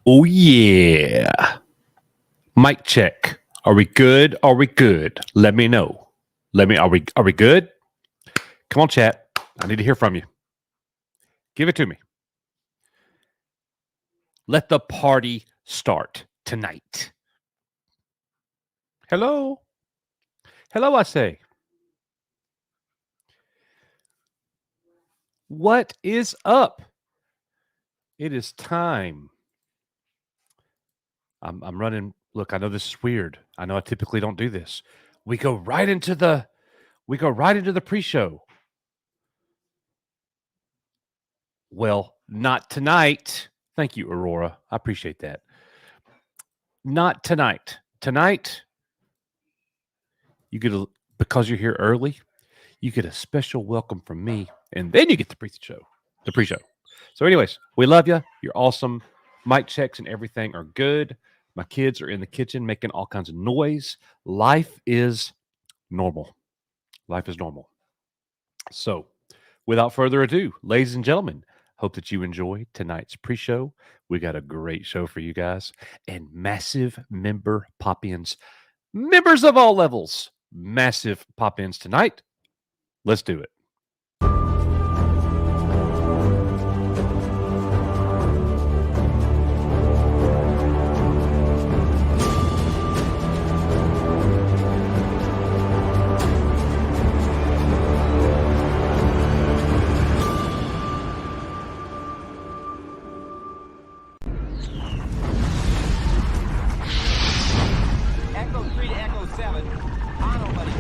Oh, yeah. Mic check. Are we good? Are we good? Let me know. Are we good? Come on, chat. I need to hear from you. Give it to me. Let the party start tonight. Hello. Hello, I say. What is up? It is time. I'm running. Look, I know this is weird. I know I typically don't do this. We go right into the pre-show. Well, not tonight. Thank you, Aurora. I appreciate that. Not tonight. Tonight, you get because you're here early, you get a special welcome from me, and then you get the pre-show. So, anyways, we love you. You're awesome. Mic checks and everything are good. My kids are in the kitchen making all kinds of noise. Life is normal. Life is normal. So, without further ado, ladies and gentlemen, hope that you enjoy tonight's pre-show. We got a great show for you guys and massive member pop-ins. Members of all levels, massive pop-ins tonight. Let's do it. Echo 3 to Echo 7. Honor, buddy.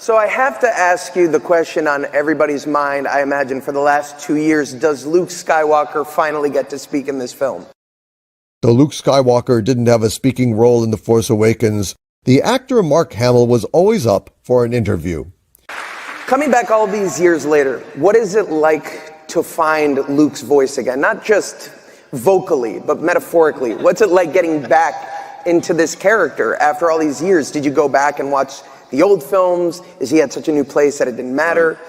So I have to ask you the question on everybody's mind, I imagine, for the last 2 years. Does Luke Skywalker finally get to speak in this film? Though Luke Skywalker didn't have a speaking role in The Force Awakens, the actor Mark Hamill was always up for an interview. Coming back all these years later, what is it like to find Luke's voice again? Not just vocally, but metaphorically. What's it like getting back into this character after all these years? Did you go back and watch the old films? Is he at such a new place that it didn't matter?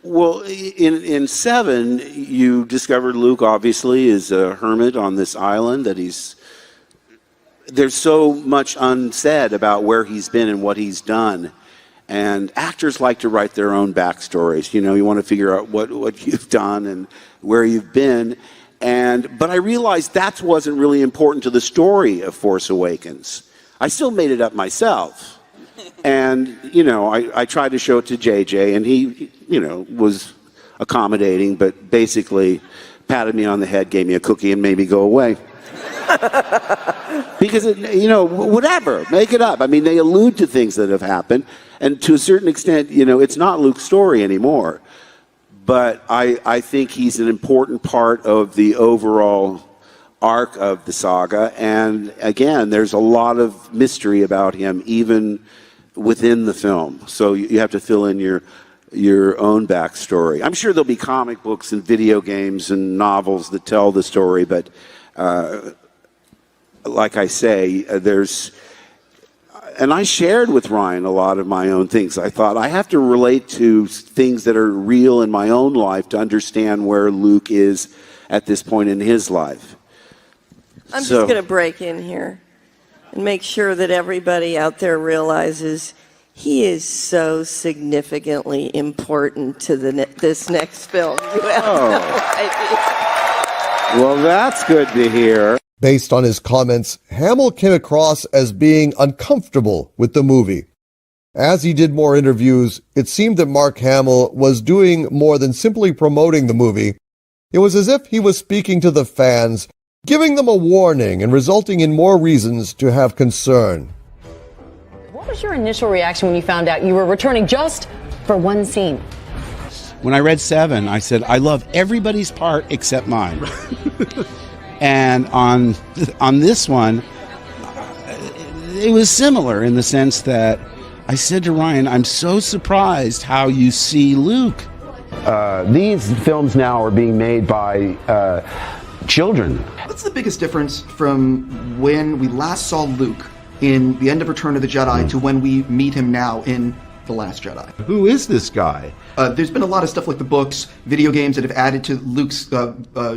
Well, in 7, you discovered Luke obviously is a hermit on this island, that there's so much unsaid about where he's been and what he's done. And actors like to write their own backstories. You know, you want to figure out what you've done and where you've been. But I realized that wasn't really important to the story of Force Awakens. I still made it up myself. And, you know, I tried to show it to JJ, and he, you know, was accommodating, but basically patted me on the head, gave me a cookie, and made me go away. Because, you know, whatever, make it up. I mean, they allude to things that have happened, and to a certain extent, you know, it's not Luke's story anymore. But I think he's an important part of the overall arc of the saga, and again, there's a lot of mystery about him, even within the film. So you have to fill in your own backstory. I'm sure there'll be comic books and video games and novels that tell the story, but like I say, and I shared with Ryan a lot of my own things. I thought I have to relate to things that are real in my own life to understand where Luke is at this point in his life. I'm just going to break in here and make sure that everybody out there realizes he is so significantly important to this next film. You have no idea. Well, that's good to hear. Based on his comments, Hamill came across as being uncomfortable with the movie. As he did more interviews, it seemed that Mark Hamill was doing more than simply promoting the movie. It was as if he was speaking to the fans, giving them a warning and resulting in more reasons to have concern. What was your initial reaction when you found out you were returning just for one scene? When I read 7, I said, I love everybody's part except mine. And on this one, it was similar in the sense that I said to Ryan, I'm so surprised how you see Luke. These films now are being made by children. What's the biggest difference from when we last saw Luke in the end of Return of the Jedi to when we meet him now in The Last Jedi? Who is this guy? There's been a lot of stuff like the books, video games that have added to Luke's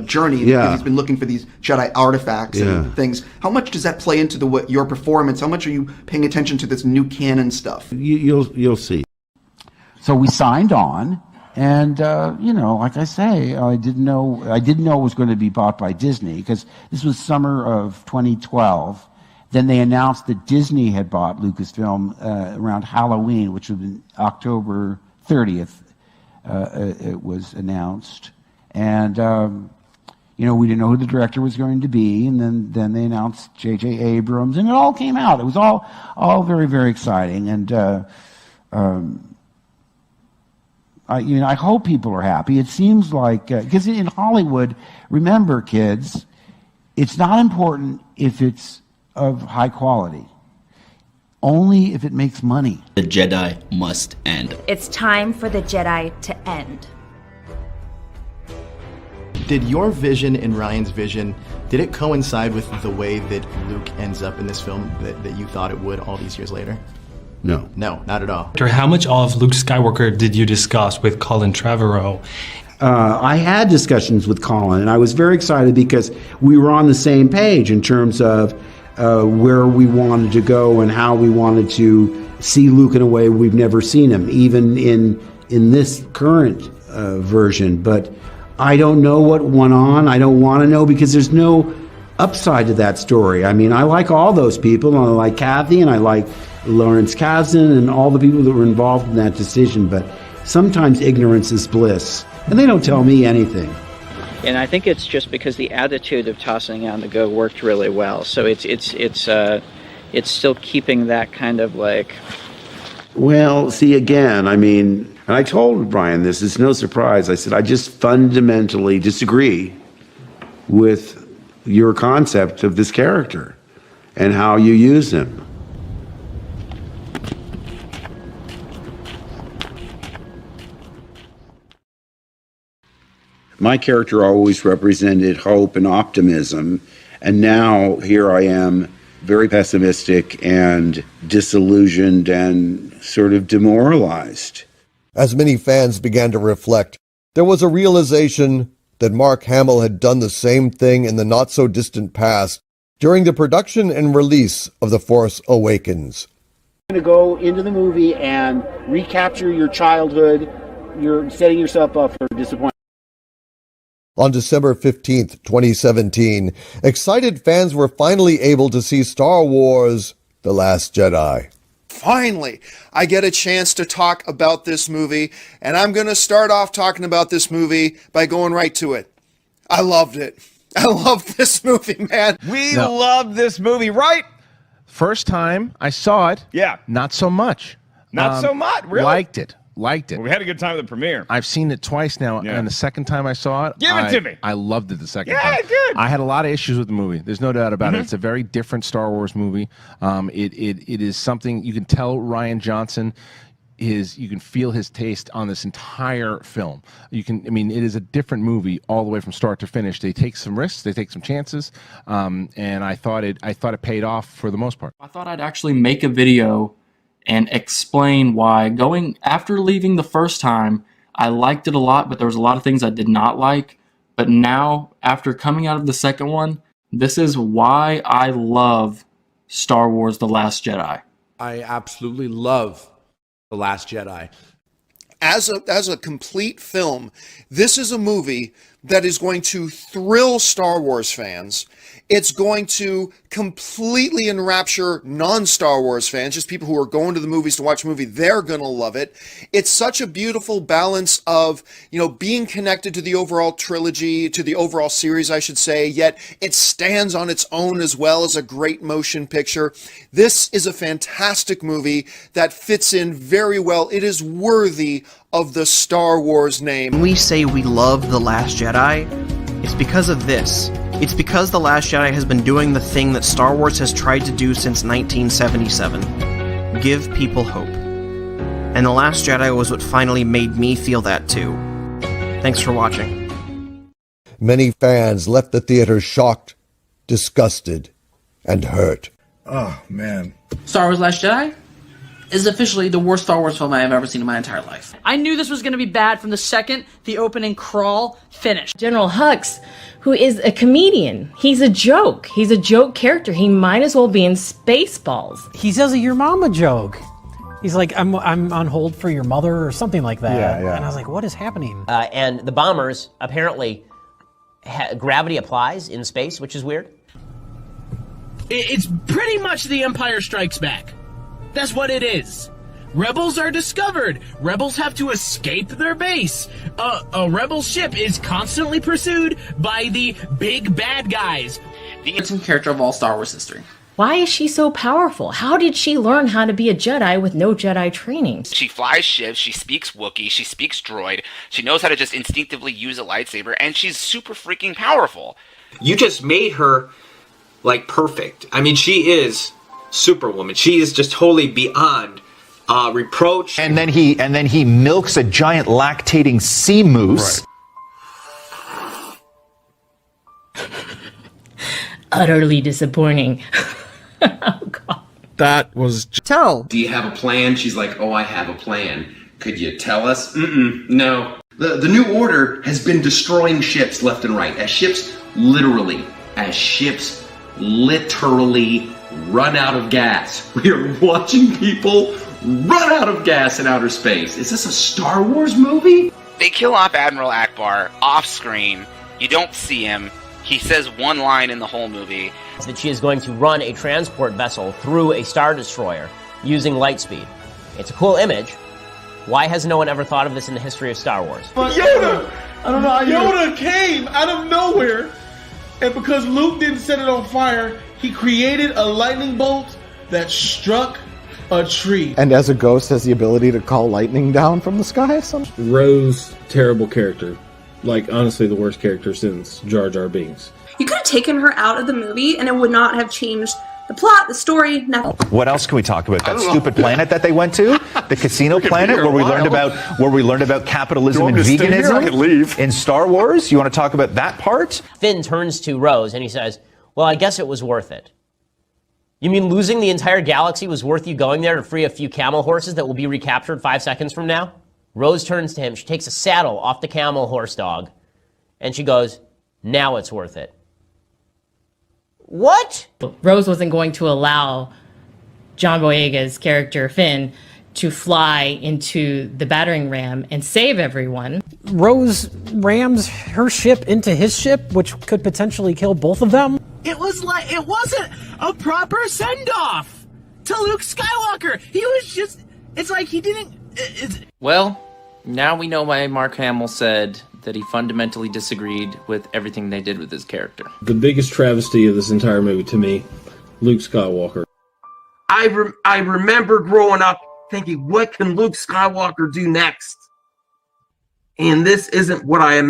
journey. Yeah. He's been looking for these Jedi artifacts and things. How much does that play into your performance? How much are you paying attention to this new canon stuff? You'll see. So we signed on, and you know, like I say, I didn't know it was going to be bought by Disney, because this was summer of 2012. Then they announced that Disney had bought Lucasfilm around Halloween, which would have been October 30th. It was announced, and you know, we didn't know who the director was going to be, and then they announced J.J. Abrams, and it all came out. It was all very, very exciting, and I hope people are happy. It seems like, because in Hollywood, remember, kids, it's not important if it's of high quality, only if it makes money. The Jedi must end. It's time for the Jedi to end. Did your vision and Ryan's vision, did it coincide with the way that Luke ends up in this film that you thought it would all these years later? No. No, not at all. How much of Luke Skywalker did you discuss with Colin Trevorrow? I had discussions with Colin, and I was very excited because we were on the same page in terms of where we wanted to go and how we wanted to see Luke in a way we've never seen him, even in this current version. But I don't know what went on. I don't want to know, because there's no upside to that story. I mean, I like all those people, and I like Kathy, and I like Lawrence Kasdan, and all the people that were involved in that decision. But sometimes ignorance is bliss, and they don't tell me anything. And I think it's just because the attitude of tossing on the go worked really well. So it's still keeping that kind of like Well, see, again, I mean, and I told Brian this, it's no surprise. I said, I just fundamentally disagree with your concept of this character and how you use him. My character always represented hope and optimism, and now here I am, very pessimistic and disillusioned and sort of demoralized. As many fans began to reflect, there was a realization that Mark Hamill had done the same thing in the not-so-distant past during the production and release of The Force Awakens. You're going to go into the movie and recapture your childhood. You're setting yourself up for disappointment. On December 15th, 2017, excited fans were finally able to see Star Wars: The Last Jedi. Finally, I get a chance to talk about this movie, and I'm going to start off talking about this movie by going right to it. I loved it. I love this movie, man. We love this movie, right? First time I saw it, not so much. Not so much, really? Liked it. Well, we had a good time at the premiere. I've seen it twice now, and the second time I saw it, Give it to me. I loved it the second time. Yeah, good. I had a lot of issues with the movie. There's no doubt about it. It's a very different Star Wars movie. It is something you can tell Rian Johnson you can feel his taste on this entire film. It is a different movie all the way from start to finish. They take some risks, they take some chances, and I thought it paid off for the most part. I thought I'd actually make a video and explain why after leaving the first time, I liked it a lot, but there was a lot of things I did not like. But now, after coming out of the second one, this is why I love Star Wars: The Last Jedi. I absolutely love The Last Jedi. As a complete film, this is a movie that is going to thrill Star Wars fans. It's going to completely enrapture non-Star Wars fans, just people who are going to the movies to watch a movie. They're going to love it. It's such a beautiful balance of, being connected to the overall trilogy, to the overall series, I should say, yet it stands on its own as well as a great motion picture. This is a fantastic movie that fits in very well. It is worthy of the Star Wars name. When we say we love The Last Jedi, it's because of this. It's because The Last Jedi has been doing the thing that Star Wars has tried to do since 1977. Give people hope. And The Last Jedi was what finally made me feel that too. Thanks for watching. Many fans left the theater shocked, disgusted, and hurt. Oh, man. Star Wars: Last Jedi is officially the worst Star Wars film I have ever seen in my entire life. I knew this was going to be bad from the second the opening crawl finished. General Hux, who is a comedian, he's a joke. He's a joke character. He might as well be in Spaceballs. He says a "your mama" joke. He's like, I'm on hold for your mother or something like that. Yeah. And I was like, what is happening? And the bombers, apparently, gravity applies in space, which is weird. It's pretty much The Empire Strikes Back. That's what it is. Rebels are discovered. Rebels have to escape their base. A rebel ship is constantly pursued by the big bad guys. The important character of all Star Wars history. Why is she so powerful? How did she learn how to be a Jedi with no Jedi training? She flies ships, she speaks Wookiee, she speaks droid, she knows how to just instinctively use a lightsaber, and she's super freaking powerful. You just made her, perfect. I mean, she is Superwoman. She is just totally beyond reproach. And then he milks a giant lactating sea moose. Right. Utterly disappointing. Oh, God. That was... Tell. Do you have a plan? She's like, oh, I have a plan. Could you tell us? No. The New Order has been destroying ships left and right. As ships literally run out of gas. We are watching people run out of gas in outer space. Is this a Star Wars movie? They kill off Admiral Akbar off screen. You don't see him. He says one line in the whole movie. That she is going to run a transport vessel through a Star Destroyer using light speed. It's a cool image. Why has no one ever thought of this in the history of Star Wars? Yoda! I don't know how Yoda came out of nowhere, and because Luke didn't set it on fire, he created a lightning bolt that struck a tree. And as a ghost, has the ability to call lightning down from the sky? Rose, terrible character. Like, honestly, the worst character since Jar Jar Binks. You could have taken her out of the movie and it would not have changed the plot, the story, nothing. What else can we talk about? That stupid planet that they went to, the casino planet, where we learned about capitalism and veganism in Star Wars. You want to talk about that part? Finn turns to Rose and he says, "Well, I guess it was worth it." You mean losing the entire galaxy was worth you going there to free a few camel horses that will be recaptured 5 seconds from now? Rose turns to him. She takes a saddle off the camel horse dog, and she goes, "Now it's worth it." What? Rose wasn't going to allow John Boyega's character Finn to fly into the battering ram and save everyone. Rose rams her ship into his ship, which could potentially kill both of them. It wasn't a proper send-off to Luke Skywalker. He was just, it's like he didn't... Well, now we know why Mark Hamill said that he fundamentally disagreed with everything they did with his character. The biggest travesty of this entire movie to me, Luke Skywalker. I remember growing up thinking, what can Luke Skywalker do next? And this isn't what I am.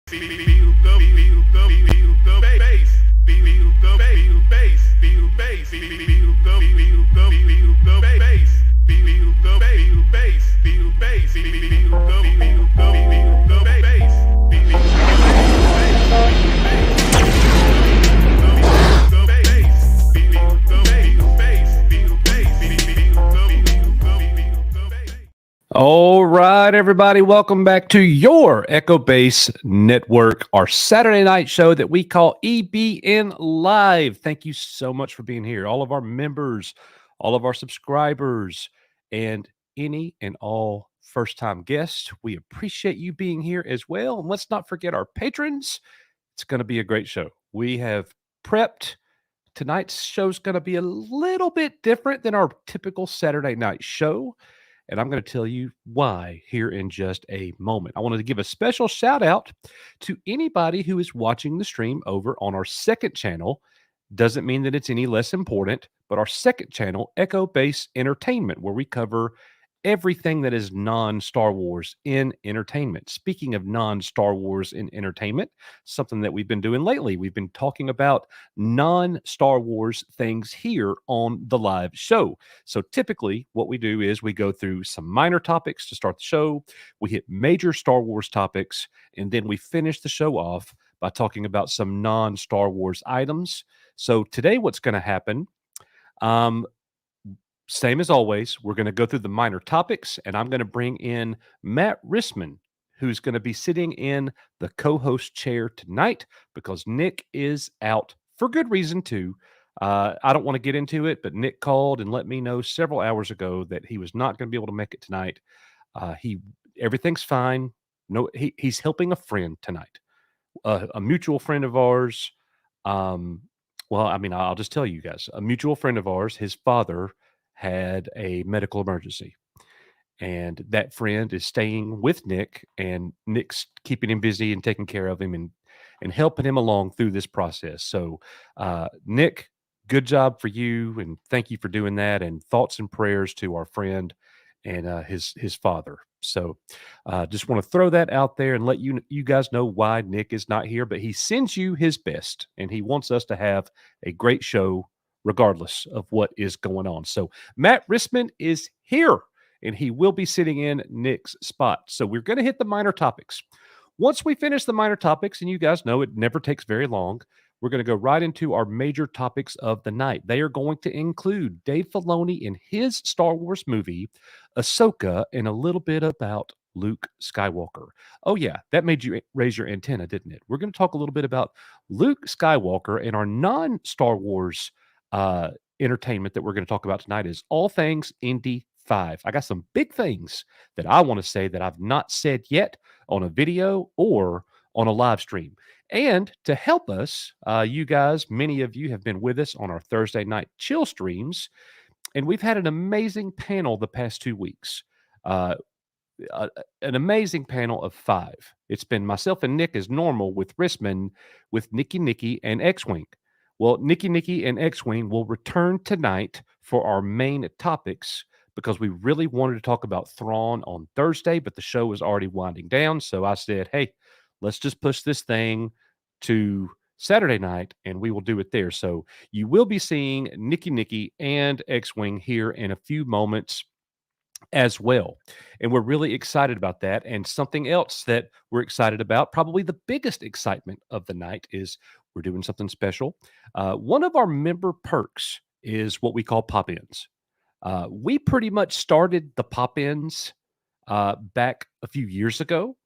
Feel All right, everybody, welcome back to your Echo Base Network, our Saturday night show that we call EBN Live. Thank you so much for being here. All of our members, all of our subscribers, and any and all first-time guests. We appreciate you being here as well. And let's not forget our patrons. It's going to be a great show. We have prepped. Tonight's show is going to be a little bit different than our typical Saturday night show. And I'm going to tell you why here in just a moment. I wanted to give a special shout out to anybody who is watching the stream over on our second channel. Doesn't mean that it's any less important, but our second channel, Echo Base Entertainment, where we cover everything that is non-Star Wars in entertainment. Speaking of non-Star Wars in entertainment, something that we've been doing lately, we've been talking about non-Star Wars things here on the live show. So typically what we do is we go through some minor topics to start the show, we hit major Star Wars topics, and then we finish the show off by talking about some non-Star Wars items. So today what's going to happen, same as always, we're going to go through the minor topics, and I'm going to bring in Matt Rissman, who's going to be sitting in the co-host chair tonight because Nick is out for good reason, too. I don't want to get into it, but Nick called and let me know several hours ago that he was not going to be able to make it tonight. Everything's fine. No, he's helping a friend tonight, a mutual friend of ours. Well, I mean, I'll just tell you guys, a mutual friend of ours, his father had a medical emergency, and that friend is staying with Nick, and Nick's keeping him busy and taking care of him and helping him along through this process. So, Nick, good job for you, and thank you for doing that, and thoughts and prayers to our friend and his father. So, just want to throw that out there and let you guys know why Nick is not here, but he sends you his best, and he wants us to have a great show regardless of what is going on. So Matt Rissman is here, and he will be sitting in Nick's spot. So we're going to hit the minor topics. Once we finish the minor topics, and you guys know it never takes very long, we're going to go right into our major topics of the night. They are going to include Dave Filoni in his Star Wars movie, Ahsoka, and a little bit about Luke Skywalker. Oh yeah, that made you raise your antenna, didn't it? We're going to talk a little bit about Luke Skywalker, and our non-Star Wars entertainment that we're going to talk about tonight is all things Indy 5. I got some big things that I want to say that I've not said yet on a video or on a live stream. And to help us, you guys, many of you have been with us on our Thursday night chill streams, and we've had an amazing panel the past 2 weeks. An amazing panel of 5. It's been myself and Nick as normal with Rissman, with Nikki, and X-Wing. Well, Nikki, and X-Wing will return tonight for our main topics because we really wanted to talk about Thrawn on Thursday, but the show was already winding down. So I said, hey, let's just push this thing to Saturday night, and we will do it there. So you will be seeing Nikki, and X-Wing here in a few moments as well. And we're really excited about that. And something else that we're excited about, probably the biggest excitement of the night, is we're doing something special. One of our member perks is what we call pop-ins. We pretty much started the pop-ins back a few years ago,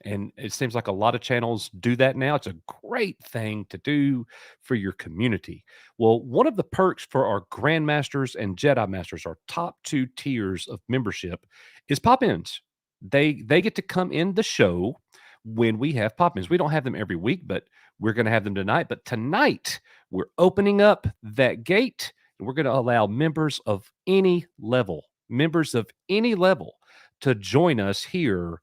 and it seems like a lot of channels do that now. It's a great thing to do for your community. Well, one of the perks for our Grandmasters and Jedi Masters, our top 2 tiers of membership, is pop-ins. They get to come in the show when we have pop-ins. We don't have them every week, but we're going to have them tonight. But tonight, we're opening up that gate, and we're going to allow members of any level to join us here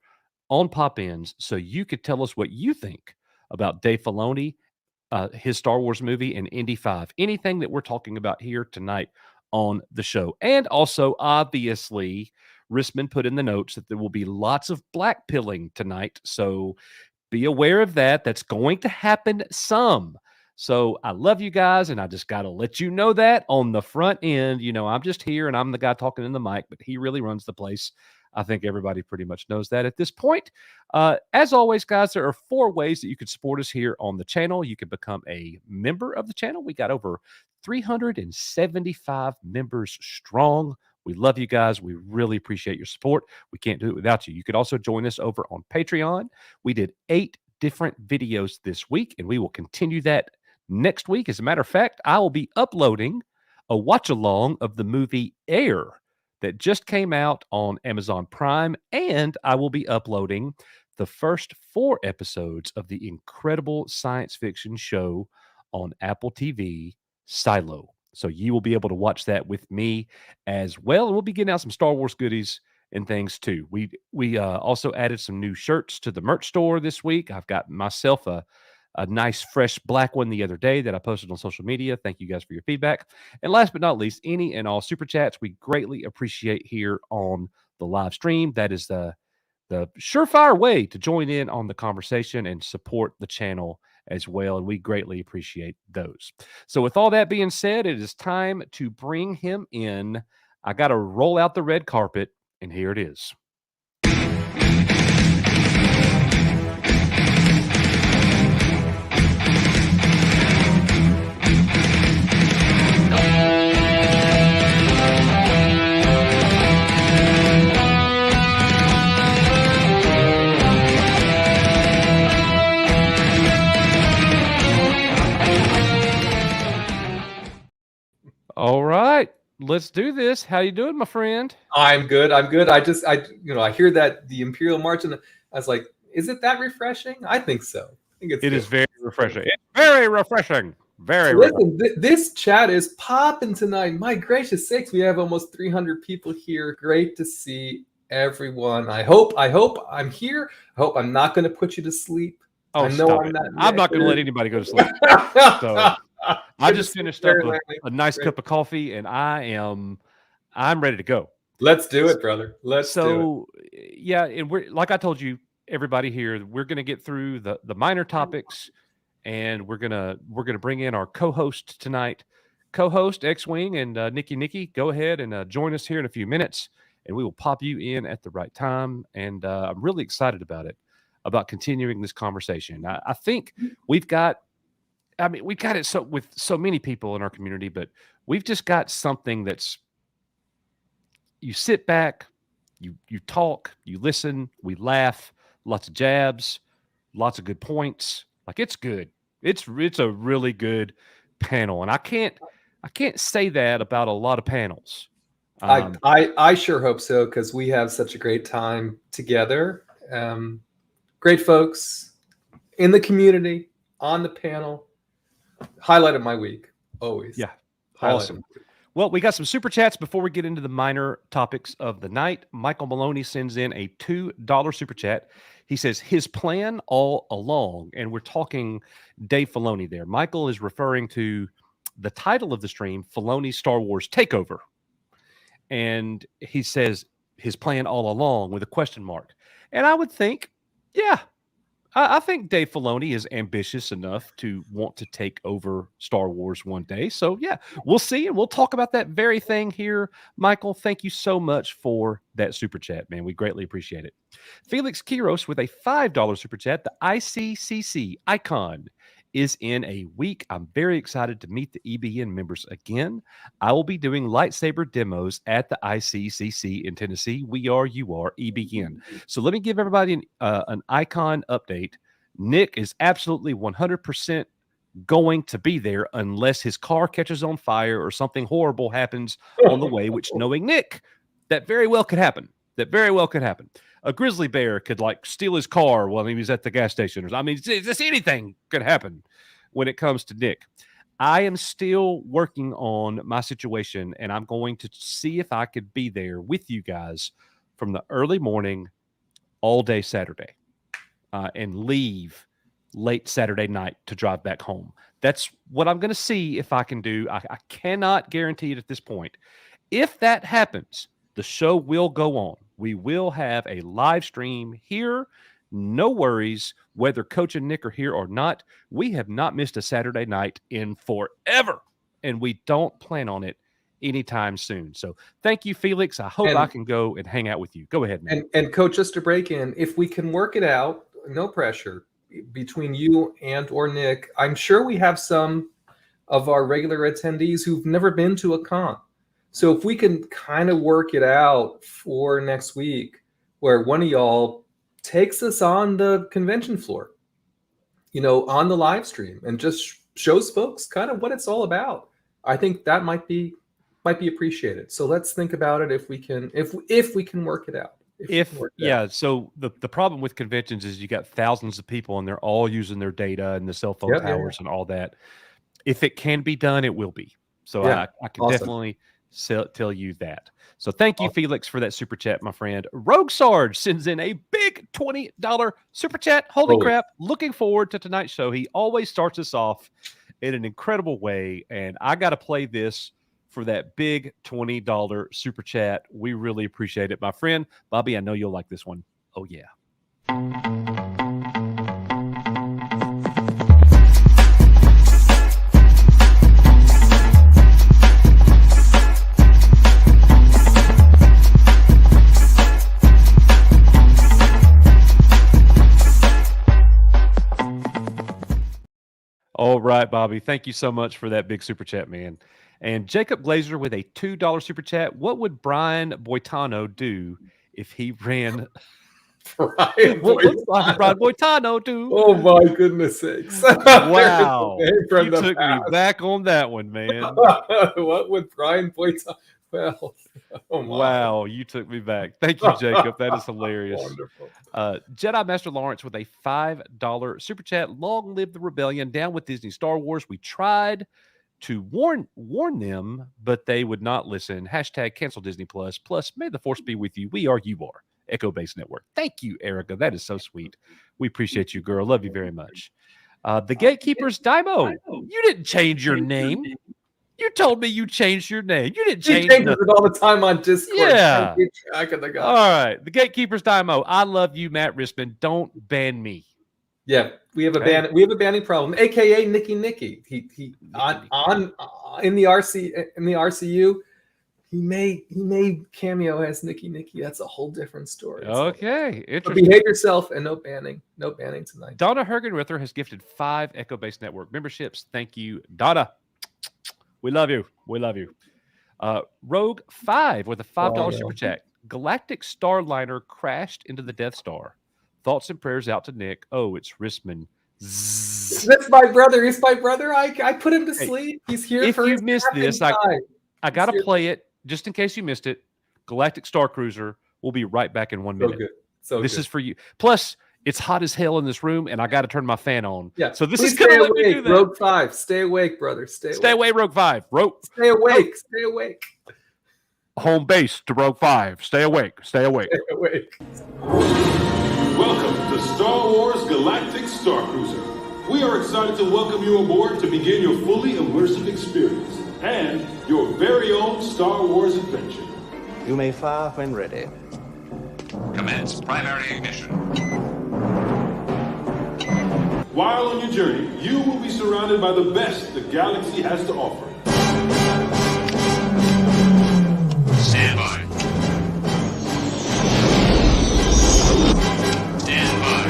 on pop-ins, so you could tell us what you think about Dave Filoni, his Star Wars movie, and Indy 5. Anything that we're talking about here tonight on the show. And also, obviously, Rissman put in the notes that there will be lots of black pilling tonight. So be aware of that. That's going to happen some. So I love you guys, and I just got to let you know that on the front end. I'm just here, and I'm the guy talking in the mic, but he really runs the place. I think everybody pretty much knows that at this point. As always, guys, there are 4 ways that you can support us here on the channel. You can become a member of the channel. We got over 375 members strong. We love you guys. We really appreciate your support. We can't do it without you. You could also join us over on Patreon. We did 8 different videos this week, and we will continue that next week. As a matter of fact, I will be uploading a watch-along of the movie Air that just came out on Amazon Prime, and I will be uploading the first 4 episodes of the incredible science fiction show on Apple TV, Silo. So you will be able to watch that with me as well. And we'll be getting out some Star Wars goodies and things too. We also added some new shirts to the merch store this week. I've got myself a nice fresh black one the other day that I posted on social media. Thank you guys for your feedback. And last but not least, any and all super chats we greatly appreciate here on the live stream. That is the surefire way to join in on the conversation and support the channel as well. And we greatly appreciate those. So with all that being said, it is time to bring him in. I got to roll out the red carpet, and here it is. All right, let's do this. How you doing, my friend? I'm good. I hear that the Imperial March, and I was like, is it that refreshing? I think so. I think it is very refreshing. It's very refreshing. Very Listen, this chat is popping tonight. My gracious sakes, we have almost 300 people here. Great to see everyone. I hope I'm here. I hope I'm not going to put you to sleep. Oh, I'm not going to let anybody go to sleep. So I just finished up a nice cup of coffee, and I'm ready to go. Let's do it, brother. Let's do it. Yeah, and we're like I told you, everybody here, we're going to get through the minor topics, and we're gonna bring in our co-host tonight, co-host X-Wing and Nikki. Go ahead and join us here in a few minutes, and we will pop you in at the right time. And I'm really excited about continuing this conversation. I think we've got it so with so many people in our community, but we've just got something that's you sit back, you talk, you listen, we laugh, lots of jabs, lots of good points. Like it's good. It's a really good panel, and I can't say that about a lot of panels. I sure hope so, because we have such a great time together. Great folks in the community, on the panel. Highlight of my week, always. Yeah, awesome. Well, we got some super chats before we get into the minor topics of the night. Michael Maloney sends in a $2 super chat. He says his plan all along, and we're talking Dave Filoni there. Michael is referring to the title of the stream, Filoni's Star Wars Takeover. And he says his plan all along with a question mark. And I would think, yeah, I think Dave Filoni is ambitious enough to want to take over Star Wars one day. So, yeah, we'll see. And we'll talk about that very thing here. Michael, thank you so much for that super chat, man. We greatly appreciate it. Felix Kiros with a $5 super chat. The ICCC icon is in a week. I'm very excited to meet the EBN members again. I will be doing lightsaber demos at the ICCC in Tennessee. We are, you are, EBN. So let me give everybody an icon update. Nick is absolutely 100% going to be there unless his car catches on fire or something horrible happens on the way, which knowing Nick, that very well could happen. A grizzly bear could steal his car while he was at the gas station. I mean, just anything could happen when it comes to Nick. I am still working on my situation, and I'm going to see if I could be there with you guys from the early morning all day Saturday and leave late Saturday night to drive back home. That's what I'm going to see if I can do. I cannot guarantee it at this point. If that happens, the show will go on. We will have a live stream here no worries. Whether Coach and Nick are here or not, we have not missed a Saturday night in forever, and we don't plan on it anytime soon. So thank you, Felix. I hope I can go and hang out with you. Go ahead, man. And Coach, just to break in, if we can work it out, no pressure, between you and or Nick, I'm sure we have some of our regular attendees who've never been to a con. So if we can kind of work it out for next week, where one of y'all takes us on the convention floor, on the live stream, and just shows folks kind of what it's all about, I think that might be appreciated. So let's think about it if we can work it out. So the problem with conventions is you got thousands of people and they're all using their data and the cell phone towers and all that. If it can be done, it will be. So I can definitely tell you that. So thank you, Felix, for that super chat, my friend. Rogue Sarge sends in a big $20 super chat. Holy crap. Looking forward to tonight's show. He always starts us off in an incredible way. And I got to play this for that big $20 super chat. We really appreciate it, my friend. Bobby, I know you'll like this one. Oh, yeah. All right, Bobby. Thank you so much for that big super chat, man. And Jacob Glazer with a $2 super chat. What would Brian Boitano do if he ran? Brian Boitano do? Oh my goodness sakes! Wow, you took me back on that one, man. What would Brian Boitano? Well, wow, you took me back. Thank you, Jacob. That is hilarious. Wonderful. Jedi Master Lawrence with a $5 super chat. Long live the rebellion. Down with Disney Star Wars. We tried to warn them, but they would not listen. Hashtag cancel Disney Plus. Plus, may the force be with you. We are, you are. Echo Base Network. Thank you, Erica. That is so sweet. We appreciate you, girl. Love you very much. The Gatekeepers, Daimo. You didn't change your name. You told me you changed your name. You didn't change it all the time on Discord. Yeah. All right. The Gatekeepers, Daimo. I love you, Matt Risman. Don't ban me. Yeah, we have a banning problem, aka Nicky. He on in the RCU. He made cameo as Nicky. That's a whole different story. Okay, interesting. But behave yourself and no banning tonight. Donna Hergenrither has gifted 5 Echo Base Network memberships. Thank you, Donna. We love you. We love you. Rogue 5 with a $5 super chat. Galactic Starliner crashed into the Death Star. Thoughts and prayers out to Nick. Oh, it's Risman. That's my brother. He's my brother. I put him to sleep. He's here. If you missed this, I got to play it just in case you missed it. Galactic Star Cruiser. We'll be right back in 1 minute. This is for you. Plus, it's hot as hell in this room, and I got to turn my fan on. Yeah. So this is going to let me do that. Rogue 5. Stay awake, brother. Stay away, Rogue 5. Stay awake. Stay awake. Home base to Rogue 5. Stay awake. Stay awake. Stay awake. Welcome to Star Wars Galactic Star Cruiser. We are excited to welcome you aboard to begin your fully immersive experience and your very own Star Wars adventure. You may fire when ready. Commence primary ignition. While on your journey, you will be surrounded by the best the galaxy has to offer. Stand by. Stand by.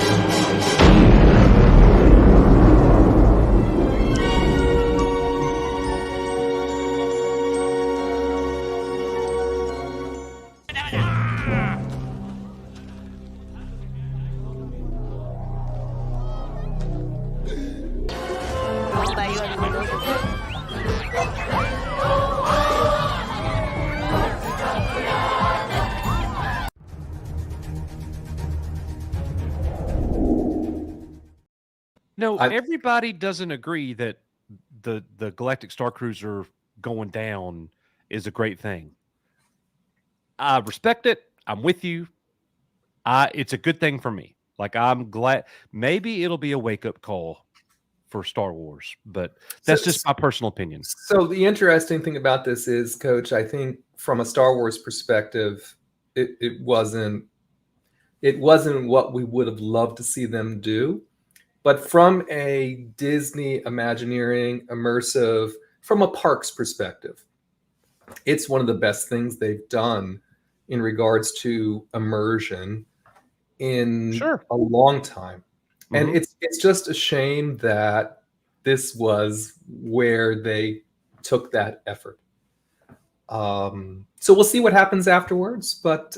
No, everybody doesn't agree that the Galactic Star Cruiser going down is a great thing. I respect it. I'm with you. It's a good thing for me. Like, I'm glad. Maybe it'll be a wake-up call for Star Wars, but that's just my personal opinion. So the interesting thing about this is, Coach, I think from a Star Wars perspective, it wasn't It wasn't what we would have loved to see them do. But from a Disney Imagineering, immersive, from a parks perspective, it's one of the best things they've done in regards to immersion in a long time. And it's just a shame that this was where they took that effort. So we'll see what happens afterwards, but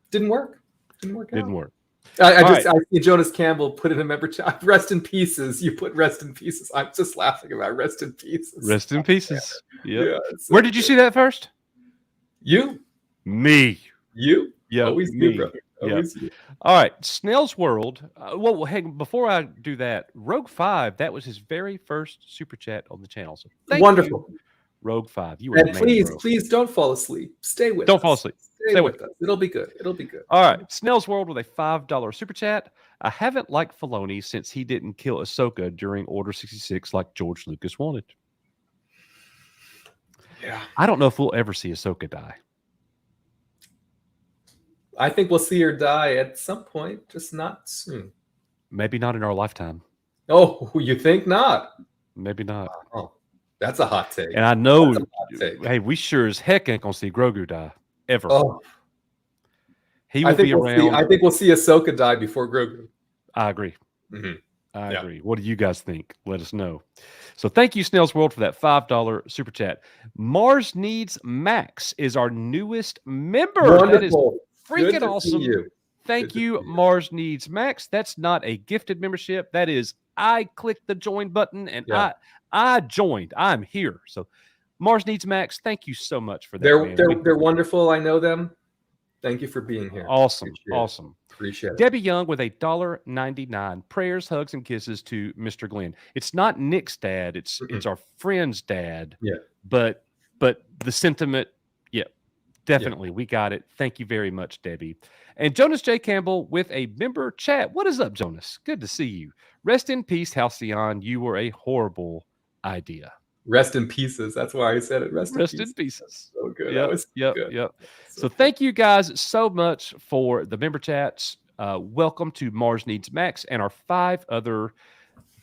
didn't work. Didn't work. I see Jonas Campbell put in a member chat, rest in pieces. You put rest in pieces. I'm just laughing about rest in pieces. Rest in pieces. Yep. Yeah, Where did you see that first? You. Me. You. Yeah. Always me. you, brother. Always you. All right. Snail's World. Well, hang before I do that, Rogue 5, that was his very first super chat on the channel. So thank Wonderful. you, Rogue 5. You were And amazing, please don't fall asleep. Stay with us. Don't fall asleep. Stay with us. It'll be good. It'll be good. All right. Snail's World with a $5 super chat. I haven't liked Filoni since he didn't kill Ahsoka during Order 66 like George Lucas wanted. Yeah. I don't know if we'll ever see Ahsoka die. I think we'll see her die at some point, just not soon. Maybe not in our lifetime. Oh, you think not? Maybe not. Oh, that's a hot take. And I know, That's a hot take. hey, we sure as heck ain't going to see Grogu die. Ever. Oh. He will be around. I think we'll see Ahsoka die before Grogu. I agree. Mhm. I agree. What do you guys think? Let us know. So thank you, Snail's World, for that $5 super chat. Mars Needs Max is our newest member. Wonderful. That is freaking Good to awesome. see you. Thank you, Mars Needs Max. That's not a gifted membership. That is, I clicked the join button and I joined. I'm here. So Mars Needs Max, thank you so much for that. They're wonderful. I know them. Thank you for being here. Awesome. Appreciate it. Awesome. Appreciate it. Debbie Young with a $1.99. Prayers, hugs, and kisses to Mr. Glenn. It's not Nick's dad. It's our friend's dad. Yeah. But the sentiment, definitely. We got it. Thank you very much, Debbie. And Jonas J. Campbell with a member chat. What is up, Jonas? Good to see you. Rest in peace, Halcyon. You were a horrible idea. Rest in pieces. That's why I said it. Rest in pieces. So good. Yep, That was good. Yep. So thank you guys so much for the member chats. Welcome to Mars Needs Max and our 5 other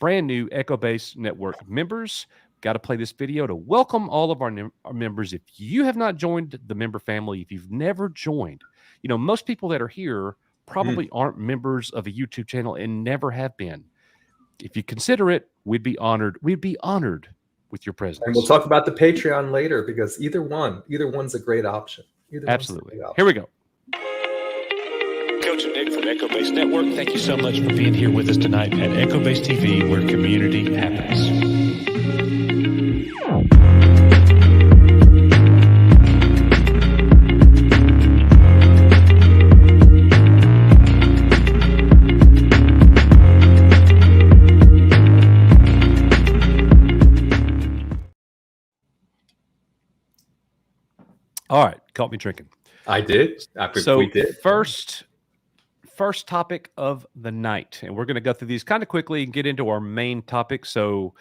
brand new Echo Base Network members. Got to play this video to welcome all of our members. If you have not joined the member family, if you've never joined, most people that are here probably aren't members of a YouTube channel and never have been. If you consider it, we'd be honored. We'd be honored with your presence. And we'll talk about the Patreon later because either one's a great option. Absolutely. Here we go. Coach and Nick from Echo Base Network. Thank you so much for being here with us tonight at Echo Base TV, where community happens. All right, caught me drinking. I did. We did. First topic of the night, and we're going to go through these kind of quickly and get into our main topic. So,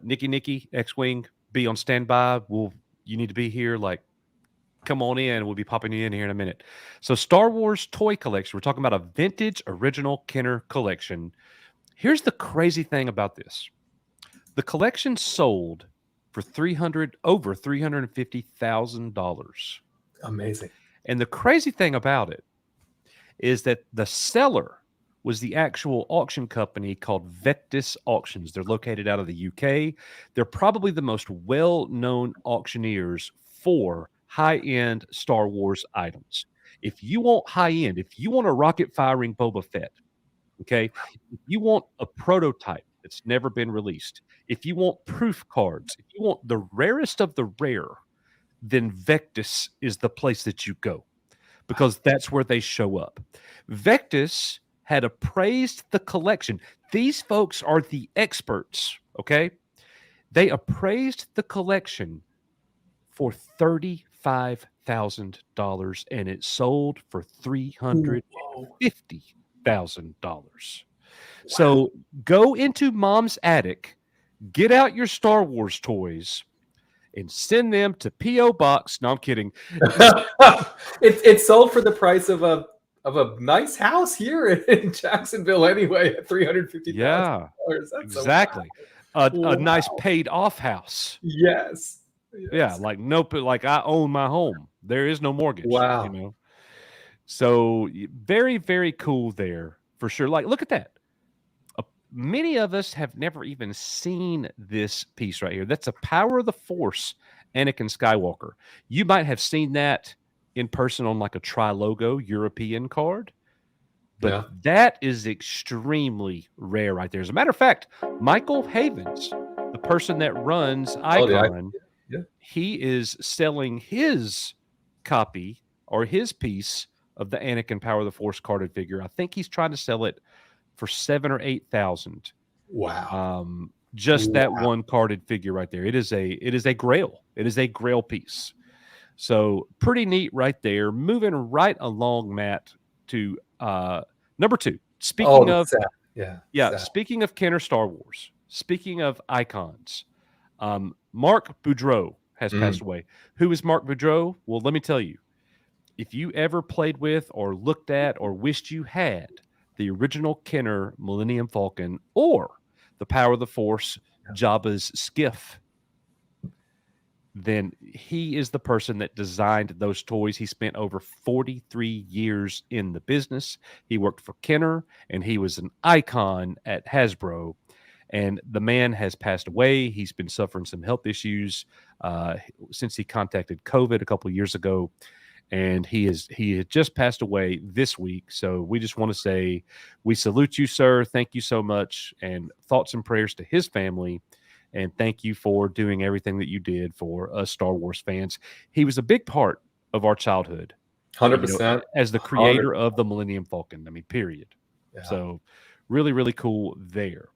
Nikki, X-Wing, be on standby. You need to be here. Like, come on in. We'll be popping you in here in a minute. So, Star Wars toy collection. We're talking about a vintage original Kenner collection. Here's the crazy thing about this: the collection sold for over $350,000. Amazing. And the crazy thing about it is that the seller was the actual auction company called Vectis Auctions. They're located out of the UK. They're probably the most well-known auctioneers for high-end Star Wars items. If you want high-end, if you want a rocket-firing Boba Fett, okay, if you want a prototype that's never been released, if you want proof cards, if you want the rarest of the rare, then Vectis is the place that you go because that's where they show up. Vectis had appraised the collection. These folks are the experts, okay? They appraised the collection for $35,000 and it sold for $350,000. So go into mom's attic, get out your Star Wars toys, and send them to P.O. Box. No, I'm kidding. It sold for the price of a of a nice house here in Jacksonville anyway at $350,000. Yeah, That's exactly. A nice paid off house. Yes. Yeah, like nope, like I own my home. There is no mortgage. Wow. You know. So very, very cool there for sure. Like, look at that. Many of us have never even seen this piece right here. That's a Power of the Force Anakin Skywalker. You might have seen that in person on like a Tri-Logo European card, but that is extremely rare right there. As a matter of fact, Michael Havens, the person that runs Icon, he is selling his copy or his piece of the Anakin Power of the Force carded figure. I think he's trying to sell it for 7,000 or 8,000. Wow. Just that one carded figure right there. It is a grail. It is a grail piece. So pretty neat right there. Moving right along, Matt, to number 2. Speaking of speaking of Kenner Star Wars, speaking of icons, Mark Boudreau has passed away. Who is Mark Boudreau? Well, let me tell you. If you ever played with or looked at or wished you had the original Kenner Millennium Falcon or the Power of the Force Jabba's skiff, then he is the person that designed those toys. He spent over 43 years in the business. He worked for Kenner, and he was an icon at Hasbro. And the man has passed away. He's been suffering some health issues since he contacted COVID a couple of years ago. And he had just passed away this week. So we just want to say we salute you, sir. Thank you so much. And thoughts and prayers to his family. And thank you for doing everything that you did for us Star Wars fans. He was a big part of our childhood. 100%. As the creator of the Millennium Falcon. I mean, period. Yeah. So really, really cool there.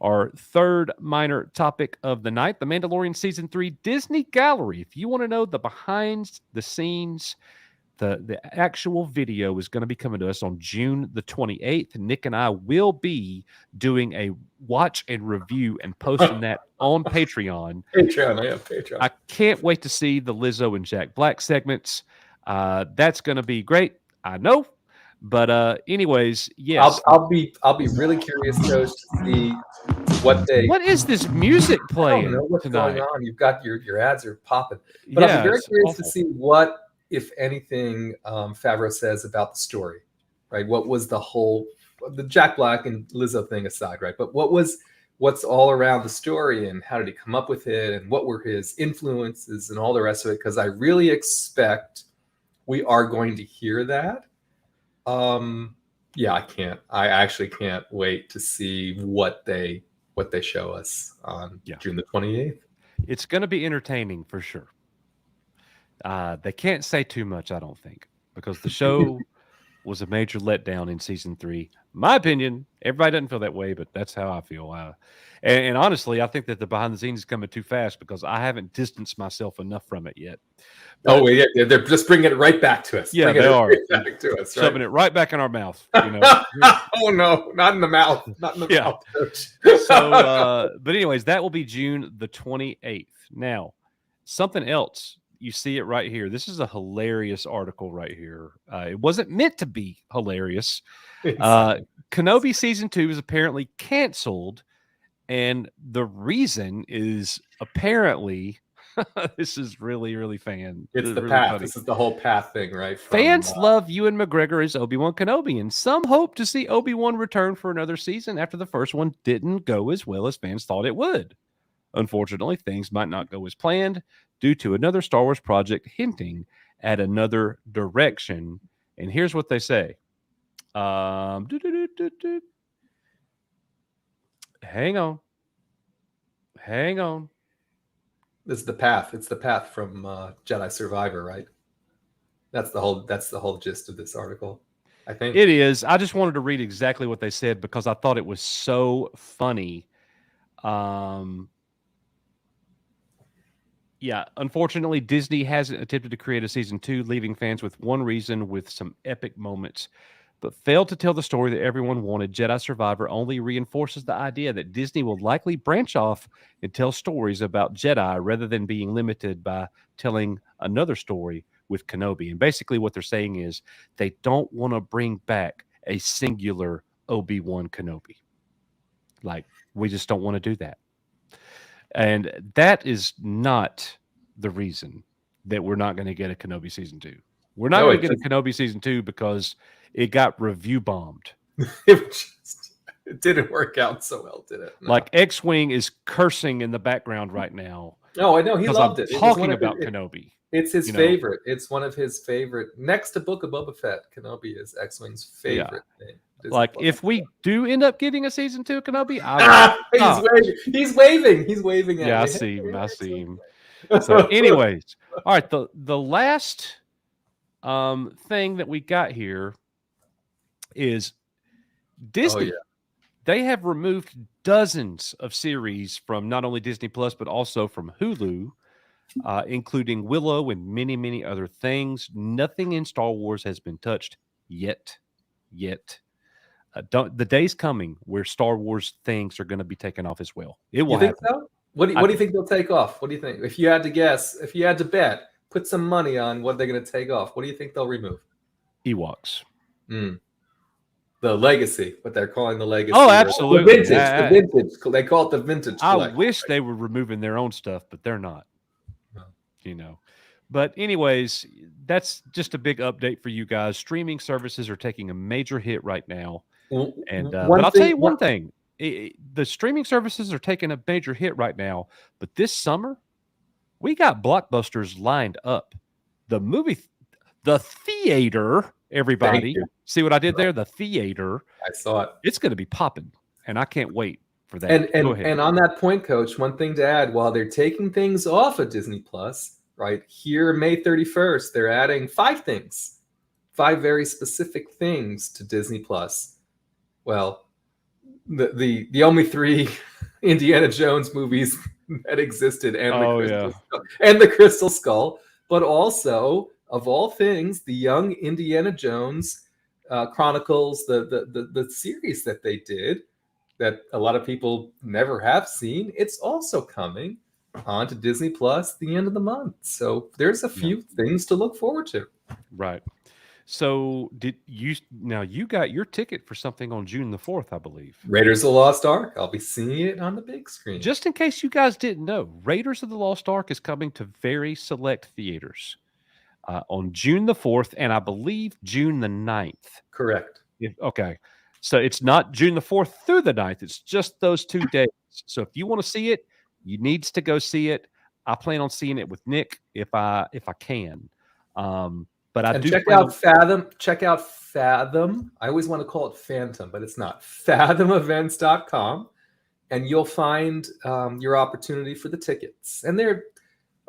Our third minor topic of the night, The Mandalorian Season 3 Disney Gallery. If you want to know the behind the scenes, the actual video is going to be coming to us on June the 28th. Nick and I will be doing a watch and review and posting that on Patreon. Patreon. I can't wait to see the Lizzo and Jack Black segments. That's going to be great. I know. But anyways, yes. I'll be really curious, Coach, to see what is this music playing? I don't know what's tonight? going on. You've got your ads are popping. But I'll be very curious to see what, if anything, Favreau says about the story. Right? What was the Jack Black and Lizzo thing aside, right? But what's all around the story, and how did he come up with it, and what were his influences and all the rest of it? Because I really expect we are going to hear that. I actually can't wait to see what they show us on June the 28th. It's going to be entertaining for sure. They can't say too much, I don't think, because the show was a major letdown in season 3. My opinion, everybody doesn't feel that way, but that's how I feel. And honestly, I think that the behind the scenes is coming too fast because I haven't distanced myself enough from it yet. But, they're just bringing it right back to us. Yeah, they are. Back to us, shoving it right back in our mouth. You know? Oh, no, not in the mouth. Not in the mouth. So, but anyways, that will be June the 28th. Now, something else. You see it right here. This is a hilarious article right here. It wasn't meant to be hilarious. Kenobi Season 2 is apparently canceled. And the reason is apparently, this is really, really It's the really path. funny. This is the whole path thing, right? Fans love Ewan McGregor as Obi-Wan Kenobi, and some hope to see Obi-Wan return for another season after the first one didn't go as well as fans thought it would. Unfortunately, things might not go as planned due to another Star Wars project hinting at another direction. And here's what they say. Hang on. This is the path. It's the path from Jedi Survivor, right? That's the whole gist of this article, I think. It is. I just wanted to read exactly what they said because I thought it was so funny. Unfortunately, Disney hasn't attempted to create a season 2, leaving fans with one reason with some epic moments, but failed to tell the story that everyone wanted. Jedi Survivor only reinforces the idea that Disney will likely branch off and tell stories about Jedi rather than being limited by telling another story with Kenobi. And basically what they're saying is they don't want to bring back a singular Obi-Wan Kenobi. Like, we just don't want to do that. And that is not the reason that we're not going to get a Kenobi season 2. We're not going to get a Kenobi season 2 because it got review bombed. It didn't work out so well, did it? No. Like, X-Wing is cursing in the background right now. No, I know. He loved it. Talking about Kenobi. It's his favorite. It's one of his favorite. Next to Book of Boba Fett, Kenobi is X-Wing's favorite thing. Like, if we do end up getting a season 2 of Kenobi, he's waving. He's waving at me. I see him. So, anyways, all right. The last thing that we got here is Disney. Oh, yeah. They have removed dozens of series from not only Disney Plus but also from Hulu, including Willow and many, many other things. Nothing in Star Wars has been touched yet. The day's coming where Star Wars things are going to be taken off as well. It will happen. So? What do you think they'll take off? What do you think? If you had to guess, if you had to bet, put some money on what they're going to take off. What do you think they'll remove? Ewoks. The legacy, what they're calling the legacy. Oh, absolutely. The vintage. They call it the vintage collection. I wish they were removing their own stuff, but they're not. But anyways, that's just a big update for you guys. Streaming services are taking a major hit right now. And but I'll tell you one thing. The streaming services are taking a major hit right now, but this summer we got blockbusters lined up. The theater, everybody. See what I did there? The theater. I saw it. It's going to be popping, and I can't wait for that. And on that point, Coach, one thing to add: while they're taking things off of Disney Plus, right here, May 31st, they're adding 5 things, 5 very specific things to Disney Plus. Well, the only 3 Indiana Jones movies that existed, and the Crystal Skull, but also, of all things, the Young Indiana Jones Chronicles, the series that they did that a lot of people never have seen. It's also coming onto Disney Plus the end of the month. So there's a few things to look forward to. Right. So you got your ticket for something on June the 4th, I believe. Raiders of the Lost Ark. I'll be seeing it on the big screen. Just in case you guys didn't know, Raiders of the Lost Ark is coming to very select theaters on June the 4th, and I believe June the 9th. Correct. Okay. So it's not June the 4th through the 9th. It's just those 2 days. So if you want to see it, you need to go see it. I plan on seeing it with Nick if I can. But I do check out Fathom. Check out Fathom. I always want to call it Phantom, but it's not. FathomEvents.com, and you'll find your opportunity for the tickets. And they're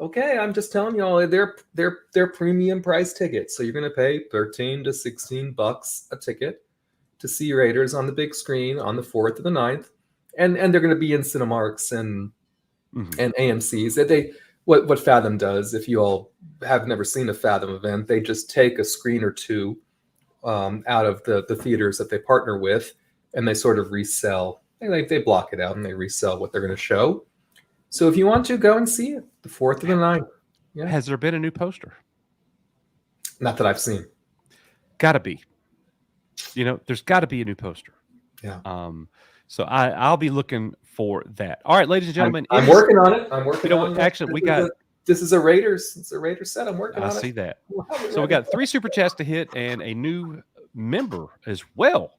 okay. I'm just telling you all, they're premium price tickets. So you're going to pay $13 to $16 a ticket to see Raiders on the big screen on the 4th or the 9th, and they're going to be in Cinemarks and AMC's. That what Fathom does, if you all have never seen a Fathom event, they just take a screen or 2 out of the theaters that they partner with, and they sort of resell. They block it out and they resell what they're going to show. So if you want to, go and see it the 4th or the 9th. Yeah. Has there been a new poster? Not that I've seen. Gotta be. There's got to be a new poster. Yeah. So I'll be looking for that. All right, ladies and gentlemen. I'm working on it. I'm working on it. Actually, this is a Raiders. It's a Raiders set. I'm working on it. I see that. So we got 3 super chats to hit and a new member as well.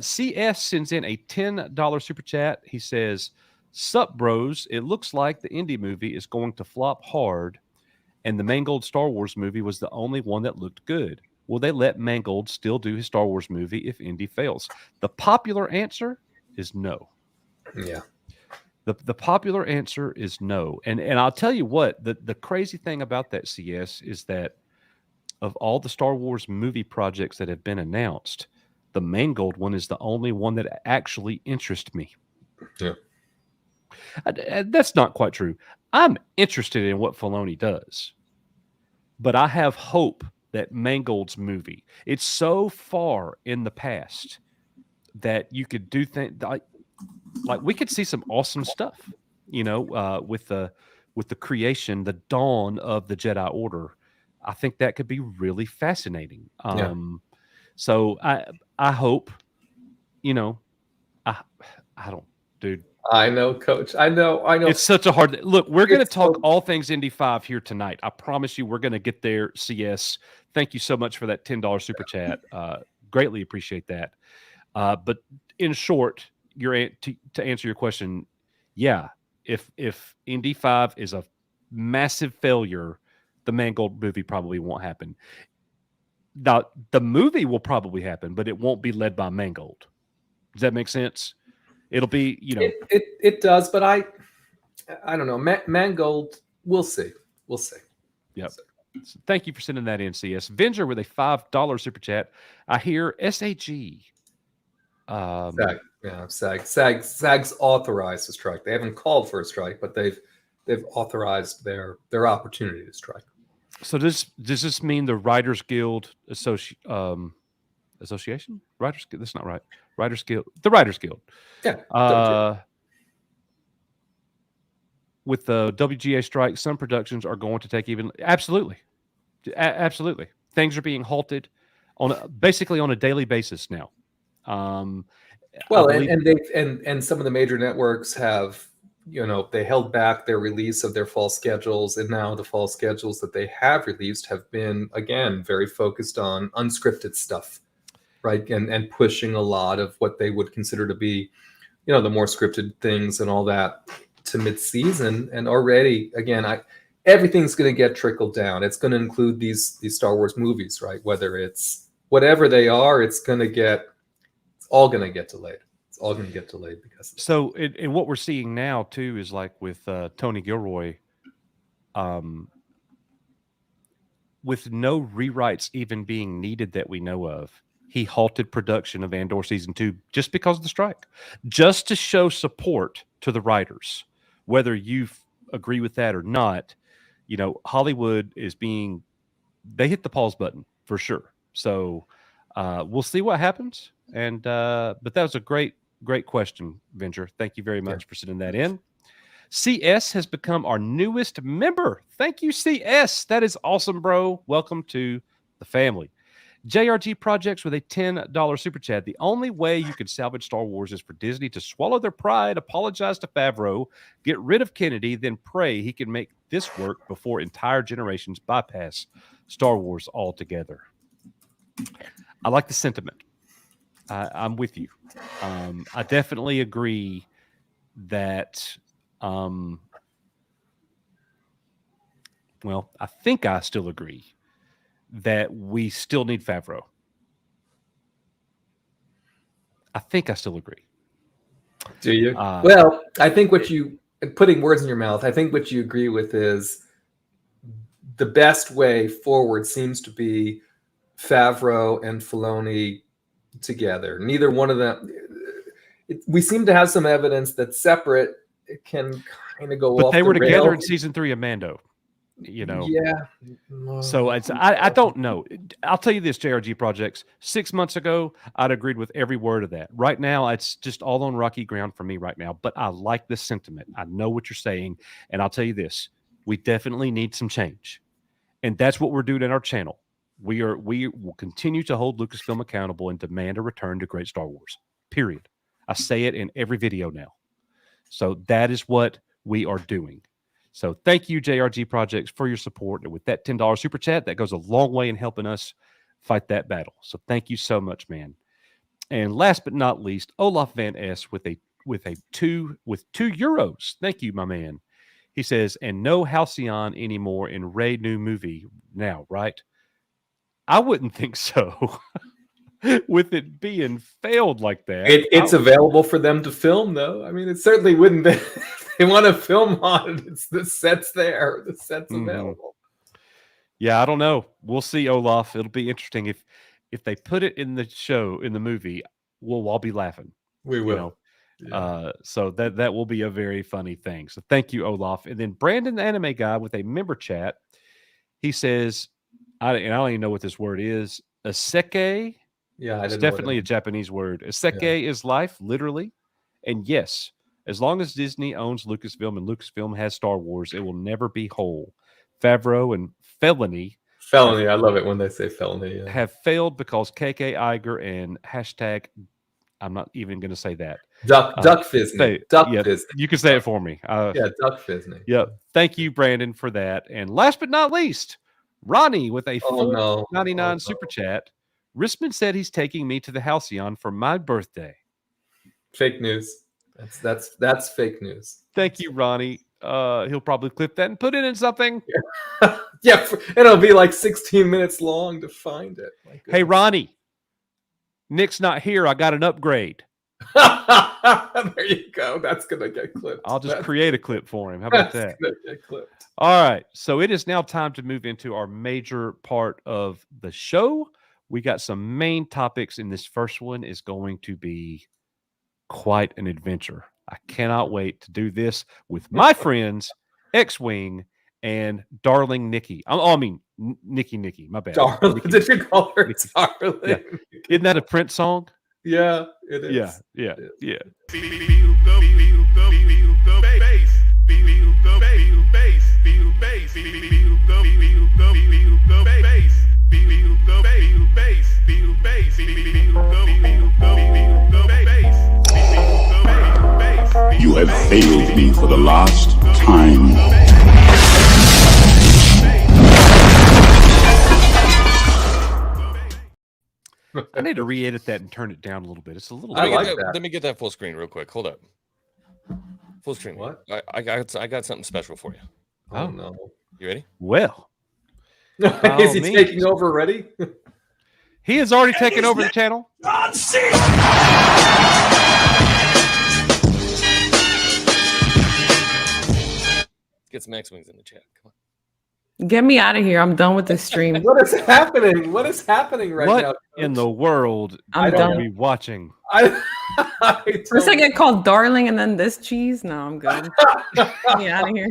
CS sends in a $10 super chat. He says, "Sup, bros? It looks like the Indy movie is going to flop hard, and the Mangold Star Wars movie was the only one that looked good. Will they let Mangold still do his Star Wars movie if Indy fails?" The popular answer is no. Yeah. The popular answer is no. And I'll tell you what, the crazy thing about that, CS, is that of all the Star Wars movie projects that have been announced, the Mangold one is the only one that actually interests me. Yeah. That's not quite true. I'm interested in what Filoni does, but I have hope that Mangold's movie, it's so far in the past that you could do things like we could see some awesome stuff, with the creation, the dawn of the Jedi Order. I think that could be really fascinating. So I hope, I don't, dude. I know, Coach. I know. It's such a hard look. We're going to talk all things Indy 5 here tonight. I promise you, we're going to get there. CS, thank you so much for that $10 super chat. Greatly appreciate that. But in short, to answer your question, yeah, if Indy 5 is a massive failure, the Mangold movie probably won't happen. Now, the movie will probably happen, but it won't be led by Mangold. Does that make sense? It'll be, It does, but I don't know. Mangold, we'll see. We'll see. Yep. So thank you for sending that in, CS. Venger with a $5 super chat. I hear SAG. SAG's authorized a strike. They haven't called for a strike, but they've authorized their opportunity to strike. So does this mean the Writers Guild Association? Writers Guild. That's not right. Writers Guild. The Writers Guild. Yeah. With the WGA strike, some productions are going to take even. Absolutely. Absolutely. Things are being halted basically on a daily basis now. Well, and some of the major networks have, they held back their release of their fall schedules, and now the fall schedules that they have released have been, again, very focused on unscripted stuff, right? And pushing a lot of what they would consider to be, the more scripted things and all that to mid-season. And already, again, everything's going to get trickled down. It's going to include these Star Wars movies, right? Whether it's whatever they are, it's all going to get delayed. It's all going to get delayed because of so. And what we're seeing now too is like with Tony Gilroy, with no rewrites even being needed that we know of, he halted production of Andor season 2 just because of the strike, just to show support to the writers. Whether you agree with that or not, Hollywood they hit the pause button for sure. So we'll see what happens. And but that was a great question, Venger. Thank you very much for sending that in. CS has become our newest member. Thank you, CS. That is awesome, bro. Welcome to the family. JRG Projects with a $10 super chat. The only way you can salvage Star Wars is for Disney to swallow their pride, apologize to Favreau, get rid of Kennedy, then pray he can make this work before entire generations bypass Star Wars altogether. I like the sentiment. I'm with you. I definitely agree that, I think I still agree that we still need Favreau. I think I still agree. Do you? Well, I think putting words in your mouth, I think what you agree with is the best way forward seems to be Favreau and Filoni together. Neither one of them. We seem to have some evidence that separate can kind of go off. But they were the together rail. in season 3 of Mando. Yeah. So I don't know. I'll tell you this, JRG Projects. 6 months ago, I'd agreed with every word of that. Right now, it's just all on rocky ground for me right now. But I like the sentiment. I know what you're saying, and I'll tell you this: we definitely need some change, and that's what we're doing in our channel. We will continue to hold Lucasfilm accountable and demand a return to great Star Wars. Period. I say it in every video now. So that is what we are doing. So thank you, JRG Projects, for your support. And with that $10 super chat, that goes a long way in helping us fight that battle. So thank you so much, man. And last but not least, Olaf Van S with €2. Thank you, my man. He says, and no Halcyon anymore in Rey new movie now, right? I wouldn't think so. With it being failed like that. It's available for them to film, though. I mean, it certainly wouldn't be. They want to film on it. The set's there. The set's available. Yeah, I don't know. We'll see, Olaf. It'll be interesting if they put it in the movie. We'll all be laughing. We will. So that will be a very funny thing. So thank you, Olaf. And then Brandon, the anime guy, with a member chat. He says, I don't even know what this word is. Aseke. Yeah, it's definitely a Japanese word. Aseke is life, literally. And yes, as long as Disney owns Lucasfilm and Lucasfilm has Star Wars, it will never be whole. Favreau and Filoni Felony. I love it when they say felony. Yeah. have failed because KK Iger and hashtag, I'm not even going to say that. Duck Fizney. Fizney. You can say it for me. Duck Fizney. Yep. Thank you, Brandon, for that. And last but not least, Ronnie with a $4.99 super chat. Rissman said he's taking me to the Halcyon for my birthday. Fake news. That's fake news. Thank you, Ronnie. He'll probably clip that and put it in something. Yeah, it'll be like 16 minutes long to find it. Hey, Ronnie. Nick's not here. I got an upgrade. There you go. That's gonna get clipped. I'll just create a clip for him. How about that? Gonna get clipped. All right. So it is now time to move into our major part of the show. We got some main topics, and this first one is going to be quite an adventure. I cannot wait to do this with my friends, X-Wing and Darling Nikki. Nikki. My bad. Darling. Nikki. Did you call her Darling? Yeah. Isn't that a Prince song? Yeah, it is. Yeah. You have failed me for the last time. I need to re-edit that and turn it down a little bit. It's a little. Let me get that full screen real quick. Hold up. Full screen. What? I got something special for you. Oh no! You ready? Well, is he taking over already? He has already taken over the channel. Get some X-Wings in the chat. Come on. Get me out of here. I'm done with this stream. What is happening? What is happening right now? What in the world I'm are done. we watching? First I get called darling and then this cheese. No, I'm good. Get me out of here.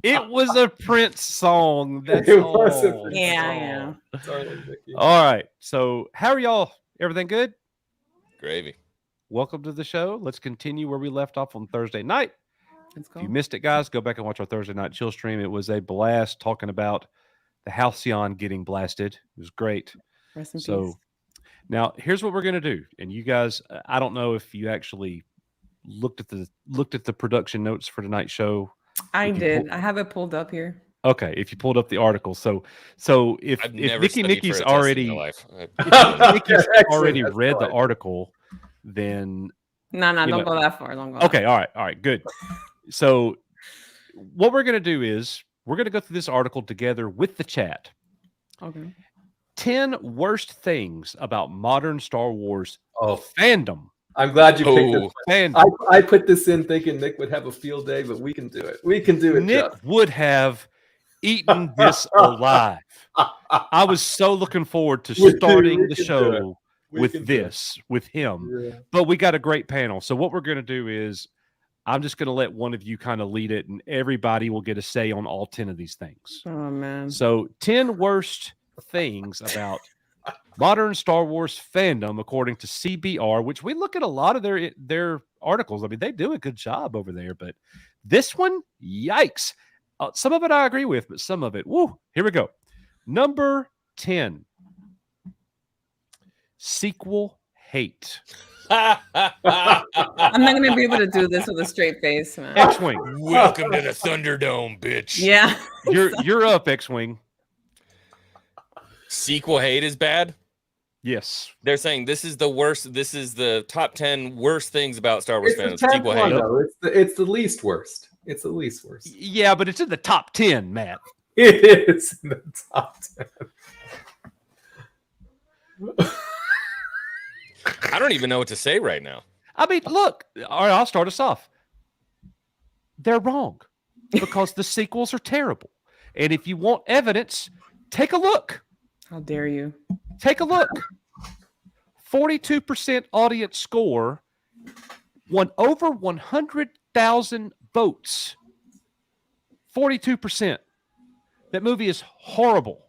It was a Prince song. That's It all. was a Prince Yeah. All right. So how are y'all? Everything good? Gravy. Welcome to the show. Let's continue where we left off on Thursday night. Let's go. If you missed it, guys, go back and watch our Thursday night chill stream. It was a blast talking about the Halcyon getting blasted. It was great. Rest in So peace. now here's what we're gonna do. And you guys, I don't know if you actually looked at the production notes for tonight's show. I did. I have it pulled up here. Okay, if you pulled up the article, so if I've never Nikki's studied for a test in already my life. if Nikki's already That's read the fine. article, then No, you don't know- go that far. Don't go. okay, all right, good. So what we're gonna do is we're gonna go through this article together with the chat. Okay. 10 worst things about modern Star Wars fandom. I'm glad you picked this. Fandom. I put this in thinking Nick would have a field day, but we can do it. We can do it. Nick Jeff. would have eaten this alive. I was so looking forward to We do, starting we the can do show We with can do it. this, with him. Yeah. But we got a great panel. So what we're going to do is I'm just going to let one of you kind of lead it, and everybody will get a say on all 10 of these things. Oh man. So 10 worst things about modern Star Wars fandom, according to CBR, which we look at a lot of their articles. I mean, they do a good job over there, but this one, yikes. Some of it I agree with, but some of it, woo, here we go. Number 10, sequel hate. I'm not gonna be able to do this with a straight face, man. X-Wing. Welcome to the Thunderdome, bitch. Yeah. You're up, X-Wing. Sequel hate is bad. Yes. They're saying this is the worst. This is the top 10 worst things about Star Wars It's fans. the 10th Sequel one, hate. though. It's the least worst. It's the least worst. Yeah, but it's in the top 10, Matt. It is in the top 10. I don't even know what to say right now. I mean, look, all right, I'll start us off. They're wrong because the sequels are terrible. And if you want evidence, take a look. How dare you? Take a look. 42% audience score won over 100,000 votes. 42%. That movie is horrible.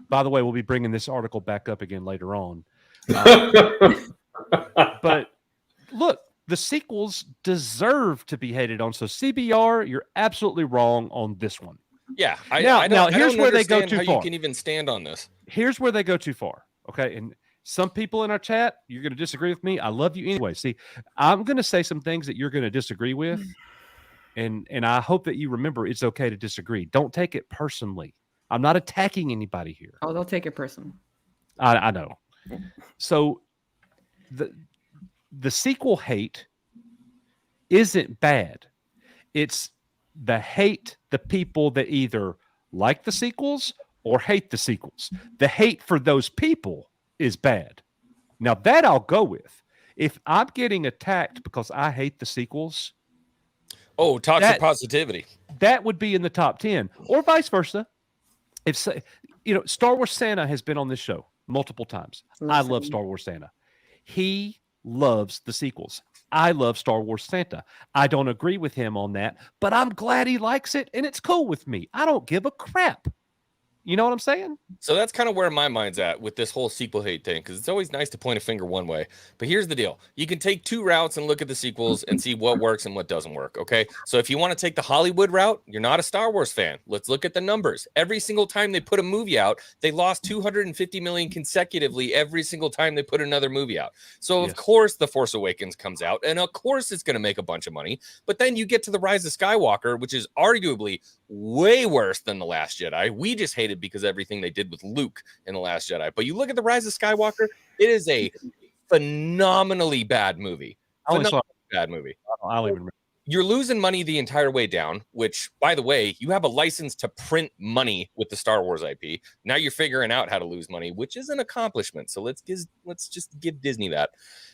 By the way, we'll be bringing this article back up again later on. But look, the sequels deserve to be hated on. So CBR, you're absolutely wrong on this one. Yeah. Now here's where they go too how far. you can even stand on this. Here's where they go too far. Okay. And some people in our chat, you're going to disagree with me. I love you anyway. See, I'm going to say some things that you're going to disagree with. And I hope that you remember it's okay to disagree. Don't take it personally. I'm not attacking anybody here. Oh, they'll take it personal. I know. So the sequel hate isn't bad. It's the people that either like the sequels or hate the sequels. The hate for those people is bad. Now that I'll go with. If I'm getting attacked because I hate the sequels, toxic positivity. That would be in the top 10, or vice versa. If Star Wars Santa has been on this show multiple times. I love Star Wars Santa. He loves the sequels. I love Star Wars Santa. I don't agree with him on that, but I'm glad he likes it, and it's cool with me. I don't give a crap. You know what I'm saying? So that's kind of where my mind's at with this whole sequel hate thing, because it's always nice to point a finger one way. But here's the deal. You can take two routes and look at the sequels and see what works and what doesn't work, okay? So if you want to take the Hollywood route, you're not a Star Wars fan. Let's look at the numbers. Every single time they put a movie out, they lost 250 million consecutively every single time they put another movie out. So of course The Force Awakens comes out, and of course it's going to make a bunch of money. But then you get to The Rise of Skywalker, which is arguably way worse than The Last Jedi. We just hate it because everything they did with Luke in The Last Jedi. But you look at The Rise of Skywalker, it is a phenomenally bad movie. I only saw bad movie. I don't even remember. You're losing money the entire way down, which, by the way, you have a license to print money with the Star Wars IP. Now you're figuring out how to lose money, which is an accomplishment. So let's just give Disney that.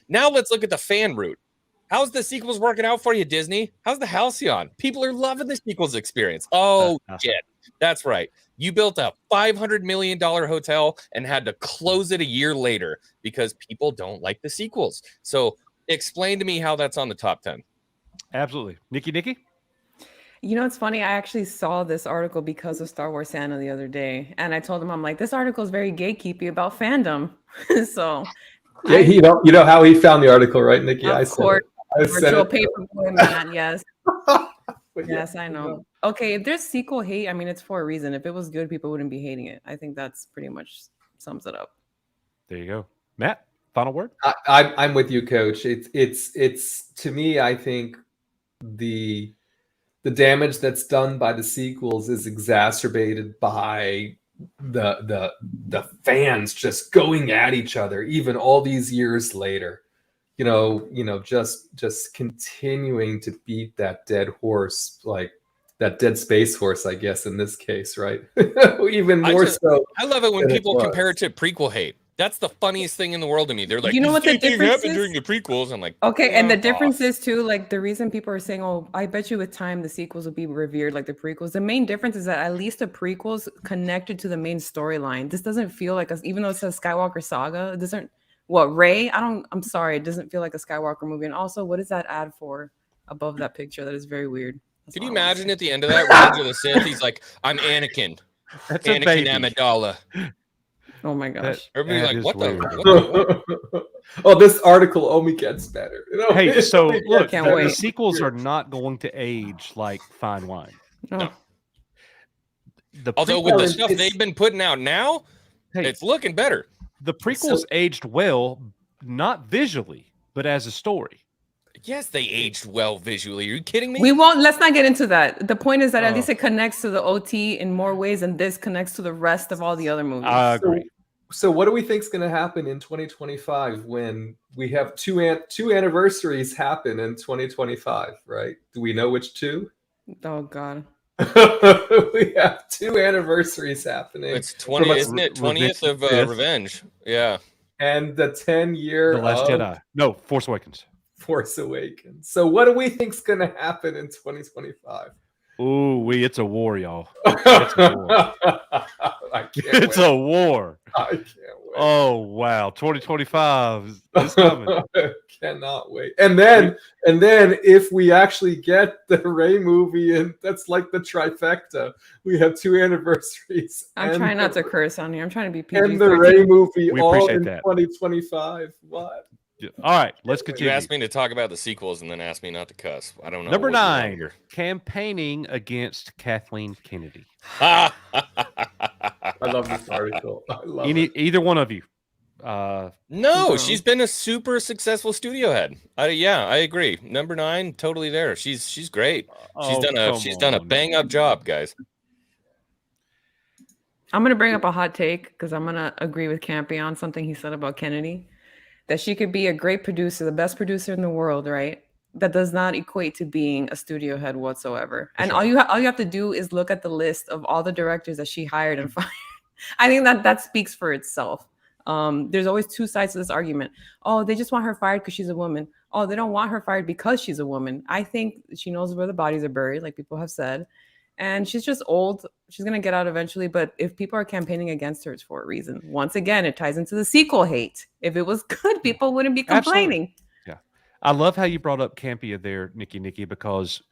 Now let's look at the fan route. How's the sequels working out for you, Disney? How's the Halcyon? People are loving the sequels experience. Oh, shit. That's right. You built a $500 million hotel and had to close it a year later because people don't like the sequels. So explain to me how that's on the top 10. Absolutely. Nikki? You know, it's funny. I actually saw this article because of Star Wars Santa the other day. And I told him, I'm like, this article is very gatekeepy about fandom. So... Yeah, you know how he found the article, right, Nikki? Of course. Virtual paperboy man, yes. Yes, I know. Okay, if there's sequel hate, I mean, it's for a reason. If it was good, people wouldn't be hating it. I think that's pretty much sums it up. There you go. Matt, final word? I'm with you, Coach. It's to me, I think the damage that's done by the sequels is exacerbated by the fans just going at each other, even all these years later. Just continuing to beat that dead horse, like that dead space horse, I guess, in this case, right? Even more so. I love it when people compare it to prequel hate. That's the funniest thing in the world to me. They're like, you know what the difference happened during the prequels. I'm like, okay, and the difference is too, like the reason people are saying, oh, I bet you with time the sequels will be revered like the prequels. The main difference is that at least the prequels connected to the main storyline. This doesn't feel like even though it says Skywalker Saga, it doesn't. What, Rey? I'm sorry, it doesn't feel like a Skywalker movie. And also, what is that ad for above that picture? That is very weird. Can you imagine at the end of that Revenge of the Sith, he's like, I'm Anakin. That's Anakin Amidala. Oh my gosh. Everybody's like, what the? Oh, this article only gets better. Hey, so look, Can't wait. the sequels are not going to age like fine wine. No. Although with the stuff they've been putting out now, it's looking better. The prequels aged well, not visually, but as a story. Yes, they aged well visually. Are you kidding me? Let's not get into that. The point is that at least it connects to the OT in more ways, and this connects to the rest of all the other movies. I agree. So what do we think is going to happen in 2025 when we have two anniversaries happen in 2025, right? Do we know which two? Oh, God. We have two anniversaries happening. It's 20, isn't it? 20th of Revenge. Yeah. And the 10-year The Last Jedi. No, Force Awakens. Force Awakens. So what do we think is going to happen in 2025? Ooh, it's a war, y'all. It's a war. It's a war. I can't wait. Oh wow, 2025 is coming. Cannot wait. And then if we actually get the Rey movie, and that's like the trifecta, we have two anniversaries. I'm trying not to curse on here. I'm trying to be PG. And the Rey movie We all appreciate in that. 2025. What? All right, let's You continue. asked me to talk about the sequels and then asked me not to cuss. I don't know. Number what you want 9, here. campaigning against Kathleen Kennedy. I love this article. I love it. Either one of you. No, she's been a super successful studio head. I agree. Number 9, totally there. She's great. She's done a bang up job, guys. I'm gonna bring up a hot take because I'm gonna agree with Campy on something he said about Kennedy. That she could be a great producer, the best producer in the world, right? That does not equate to being a studio head whatsoever. And all you have to do is look at the list of all the directors that she hired and fired. I think that speaks for itself. There's always two sides to this argument. Oh, they just want her fired because she's a woman. Oh, they don't want her fired because she's a woman. I think she knows where the bodies are buried, like people have said. And she's just old. She's going to get out eventually. But if people are campaigning against her, it's for a reason. Once again, it ties into the sequel hate. If it was good, people wouldn't be complaining. Absolutely. Yeah. I love how you brought up Campia there, Nikki, because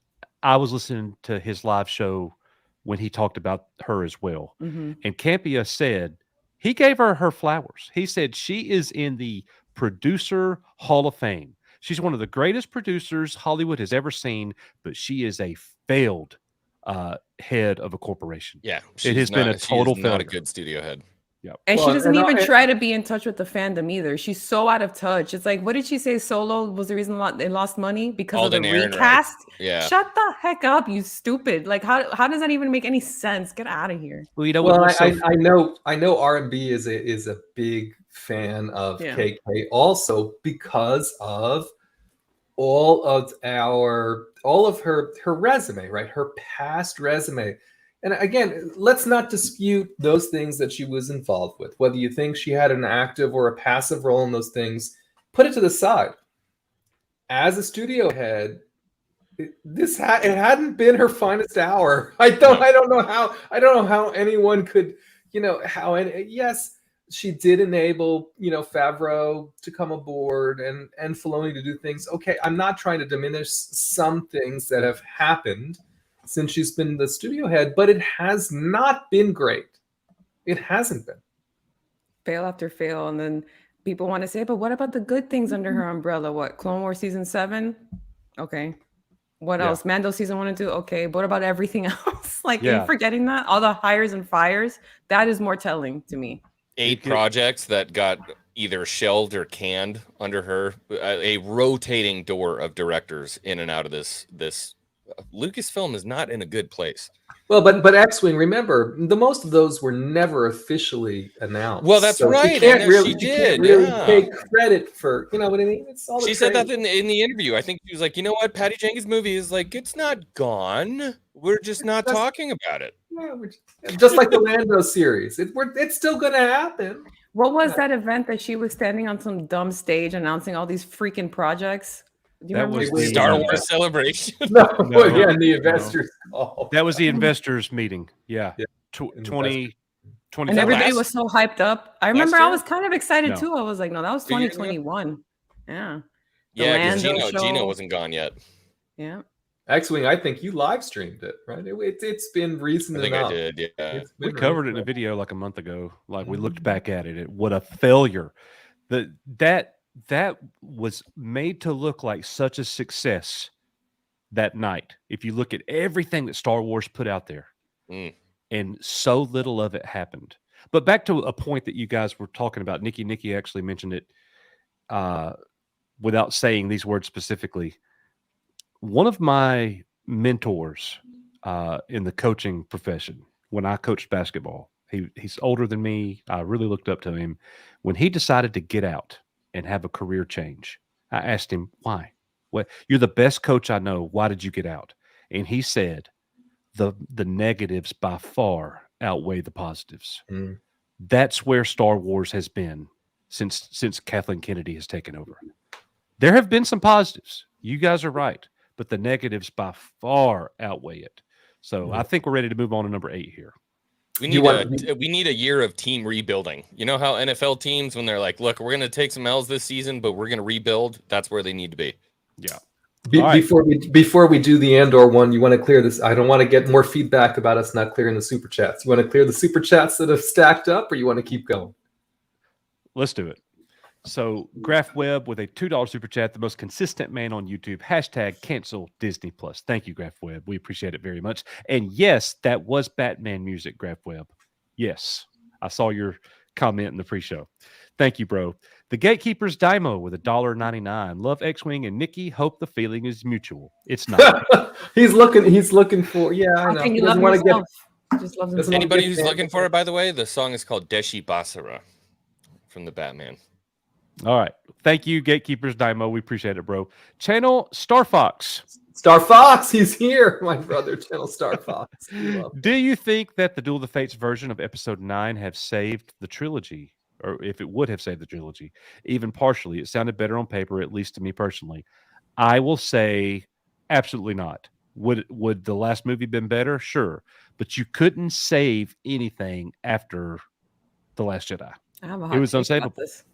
I was listening to his live show when he talked about her as well. Mm-hmm. And Campia said he gave her flowers. He said she is in the Producer Hall of Fame. She's one of the greatest producers Hollywood has ever seen, but she is a failed head of a corporation. Yeah, it has been a total failure. Not a good studio head. Yep. And she doesn't even try to be in touch with the fandom either. She's so out of touch. It's like, what did she say? Solo was the reason they lost money because of the recast. Yeah. Shut the heck up, you stupid! Like, how does that even make any sense? Get out of here. Well, you know Well, what? I know R&B is a big fan of KK also because of all of her resume, right? Her past resume. And again, let's not dispute those things that she was involved with. Whether you think she had an active or a passive role in those things, put it to the side. As a studio head, it hadn't been her finest hour. I don't know how anyone could, yes, she did enable, Favreau to come aboard and Filoni to do things. Okay, I'm not trying to diminish some things that have happened since she's been the studio head, but it has not been great. It hasn't been. Fail after fail. And then people want to say, but what about the good things under her umbrella? What, Clone Wars season 7? Okay. What else? Mando season 1 and 2? Okay. But what about everything else? Are you forgetting that? All the hires and fires? That is more telling to me. 8 projects that got either shelved or canned under her. A rotating door of directors in and out of this Lucasfilm is not in a good place. Well, but X-Wing, remember, the most of those were never officially announced. Well, that's right. She can't really take credit for, you know what I mean? It's all she said that in the interview. I think she was like, you know what, Patty Jenkins' movie is like, it's not gone. We're just not talking about it. Yeah, just like the Lando series. It's still going to happen. What was that event that she was standing on some dumb stage announcing all these freaking projects? That was the Star Wars celebration. The investors call. That was the investors meeting. Yeah. 2020. And everybody was so hyped up. I remember I was kind of excited too. I was like, no, that was 2021. Yeah. Yeah, because Gino wasn't gone yet. Yeah. X-Wing, I think you live streamed it, right? It's been recent enough. I did, yeah. We covered it in a video like a month ago. Like we looked back at it. What a failure. That was made to look like such a success that night. If you look at everything that Star Wars put out there, and so little of it happened. But back to a point that you guys were talking about, Nikki actually mentioned it without saying these words specifically. One of my mentors in the coaching profession, when I coached basketball, he's older than me. I really looked up to him. When he decided to get out and have a career change, I asked him, why? Well, you're the best coach I know. Why did you get out? And he said, the negatives by far outweigh the positives. That's where Star Wars has been since Kathleen Kennedy has taken over. There have been some positives. You guys are right. But the negatives by far outweigh it. So I think we're ready to move on to number 8 here. We need a year of team rebuilding. You know how NFL teams, when they're like, look, we're going to take some L's this season, but we're going to rebuild. That's where they need to be. Yeah. Before we do the Andor one, you want to clear this. I don't want to get more feedback about us not clearing the super chats. You want to clear the super chats that have stacked up, or you want to keep going? Let's do it. So Graph Webb with a $2 super chat, the most consistent man on YouTube. Hashtag cancel Disney Plus. Thank you, Graph Webb. We appreciate it very much. And yes, that was Batman music, Graph Webb. Yes, I saw your comment in the pre-show. Thank you, bro. The Gatekeeper's Dymo with $1.99. Love X-Wing and Nikki. Hope the feeling is mutual. It's not. He's looking for. Yeah, I How know. can He you love doesn't want to get. yourself? Just love doesn't wanna Anybody get who's banned. looking for it, by the way, the song is called Deshi Basara from the Batman. All right. Thank you, Gatekeepers Dymo. We appreciate it, bro. Channel Star Fox. Star Fox, he's here, my brother. Channel Star Fox. Do you think that the Duel of the Fates version of Episode 9 have saved the trilogy, or if it would have saved the trilogy, even partially? It sounded better on paper, at least to me personally. I will say absolutely not. Would the last movie been better? Sure. But you couldn't save anything after The Last Jedi. I have a It hot was take about unsavable. this.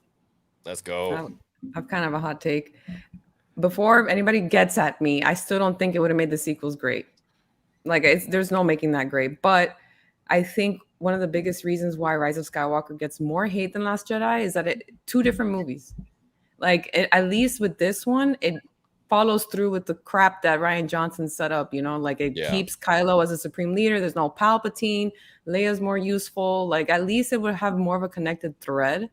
Let's go. I've kind of a hot take. Before anybody gets at me, I still don't think it would have made the sequels great. Like, there's no making that great. But I think one of the biggest reasons why Rise of Skywalker gets more hate than Last Jedi is that two different movies. Like, at least with this one, it follows through with the crap that Rian Johnson set up. You know, like it keeps Kylo as a supreme leader. There's no Palpatine. Leia's more useful. Like, at least it would have more of a connected thread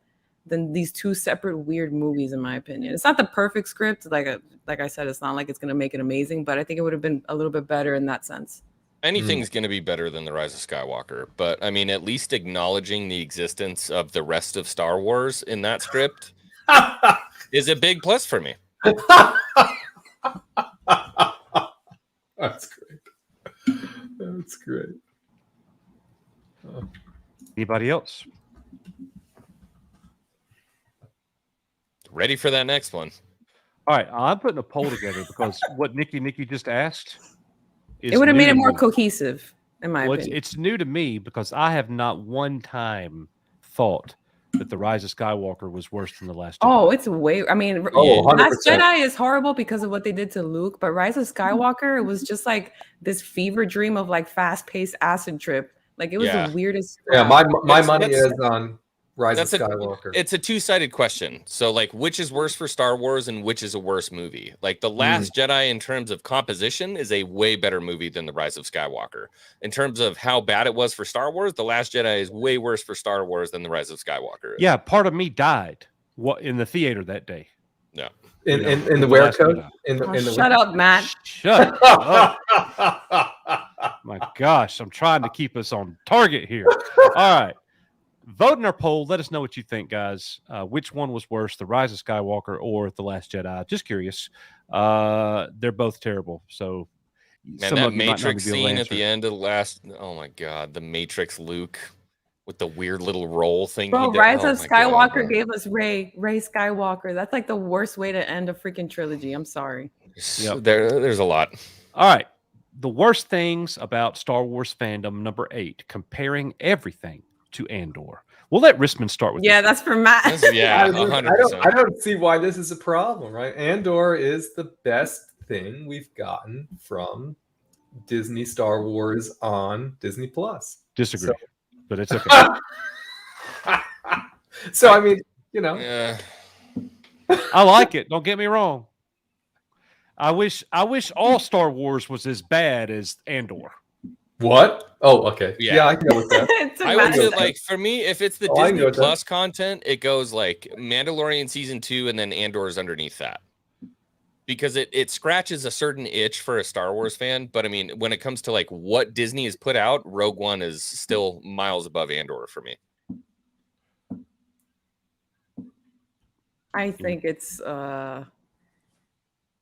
than these two separate weird movies, in my opinion. It's not the perfect script. Like I said, it's not like it's going to make it amazing, but I think it would have been a little bit better in that sense. Anything's going to be better than The Rise of Skywalker, but I mean, at least acknowledging the existence of the rest of Star Wars in that script is a big plus for me. That's great. That's great. Anybody else? Ready for that next one. All right, I'm putting a poll together because what Nikki just asked is It would have new made to it more me. cohesive, in my opinion. It's new to me because I have not one time thought that The Rise of Skywalker was worse than The Last Jedi. Oh, it's way. I mean, 100%. Last Jedi is horrible because of what they did to Luke, but Rise of Skywalker, it was just like this fever dream of like fast-paced acid trip. Like, it was the weirdest. Yeah, my That's- money that's- is on Rise of Skywalker. It's a two-sided question. So, like, which is worse for Star Wars and which is a worse movie? Like, The Last Jedi, in terms of composition, is a way better movie than The Rise of Skywalker. In terms of how bad it was for Star Wars, The Last Jedi is way worse for Star Wars than The Rise of Skywalker. Yeah, part of me died in the theater that day. No. In the wear code? Shut up, Matt. Shut up. My gosh, I'm trying to keep us on target here. All right. Vote in our poll. Let us know what you think, guys. Which one was worse, The Rise of Skywalker or The Last Jedi? Just curious. They're both terrible. So, Man, that Matrix scene at the end of the last, oh my God, the Matrix Luke with the weird little roll thing. Bro, Rise of Skywalker gave us Rey Skywalker. That's like the worst way to end a freaking trilogy. I'm sorry. Yep. There's a lot. All right. The worst things about Star Wars fandom, number 8, comparing everything to Andor. We'll let Risman start with Yeah, that's for Matt. Yeah, 100%. I don't see why this is a problem, right? Andor is the best thing we've gotten from Disney Star Wars on Disney Plus. Disagree, but it's okay. So I mean, you know, I like it. Don't get me wrong. I wish all Star Wars was as bad as Andor. What? Oh, okay. Yeah, I can go with that. I would say, like, for me, if it's the Oh, I can go Disney with that. Plus content, it goes like Mandalorian season 2 and then Andor's underneath that. Because it scratches a certain itch for a Star Wars fan. But I mean, when it comes to like what Disney has put out, Rogue One is still miles above Andor for me. I think it's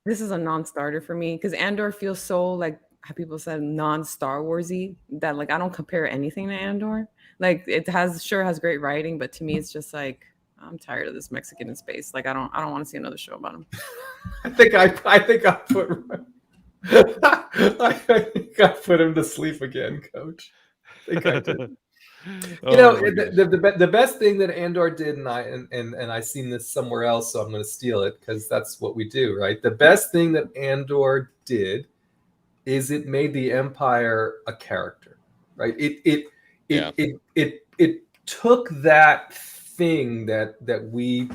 this is a non-starter for me because Andor feels so, like how people said, non-Star Warsy, that like I don't compare anything to Andor. Like, it has great writing, but to me it's just like, I'm tired of this Mexican in space. Like, I don't want to see another show about him. I think I put him to sleep again, Coach. I think I did. You know, the best thing that Andor did, and I seen this somewhere else, so I'm going to steal it because that's what we do, right? The best thing that Andor did is it made the Empire a character, right? It took that thing that we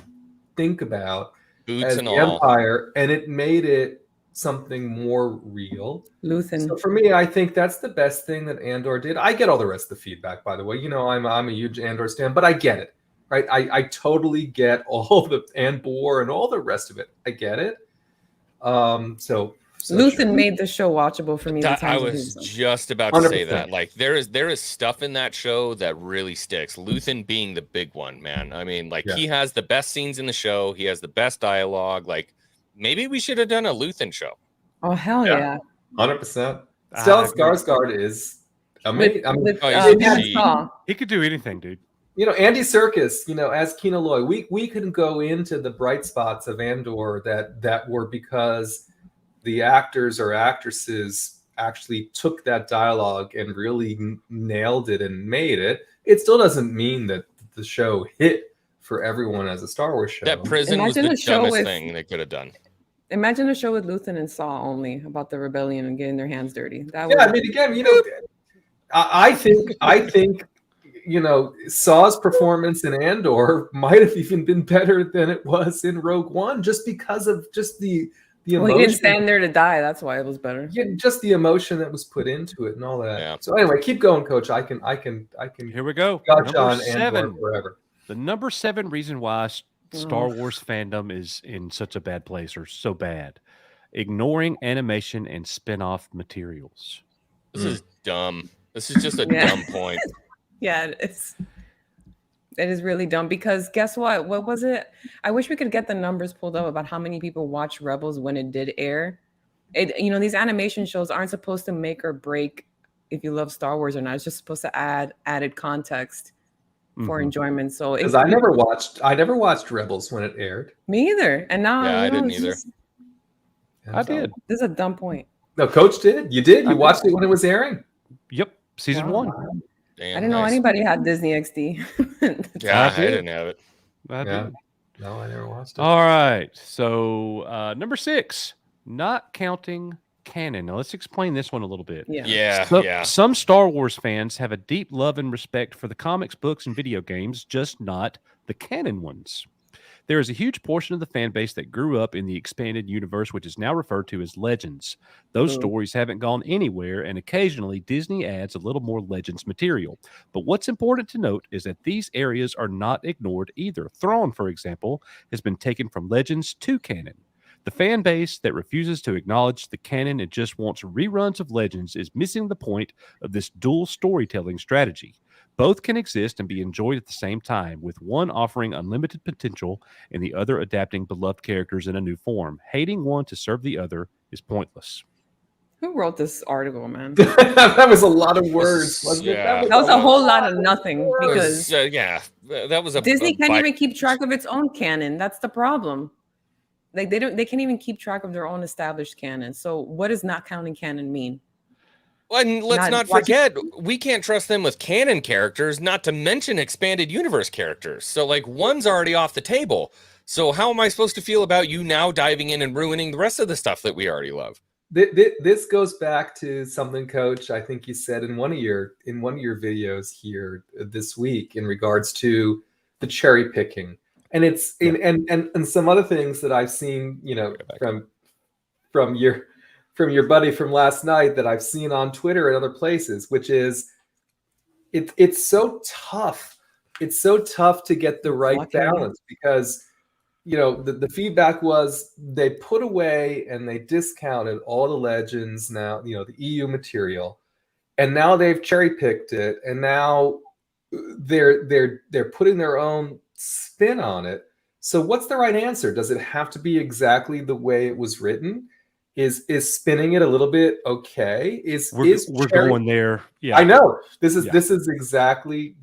think about Boots as and the all. Empire, and it made it something more real. Luthen. So for me, I think that's the best thing that Andor did. I get all the rest of the feedback, by the way. I'm a huge Andor stan, but I get it, right? I totally get all the Andor and all the rest of it. I get it. So Luthen made the show watchable for me. The I times that he was was on. just about to say 100%. that. Like there is stuff in that show that really sticks. Luthen being the big one, man. I mean, like he has the best scenes in the show. He has the best dialogue. Like maybe we should have done a Luthen show. Oh hell yeah! 100%. Stellan Skarsgård is amazing. He could do anything, dude. Andy Serkis, as Kino Loy, we couldn't go into the bright spots of Andor that were because the actors or actresses actually took that dialogue and really nailed it and made it. It still doesn't mean that the show hit for everyone as a Star Wars show. That prison Imagine a was the show dumbest with- thing they could have done. Imagine a show with Luthen and Saw only about the rebellion and getting their hands dirty. That Yeah, I mean, again, I think Saw's performance in Andor might have even been better than it was in Rogue One, just because of just the well, emotion. he didn't stand there to die. That's why it was better. Yeah, just the emotion that was put into it and all that. Yeah. So anyway, keep going, Coach. I can. Here we go. Gotcha Number on 7. Andor forever. The number 7 reason why Star Wars fandom is in such a bad place or so bad. Ignoring animation and spin-off materials. This is dumb. This is just a dumb point. Yeah, it is really dumb because guess what? What was it? I wish we could get the numbers pulled up about how many people watched Rebels when it did air. These animation shows aren't supposed to make or break if you love Star Wars or not. It's just supposed to add added context for enjoyment. So because I never watched Rebels when it aired. Me either. And now I didn't either. I did. This is a dumb point. No, Coach did. You did. You watched it when it was airing. Yep, season 1. Damn, I didn't know anybody had Disney XD. Yeah, I didn't have it. I did. No, I never watched it. All right. So number 6, not counting canon. Now let's explain this one a little bit. Yeah. Some Star Wars fans have a deep love and respect for the comics, books, and video games, just not the canon ones. There is a huge portion of the fan base that grew up in the expanded universe, which is now referred to as Legends. Those stories haven't gone anywhere, and occasionally Disney adds a little more Legends material. But what's important to note is that these areas are not ignored either. Thrawn, for example, has been taken from Legends to canon. The fan base that refuses to acknowledge the canon and just wants reruns of Legends is missing the point of this dual storytelling strategy. Both can exist and be enjoyed at the same time, with one offering unlimited potential and the other adapting beloved characters in a new form. Hating one to serve the other is pointless. Who wrote this article, man? That was a lot of words, wasn't it? Yeah. That was a whole lot of nothing because that was a Disney can't even keep track of its own canon. That's the problem. Like they can't even keep track of their own established canon. So what does not counting canon mean? Well, and let's not forget, we can't trust them with canon characters, not to mention expanded universe characters. So, like, one's already off the table. So how am I supposed to feel about you now diving in and ruining the rest of the stuff that we already love? This goes back to something, Coach, I think you said in one of your videos here this week in regards to the cherry picking. And it's and some other things that I've seen, from your buddy from last night that I've seen on Twitter and other places, which is it's so tough. It's so tough to get the right balance because the feedback was they put away and they discounted all the Legends now, the EU material, and now they've cherry picked it, and now they're putting their own spin on it. So what's the right answer? Does it have to be exactly the way it was written? Is spinning it a little bit okay? We're going there. Yeah, I know. This is exactly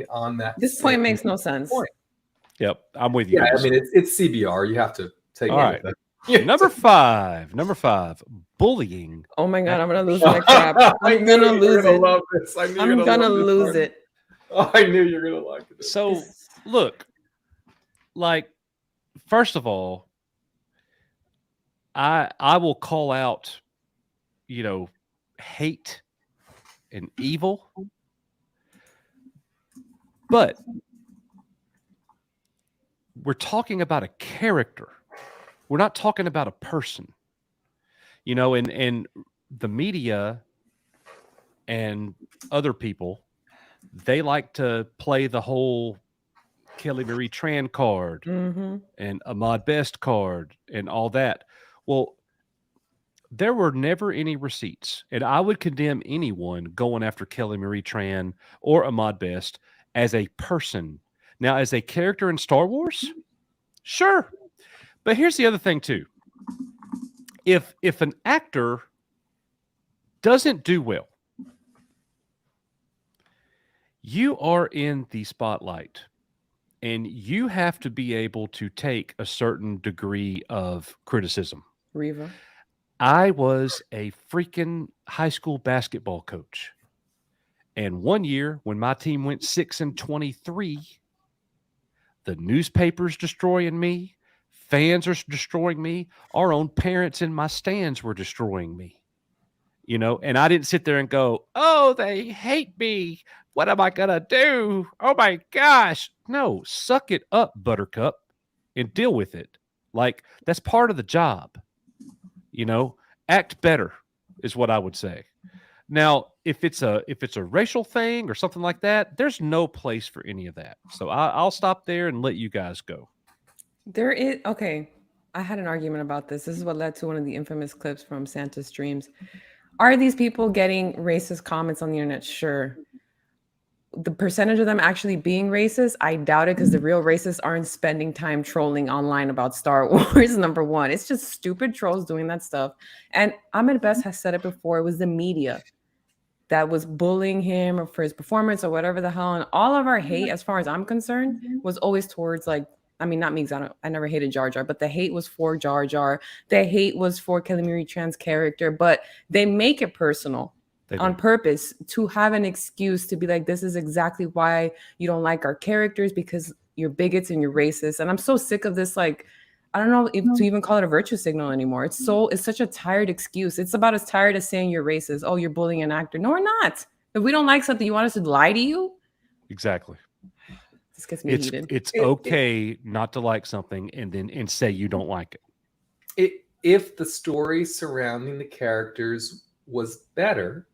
on that. This point makes no sense. Point. Yep, I'm with you. Yeah, I mean it's CBR. You have to take all it. Right. Yeah. Number five, bullying. Oh my god, I'm gonna lose my crap. I'm gonna lose it. Love this. I'm gonna lose it. Oh, I knew you were gonna like it. So look, like, first of all, I will call out, hate and evil, but we're talking about a character. We're not talking about a person. You know, and the media and other people, they like to play the whole Kelly Marie Tran card and Ahmad Best card and all that. Well, there were never any receipts, and I would condemn anyone going after Kelly Marie Tran or Ahmad Best as a person. Now, as a character in Star Wars, sure. But here's the other thing too. If an actor doesn't do well, you are in the spotlight and you have to be able to take a certain degree of criticism. Reva. I was a freaking high school basketball coach. And one year when my team went 6-23, the newspapers destroying me, fans are destroying me, our own parents in my stands were destroying me. You know, and I didn't sit there and go, "Oh, they hate me. What am I going to do? Oh my gosh." No, suck it up, Buttercup, and deal with it. Like, that's part of the job. You know, act better is what I would say. Now, if it's a racial thing or something like that, there's no place for any of that. So I'll stop there and let you guys go. There is okay. I had an argument about this. This is what led to one of the infamous clips from Santa's streams. Are these people getting racist comments on the internet? Sure. The percentage of them actually being racist, I doubt it, because the real racists aren't spending time trolling online about Star Wars, number one. It's just stupid trolls doing that stuff. And Ahmed Best has said it before. It was the media that was bullying him or for his performance or whatever the hell. And all of our hate, as far as I'm concerned, was always towards, like, I mean, not me, because I never hated Jar Jar, but the hate was for Jar Jar. The hate was for Kelly Marie Tran's character, but they make it personal on purpose to have an excuse to be like, this is exactly why you don't like our characters, because you're bigots and you're racist. And I'm so sick of this, like, I don't know if to even call it a virtue signal anymore. It's such a tired excuse. It's about as tired as saying you're racist. Oh, you're bullying an actor. No, we're not. If we don't like something, you want us to lie to you? Exactly. This gets me heated. It's okay not to like something and say you don't like it. If the story surrounding the characters was better,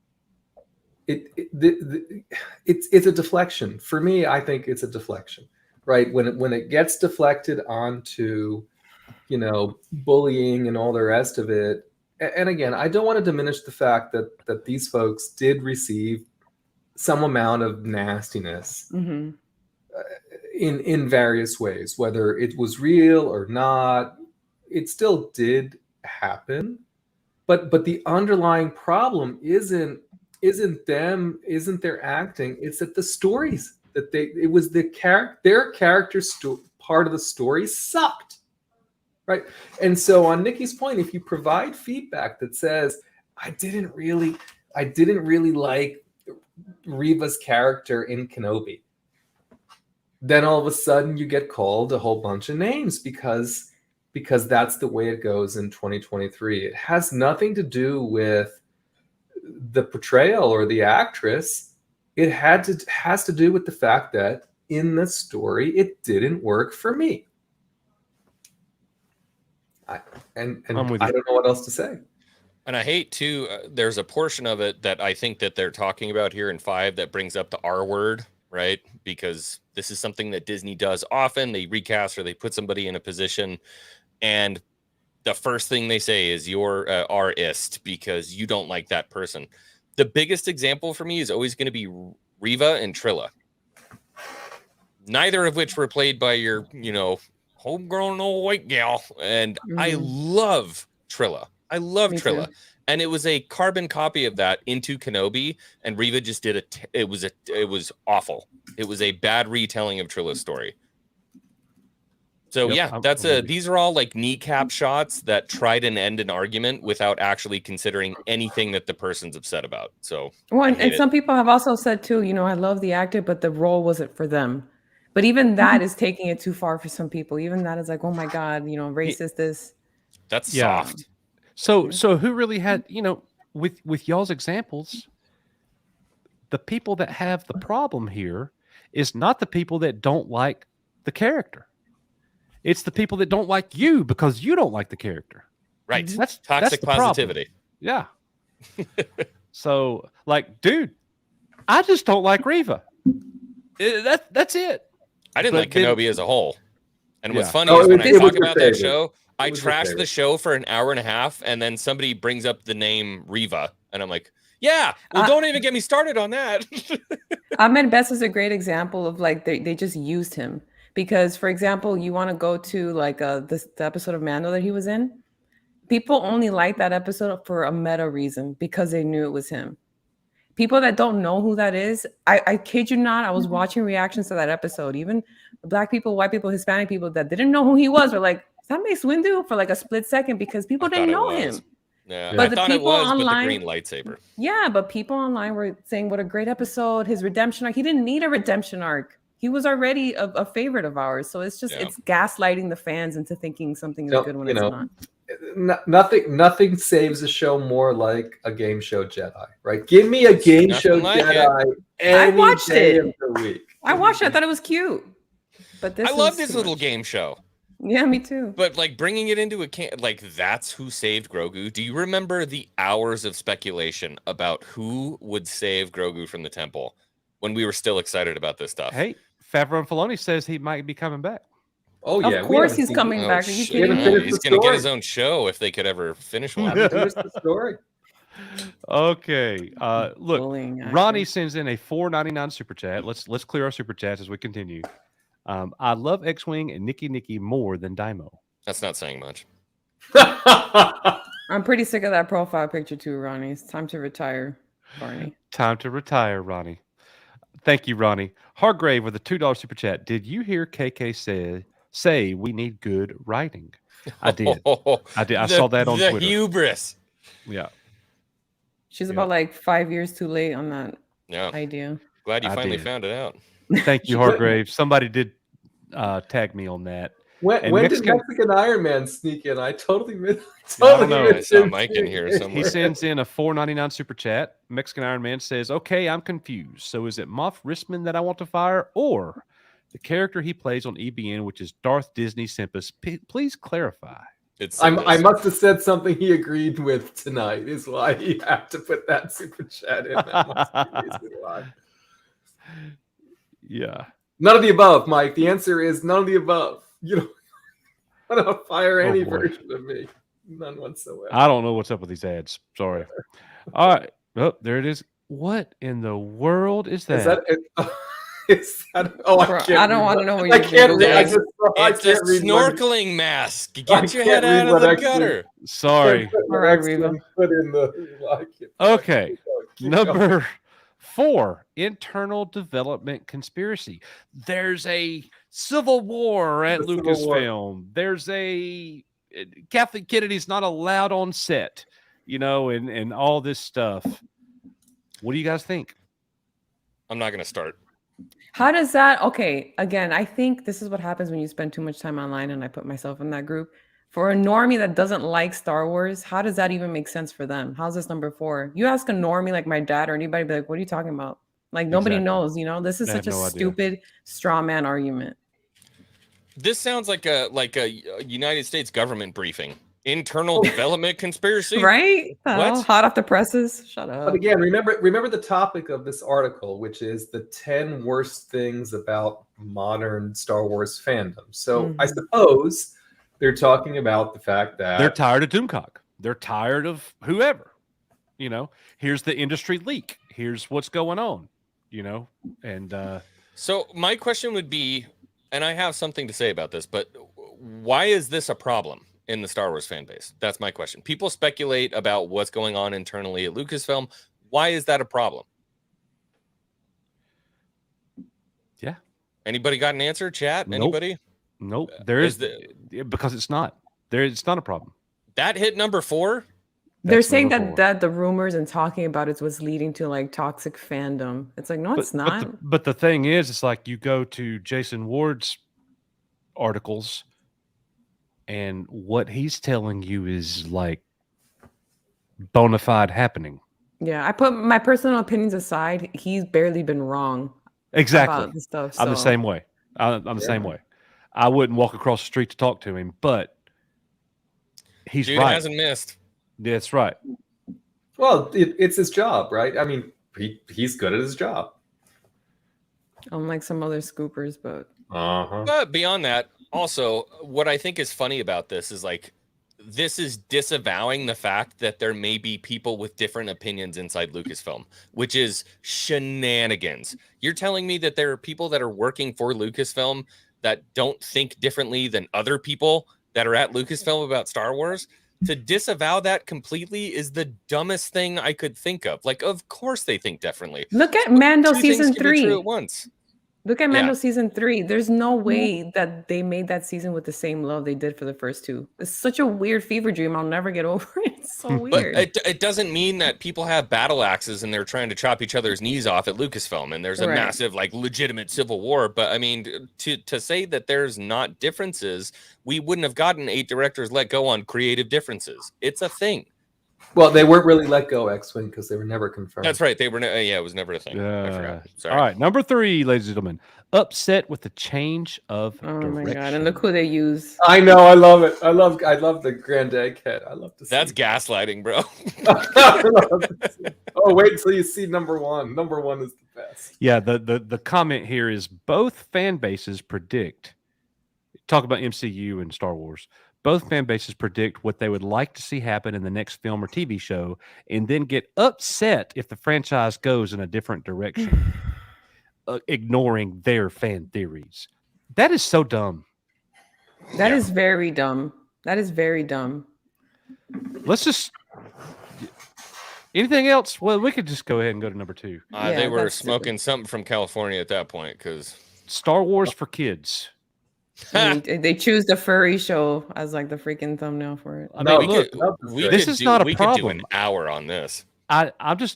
it's a deflection. For me, I think it's a deflection, right? When it gets deflected onto, you know, bullying and all the rest of it. And again, I don't want to diminish the fact that these folks did receive some amount of nastiness in various ways, whether it was real or not. It still did happen, but the underlying problem isn't their acting. It's that the stories that it was their character part of the story sucked, right? And so on Nikki's point, if you provide feedback that says, I didn't really like Reva's character in Kenobi, then all of a sudden you get called a whole bunch of names because that's the way it goes in 2023. It has nothing to do with the portrayal or the actress. It has to do with the fact that in the story it didn't work for me. I don't know what else to say. And I hate too, there's a portion of it that I think that they're talking about here in 5 that brings up the R word, right? Because this is something that Disney does often. They recast or they put somebody in a position, and the first thing they say is you're R-ist because you don't like that person. The biggest example for me is always going to be Reva and Trilla. Neither of which were played by your, you know, homegrown old white gal. And I love Trilla. I love Me Trilla. too. And it was a carbon copy of that into Kenobi, and Reva just did it was awful. It was a bad retelling of Trilla's story. So Yep, yeah, these are all like kneecap shots that try to end an argument without actually considering anything that the person's upset about. So Well, and some people have also said too, you know, I love the actor, but the role wasn't for them. But even that is taking it too far for some people. Even that is like, oh my God, you know, racist this. That's soft. So who really had, you know, with y'all's examples, the people that have the problem here is not the people that don't like the character. It's the people that don't like you because you don't like the character. Right. That's Toxic the problem. positivity. Yeah. So, like, dude, I just don't like Reva. That's it. I didn't like Kenobi as a whole. And what's Yeah. funny is when I talk about that show, I trashed the show for an hour and a half, and then somebody brings up the name Reva, and I'm like, yeah, well, don't even get me started on that. Ahmed Best is a great example of like they just used him because, for example, you want to go to like the episode of Mando that he was in. People only like that episode for a meta reason because they knew it was him. People that don't know who that is, I kid you not, I was watching reactions to that episode. Even Black people, white people, Hispanic people that didn't know who he was were like, "Is that Mace Windu?" for like a split second because people didn't know him. Yeah, But I the thought it people was, but the online- green lightsaber. Yeah, but people online were saying what a great episode, his redemption arc. He didn't need a redemption arc. He was already a favorite of ours. So it's just it's gaslighting the fans into thinking something is good when it's not. Nothing saves a show more like a game show Jedi, right? Give me a game show Jedi I any watched day it. of the week. I watched it. I thought it was cute. But this I love is this too little much. game show. Yeah, me too. But like bringing it into like that's who saved Grogu. Do you remember the hours of speculation about who would save Grogu from the temple when we were still excited about this stuff? Hey, Favreau and Filoni says he might be coming back. Oh Of yeah, we course haven't he's seen- coming Oh, back. Are you shit. kidding Yeah, me? he's gonna get his own show if they could ever finish one. Haven't finished the story. Okay. Look, Bullying, Ronnie actually. sends in a $4.99 super chat. Let's clear our super chats as we continue. I love X-Wing and Nikki more than Daimo. That's not saying much. I'm pretty sick of that profile picture too, Ronnie. It's time to retire, Barney. Time to retire, Ronnie. Thank you, Ronnie. Hargrave with a $2 super chat. Did you hear KK say we need good writing? I did. I did. I saw that on the Twitter. hubris. Yeah. She's about like 5 years too late on that Yeah. idea. Glad you I finally did. found it out. Thank you, Hargrave. Somebody did tag me on that. When And did Mexican- Mexican Iron Man sneak in? I totally missed. I don't know. I saw Mike in here He somewhere. sends in a $4.99 super chat. Mexican Iron Man says, "Okay, I'm confused. So is it Moff Rissman that I want to fire, or the character he plays on EBN, which is Darth Disney Simpus? Please clarify." I must have said something he agreed with tonight. Is why he had to put that super chat in. That must be the reason why. Yeah. None of the above, Mike. The answer is none of the above. You don't want to fire Oh, any boy. version of me. None whatsoever. I don't know what's up with these ads. Sorry. All right. Oh, there it is. What in the world is that? Is that oh, Bro, I can't. I don't read wanna what- know what I you're can't read. I Googling. just. I It's a can't read what- snorkeling mask. I Get your can't head read out of what the actually- gutter. Sorry. All right, Reva. Put in the like it. Okay. Keep going. Number 4, internal development conspiracy. There's a civil war at The Civil War. Lucasfilm. There's a Kathleen Kennedy's not allowed on set, and all this stuff. What do you guys think? I'm not gonna start. How does that? Okay, again, I think this is what happens when you spend too much time online, and I put myself in that group. For a normie that doesn't like Star Wars, how does that even make sense for them? How's this number 4? You ask a normie like my dad or anybody, be like, "What are you talking about?" Like nobody Exactly. knows. This is I such have a no idea. stupid straw man argument. This sounds like a United States government briefing. Internal development conspiracy, Right? What? Hot off the presses. Shut up. But again, remember the topic of this article, which is the 10 worst things about modern Star Wars fandom. So I suppose they're talking about the fact that They're tired of Doomcock. They're tired of whoever. Here's the industry leak. Here's what's going on. And So my question would be, and I have something to say about this, but why is this a problem in the Star Wars fan base? That's my question. People speculate about what's going on internally at Lucasfilm. Why is that a problem? Yeah. Anybody got an answer? Chat? Nope. Anybody? nope, there is the- because it's not. It's not a problem. That hit number 4? They're That's saying number 4. that the rumors and talking about it was leading to like toxic fandom. It's like, no, it's not. But the thing is, it's like you go to Jason Ward's articles, and what he's telling you is like bona fide happening. Yeah, I put my personal opinions aside. He's barely been wrong. Exactly. About the stuff. I'm the so- same way. I'm the same way. I wouldn't walk across the street to talk to him, but he's Dude right. hasn't missed. That's right. Well, it's his job, right? I mean, he's good at his job. Unlike some other scoopers, but But beyond that, also, what I think is funny about this is like, this is disavowing the fact that there may be people with different opinions inside Lucasfilm, which is shenanigans. You're telling me that there are people that are working for Lucasfilm that don't think differently than other people that are at Lucasfilm about Star Wars? To disavow that completely is the dumbest thing I could think of. Like, of course they think differently. look at Mando Two things season can be true 3. at once. Look at Mando Yeah. season 3. There's no way that they made that season with the same love they did for the first 2. It's such a weird fever dream. I'll never get over it. It's so weird. But it doesn't mean that people have battle axes and they're trying to chop each other's knees off at Lucasfilm and there's a Right. massive, like, legitimate civil war. But I mean, to say that there's not differences, we wouldn't have gotten 8 directors let go on creative differences. It's a thing. Well, they weren't really let go X-Wing because they were never confirmed. That's right. They were, yeah, it was never a thing. I forgot. Sorry. All right, number 3, ladies and gentlemen. Upset with the change of Oh direction. my god! And look who they use. I know. I love it. I love the Grand Egghead. I love to see. That's gaslighting, bro. Oh, wait until you see number 1. Number 1 is the best. Yeah, the comment here is both fan bases predict. Talk about MCU and Star Wars. Both fan bases predict what they would like to see happen in the next film or TV show, and then get upset if the franchise goes in a different direction, ignoring their fan theories. That is so dumb. That is very dumb. That is very dumb. Let's just. Anything else? Well, we could just go ahead and go to number 2. They were smoking something from California at that point because Star Wars for kids. They choose the furry show as like the freaking thumbnail for it. I mean, look, this is not a we problem. could do an hour on this. I don't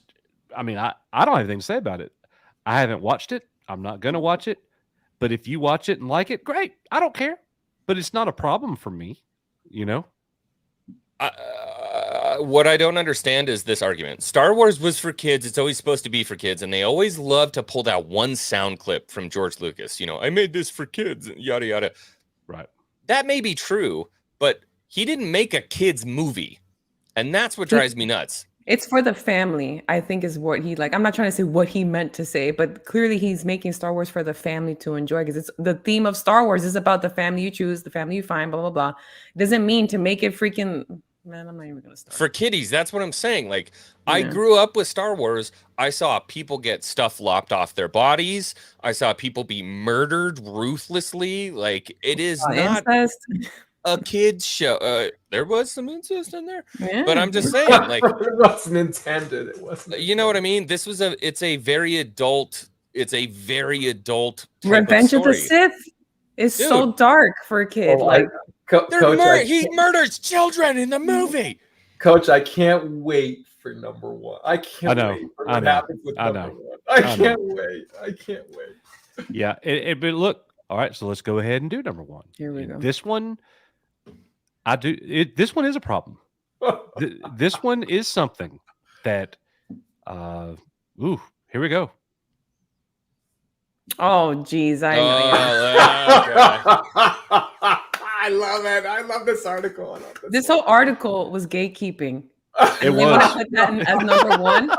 have anything to say about it. I haven't watched it. I'm not going to watch it. But if you watch it and like it, great. I don't care. But it's not a problem for me, you know? What I don't understand is this argument. Star Wars was for kids. It's always supposed to be for kids. And they always love to pull out one sound clip from George Lucas. You know, I made this for kids, yada, yada. Right. That may be true, but he didn't make a kid's movie. And that's what drives me nuts. It's for the family, I think, is what he like. I'm not trying to say what he meant to say, but clearly he's making Star Wars for the family to enjoy because it's the theme of Star Wars is about the family you choose, the family you find, blah, blah, blah. It doesn't mean to make it freaking... Man, I'm not even going to start. For kiddies, that's what I'm saying. Like, I grew up with Star Wars. I saw people get stuff lopped off their bodies. I saw people be murdered ruthlessly. Like, it is not incest. A kid's show. There was some incest in there. Yeah. But I'm just saying, like... it wasn't intended. It wasn't. You know what I mean? This was it's a very adult type Revenge of the story. Sith is so dark for a kid. He murders children in the movie. Coach, I can't wait for number 1. I can't wait for what happens with number 1. I can't wait. I can't wait. Yeah, but look, all right, so let's go ahead and do number 1. Here we go. This one, this one is a problem. This one is something that, here we go. Oh, geez, I know. I love it. I love this article. I love This whole article was gatekeeping. It They was. want to put that as number 1.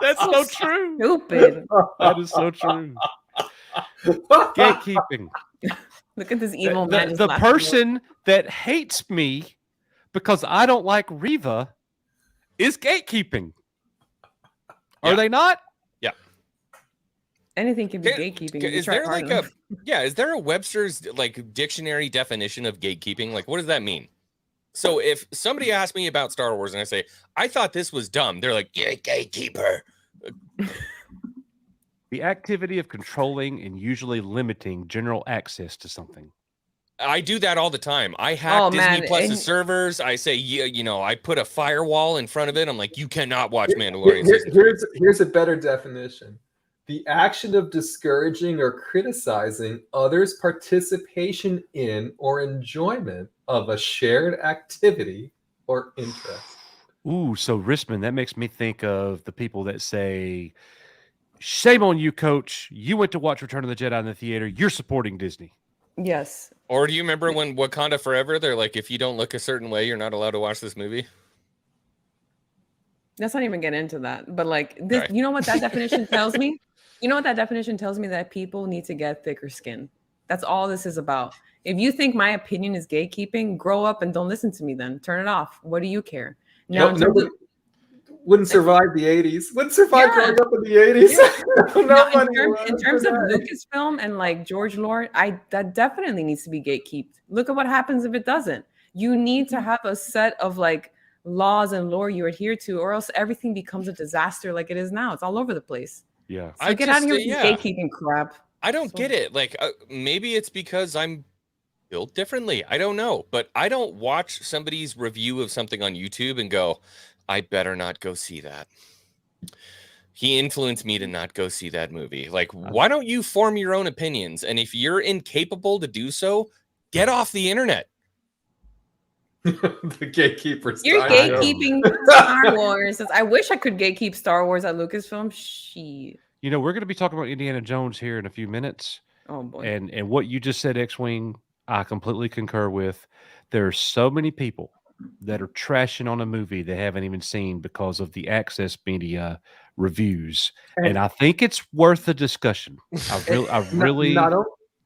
That's so true. Stupid. That is so true. Gatekeeping. Look at this evil man. just The laughing. person that hates me because I don't like Reva is gatekeeping. Are they not? Yeah. Anything can be gatekeeping. if you Is try there hard like enough. is there a Webster's like dictionary definition of gatekeeping? Like, what does that mean? So if somebody asks me about Star Wars and I say, I thought this was dumb, they're like, yeah, gatekeeper. The activity of controlling and usually limiting general access to something. I do that all the time. I hack Disney Plus's servers. I say, I put a firewall in front of it. I'm like, you cannot watch Mandalorian. Here's a better definition. The action of discouraging or criticizing others' participation in or enjoyment of a shared activity or interest. Ooh, so Rissman, that makes me think of the people that say, shame on you, coach. You went to watch Return of the Jedi in the theater. You're supporting Disney. Yes. Or do you remember when Wakanda Forever, they're like, if you don't look a certain way, you're not allowed to watch this movie? Let's not even get into that. But like this, Okay. you know what that definition tells me? You know what that definition tells me? That people need to get thicker skin. That's all this is about. If you think my opinion is gatekeeping, grow up and don't listen to me then. Turn it off. What do you care? Now, Nobody wouldn't survive the 80s. Wouldn't survive growing up in the 80s. Now, in terms of Lucasfilm and like George Lord, that definitely needs to be gatekept. Look at what happens if it doesn't. You need to have a set of like laws and lore you adhere to, or else everything becomes a disaster like it is now. It's all over the place. Yeah. So get out of here with this gatekeeping crap. I don't get it. Like, maybe it's because I'm built differently. I don't know. But I don't watch somebody's review of something on YouTube and go, I better not go see that. He influenced me to not go see that movie. Like, why don't you form your own opinions? And if you're incapable to do so, get off the internet. The gatekeepers. You're gatekeeping Star Wars. I wish I could gatekeep Star Wars at Lucasfilm. Shit. You know, we're going to be talking about Indiana Jones here in a few minutes. Oh boy. And what you just said, X-Wing, I completely concur with. There are so many people that are trashing on a movie they haven't even seen because of the Access Media reviews. And I think it's worth a discussion. I really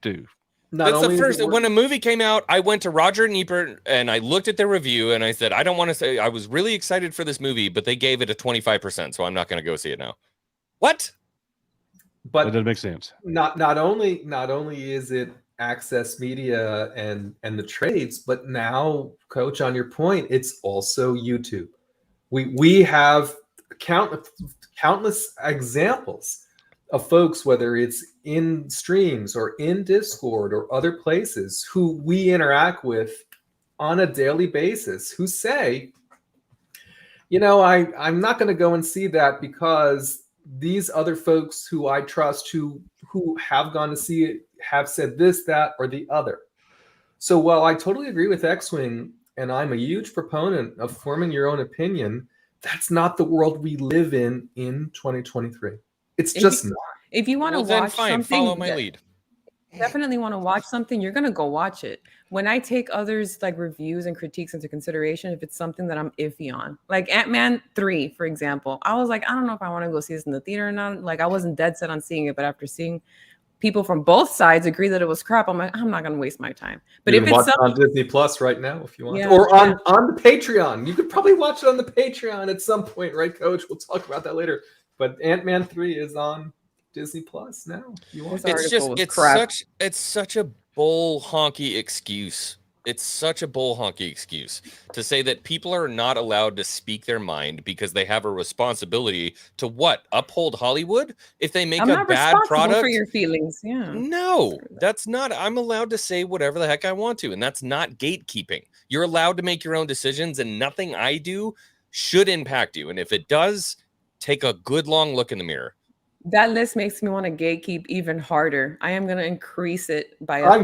do. That's the first. When a movie came out, I went to Roger and Ebert and I looked at their review and I said, I don't want to say I was really excited for this movie, but they gave it a 25%, so I'm not going to go see it now. What? But that doesn't make sense. Not only is it Access Media and the trades, but now, Coach, on your point, it's also YouTube. We have countless examples of folks, whether it's in streams or in Discord or other places, who we interact with on a daily basis, who say, you know, I'm not going to go and see that because these other folks who I trust, who have gone to see it, have said this, that, or the other. So while I totally agree with X-Wing, and I'm a huge proponent of forming your own opinion, that's not the world we live in 2023. It's just not. If you want to watch something, follow my lead. Definitely want to watch something, you're gonna go watch it. When I take others like reviews and critiques into consideration, if it's something that I'm iffy on, like Ant-Man 3, for example, I was like, I don't know if I want to go see this in the theater or not. Like, I wasn't dead set on seeing it, but after seeing people from both sides agree that it was crap, I'm like, I'm not gonna waste my time. But you if can it's watch it on Disney Plus right now if you want, Yeah, or on the Patreon, you could probably watch it on the Patreon at some point, right, Coach? We'll talk about that later. But Ant-Man 3 is on Disney Plus now. It's such a bull honky excuse. It's such a bull honky excuse to say that people are not allowed to speak their mind because they have a responsibility to uphold Hollywood. If they make I'm a not bad responsible product for your feelings. Yeah. No, that's not. I'm allowed to say whatever the heck I want to, and that's not gatekeeping. You're allowed to make your own decisions, and nothing I do should impact you. And if it does, take a good long look in the mirror. That list makes me want to gatekeep even harder. I am going to increase it by I'm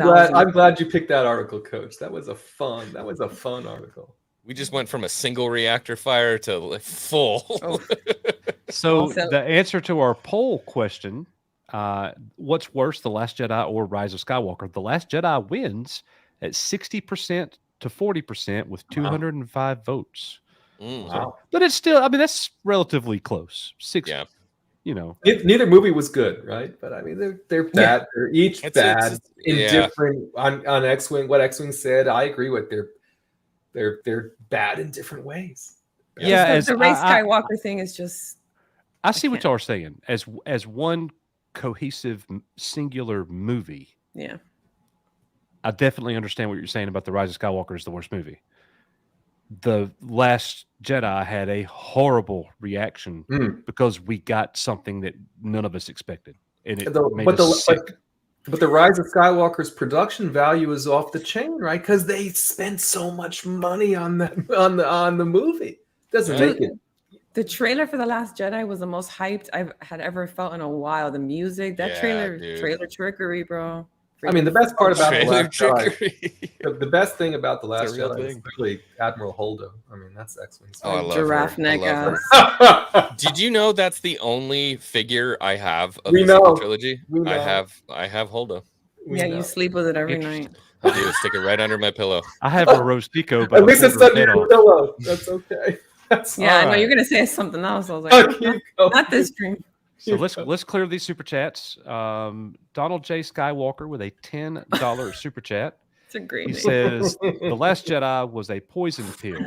glad you picked that article, Coach. That was a fun article. We just went from a single reactor fire to full. Oh. So the answer to our poll question, what's worse, The Last Jedi or Rise of Skywalker? The Last Jedi wins at 60% to 40% with 205 votes. Wow. But it's still, I mean, that's relatively close. Yeah. You know, neither movie was good, right? But I mean, they're bad. Yeah. They're each bad in different. On X-Wing, what X-Wing said, I agree with. They're bad in different ways. Yeah, the Rey Skywalker thing is just. I see what y'all are saying as one cohesive singular movie. Yeah, I definitely understand what you're saying about The Rise of Skywalker is the worst movie. The Last Jedi had a horrible reaction because we got something that none of us expected, and it made us sick. But the Rise of Skywalker's production value is off the chain, right? Because they spent so much money on the movie. Doesn't make it. The trailer for The Last Jedi was the most hyped I've had ever felt in a while. The music, that trailer trickery, bro. I mean, the best part about The Last Jedi, the best thing about The Last Jedi is really Admiral Holdo. I mean, that's X-Wing's. Oh, I love giraffe neck her. Did you know that's the only figure I have of the sequel trilogy? I have Holdo. Yeah, you sleep with it every night. I do. Stick it right under my pillow. I have a roast pico, but At least it's under your pillow. That's okay. That's Yeah, I know right. you're gonna say something else. I was like, Okay, not this dream. So let's clear these super chats. Donald J. Skywalker with a $10 super chat. It's a great He name. says The Last Jedi was a poison pill.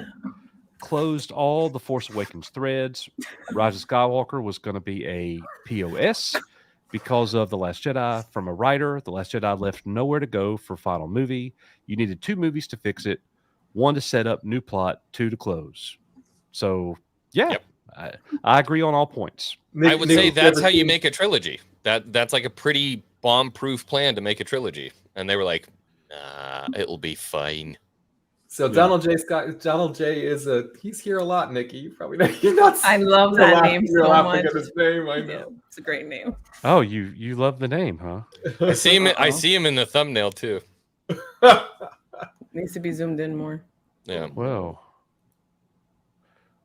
Closed all the Force Awakens threads. Rise of Skywalker was going to be a POS because of The Last Jedi. From a writer, The Last Jedi left nowhere to go for final movie. You needed 2 movies to fix it. 1 to set up new plot, 2 to close. So yeah, I agree on all points. I would say that's how you make a trilogy. That's like a pretty bomb-proof plan to make a trilogy. And they were like, nah, it'll be fine. So Donald J is he's here a lot, Nikki. You probably know. You're not. I love that name so much. At his name, I know. It's a great name. Oh, you love the name, huh? I see him in the thumbnail too. Needs to be zoomed in more. Yeah. Well.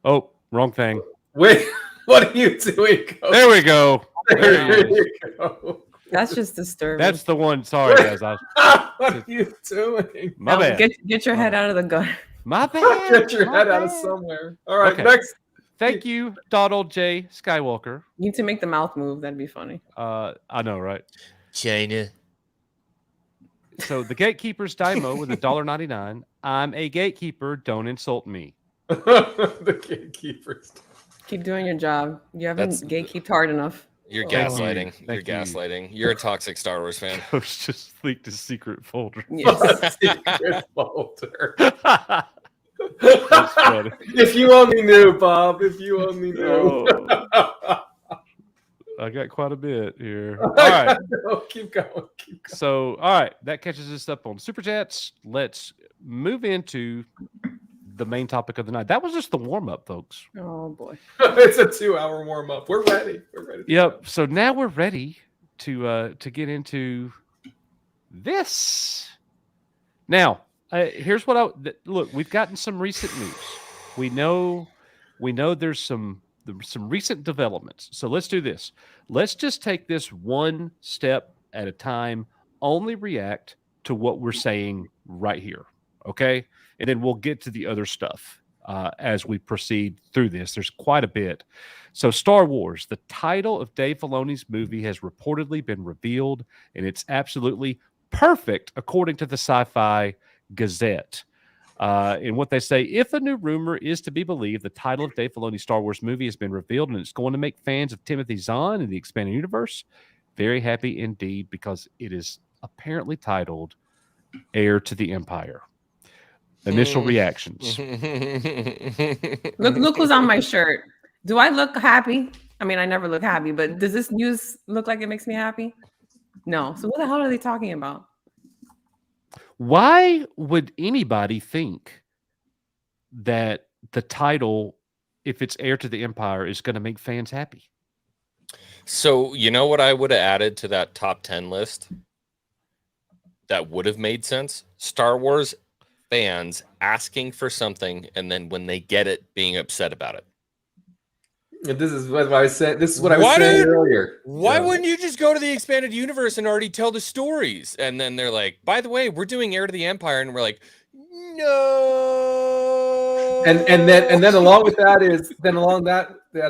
Oh, wrong thing. Wait, what are you doing? There we go. There you go. That's just disturbing. That's the one. Sorry, guys. What are you doing? My bad. Get your head out of the gutter. My bad. Get your My head out of bad. somewhere. All right, Okay. next. Thank you, Donald J. Skywalker. You need to make the mouth move. That'd be funny. I know, right? China. So the Gatekeeper's Daimo with $1.99. I'm a gatekeeper. Don't insult me. The gatekeepers. Keep doing your job. You haven't gatekeeped hard enough. You're Thank you. gaslighting. You're Thank you. gaslighting. You're a toxic Star Wars fan. Coach just leaked his secret folder. Yes. Secret folder. That's funny. If you only knew, Bob. If you only knew. Oh. I got quite a bit here. All right. No, keep going. Keep going. So, all right, that catches us up on Super Chats. Let's move into the main topic of the night. That was just the warm-up, folks. Oh, boy. It's a 2-hour warm-up. We're ready. We're ready. Yep. So now we're ready to get into this. Now, here's what look. We've gotten some recent news. We know there's some recent developments. So let's do this. Let's just take this one step at a time. Only react to what we're saying right here. Okay, and then we'll get to the other stuff as we proceed through this. There's quite a bit. So Star Wars, the title of Dave Filoni's movie has reportedly been revealed, and it's absolutely perfect according to the Sci-Fi Gazette. And what they say, if a new rumor is to be believed, the title of Dave Filoni's Star Wars movie has been revealed, and it's going to make fans of Timothy Zahn and the expanded universe very happy indeed, because it is apparently titled Heir to the Empire. Initial reactions. Look who's on my shirt. Do I look happy? I mean, I never look happy, but does this news look like it makes me happy? No. So what the hell are they talking about? Why would anybody think that the title, if it's Heir to the Empire, is going to make fans happy? So, you know what I would have added to that top 10 list that would have made sense? Star Wars fans asking for something, and then when they get it, being upset about it. And this is what I said. This is what I was saying earlier. Why wouldn't you just go to the expanded universe and already tell the stories? And then they're like, by the way, we're doing Heir to the Empire, and we're like, no. And then along with that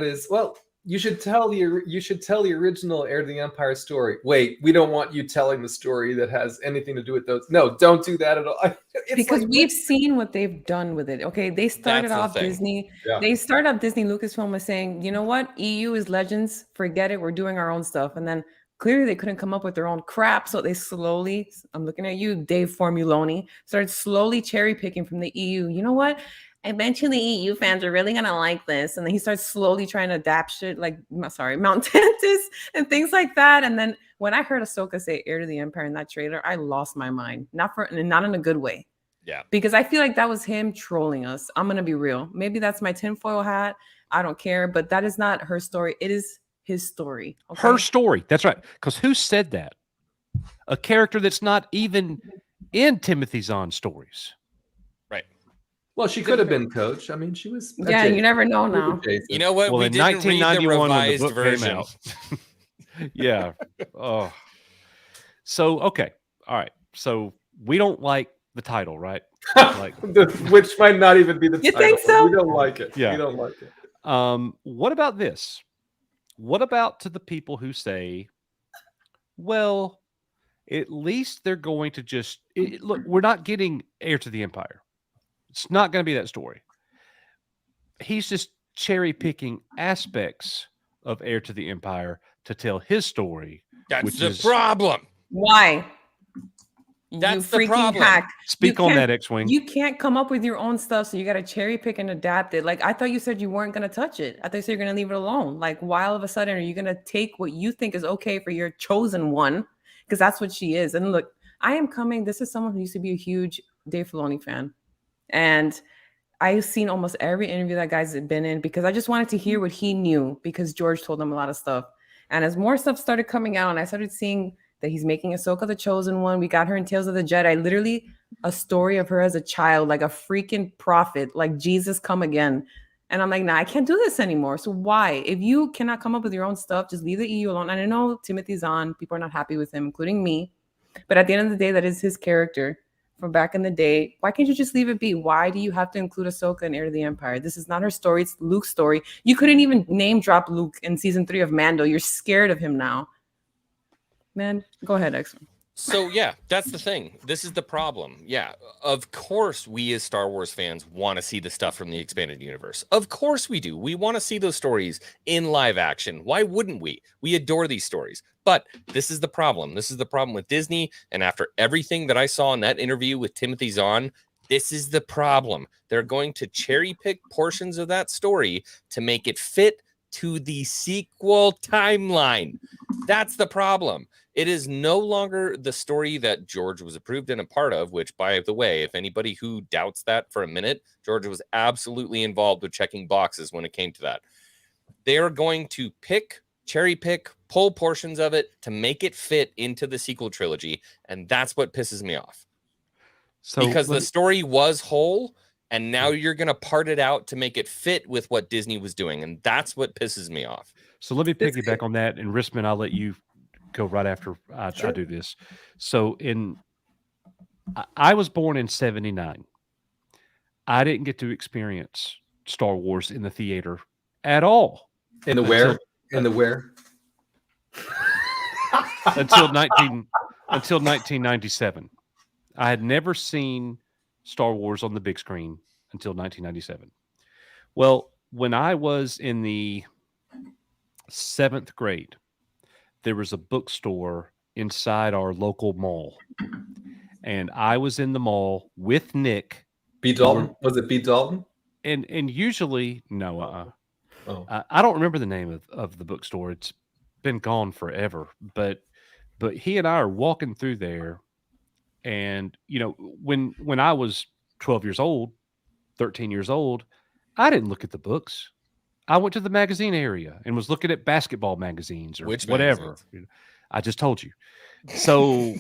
is well, you should tell the original Heir to the Empire story. Wait, we don't want you telling the story that has anything to do with those. No, don't do that at all. Because we've seen what they've done with it. Okay, they started off Disney. Yeah. They started off Disney. Lucasfilm was saying, you know what, EU is Legends. Forget it. We're doing our own stuff. And then clearly they couldn't come up with their own crap, so they slowly. I'm looking at you, Dave Formuloni. Started slowly cherry picking from the EU. You know what? Eventually EU fans are really gonna like this, and then he starts slowly trying to adapt shit like Mount Tantus and things like that. And then when I heard Ahsoka say Heir to the Empire in that trailer, I lost my mind. Not in a good way. Yeah, because I feel like that was him trolling us. I'm gonna be real. Maybe that's my tinfoil hat. I don't care, but that is not her story. It is his story. Okay? Her story. That's right. Because who said that? A character that's not even in Timothy Zahn's stories. Well, she could have been Coach. I mean, she was. Yeah, you never know now. You know what? Well, We in didn't read the 1991 when the revised book version. came out. Yeah. Oh. So, okay. all right. So we don't like the title, right? Like, Which might not even be the You title. think so? We don't like it. Yeah. We don't like it. What about this? What about to the people who say, well, at least they're going to just look, we're not getting Heir to the Empire. It's not going to be that story. He's just cherry picking aspects of Heir to the Empire to tell his story. That's the problem. Why? That's you the freaking problem. hack. Speak You on can't- that, X-Wing. You can't come up with your own stuff, so you got to cherry pick and adapt it. Like, I thought you said you weren't going to touch it. I thought you said you're going to leave it alone. Like, why all of a sudden are you going to take what you think is okay for your chosen one? Because that's what she is. And look, I am coming. This is someone who used to be a huge Dave Filoni fan. And I've seen almost every interview that guy's been in because I just wanted to hear what he knew because George told him a lot of stuff. And as more stuff started coming out and I started seeing that he's making Ahsoka the chosen one, we got her in Tales of the Jedi, literally a story of her as a child, like a freaking prophet, like Jesus come again. And I'm like, nah, I can't do this anymore. So why? If you cannot come up with your own stuff, just leave the EU alone. And I know Timothy's on, people are not happy with him, including me. But at the end of the day, that is his character from back in the day. Why can't you just leave it be? Why do you have to include Ahsoka in Heir to the Empire? This is not her story. It's Luke's story. You couldn't even name drop Luke in season 3 of Mando. You're scared of him now. Man, go ahead, X-Men. So yeah, that's the thing. This is the problem. Yeah, of course we as Star Wars fans want to see the stuff from the expanded universe. Of course we do. We want to see those stories in live action. Why wouldn't we? We adore these stories. But this is the problem. This is the problem with Disney. And after everything that I saw in that interview with Timothy Zahn, this is the problem. They're going to cherry pick portions of that story to make it fit to the sequel timeline. That's the problem. It is no longer the story that George was approved and a part of, which, by the way, if anybody who doubts that for a minute, George was absolutely involved with checking boxes when it came to that. They are going to cherry pick, pull portions of it to make it fit into the sequel trilogy, and that's what pisses me off. So because the story was whole, and now you're going to part it out to make it fit with what Disney was doing, and that's what pisses me off. So let me piggyback on that, and Rissman, I'll let you go right after I do this. So I was born in 79. I didn't get to experience Star Wars in the theater at all. In the where? In the where? until 1997. I had never seen Star Wars on the big screen until 1997. Well, when I was in the 7th grade, there was a bookstore inside our local mall. And I was in the mall with Nick. B. Dalton? Was it B. Dalton? And usually, no. Oh. I don't remember the name of the bookstore. It's been gone forever. But he and I are walking through there. And, you know, when I was 12 years old, 13 years old, I didn't look at the books. I went to the magazine area and was looking at basketball magazines or whatever. Magazines? I just told you. So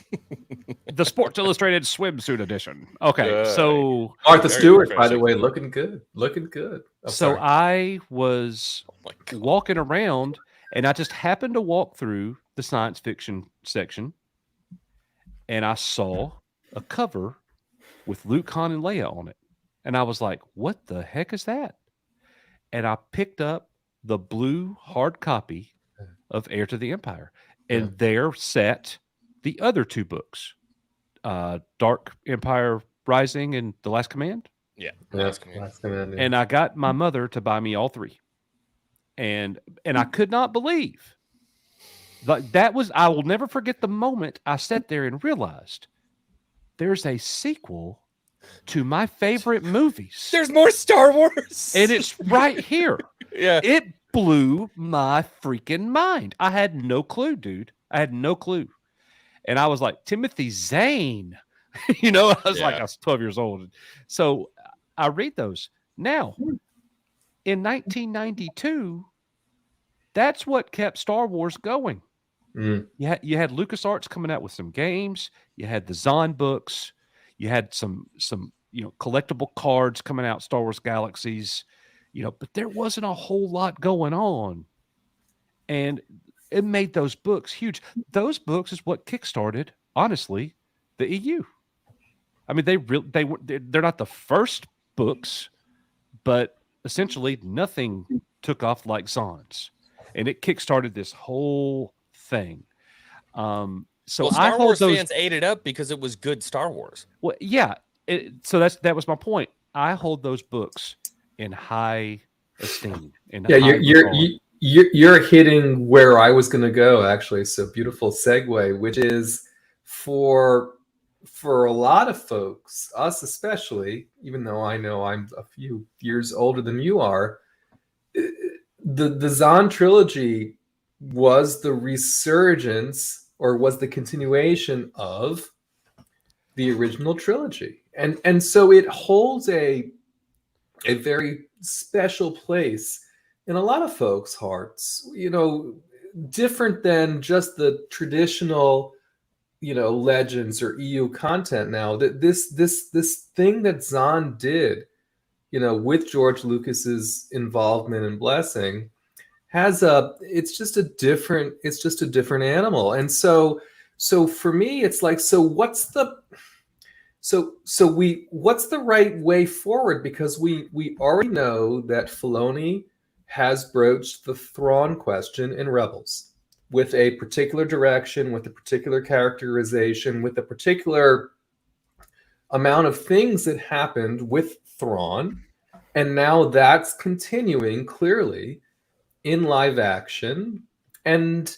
the Sports Illustrated swimsuit edition. Okay. So Martha Stewart, by the way, looking good. Looking good. I was walking around and I just happened to walk through the science fiction section and I saw a cover with Luke, Han, and Leia on it. And I was like, what the heck is that? And I picked up the blue hard copy of Heir to the Empire. And there sat the other 2 books, Dark Empire Rising and The Last Command. Yeah, Last Command. And I got my mother to buy me all 3. And I could not believe. I will never forget the moment I sat there and realized there's a sequel to my favorite movies. There's more Star Wars. And it's right here. Yeah. It blew my freaking mind. I had no clue, dude. I had no clue. And I was like, Timothy Zahn. I was like, I was 12 years old. So I read those. Now, in 1992, that's what kept Star Wars going. Mm. You had LucasArts coming out with some games. You had the Zahn books. You had some collectible cards coming out, Star Wars Galaxies, but there wasn't a whole lot going on. And it made those books huge. Those books is what kickstarted, honestly, the EU. I mean, they're not the first books, but essentially nothing took off like Zahn's, and it kickstarted this whole thing. So well, I Star hold Wars those, fans ate it up because it was good Star Wars. well, yeah. So that was my point. I hold those books in high esteem. Yeah, you're hitting where I was going to go, actually. So beautiful segue, which is for a lot of folks, us especially, even though I know I'm a few years older than you are, the Zahn trilogy was the resurgence, or was the continuation of the original trilogy, and so it holds a very special place in a lot of folks' hearts. You know, different than just the traditional, you know, legends or EU content. Now that this thing that Zahn did, you know, with George Lucas's involvement and blessing, it's just a different animal. And so for me, it's like, what's the right way forward? Because we already know that Filoni has broached the Thrawn question in Rebels with a particular direction, with a particular characterization, with a particular amount of things that happened with Thrawn, and now that's continuing clearly in live action, and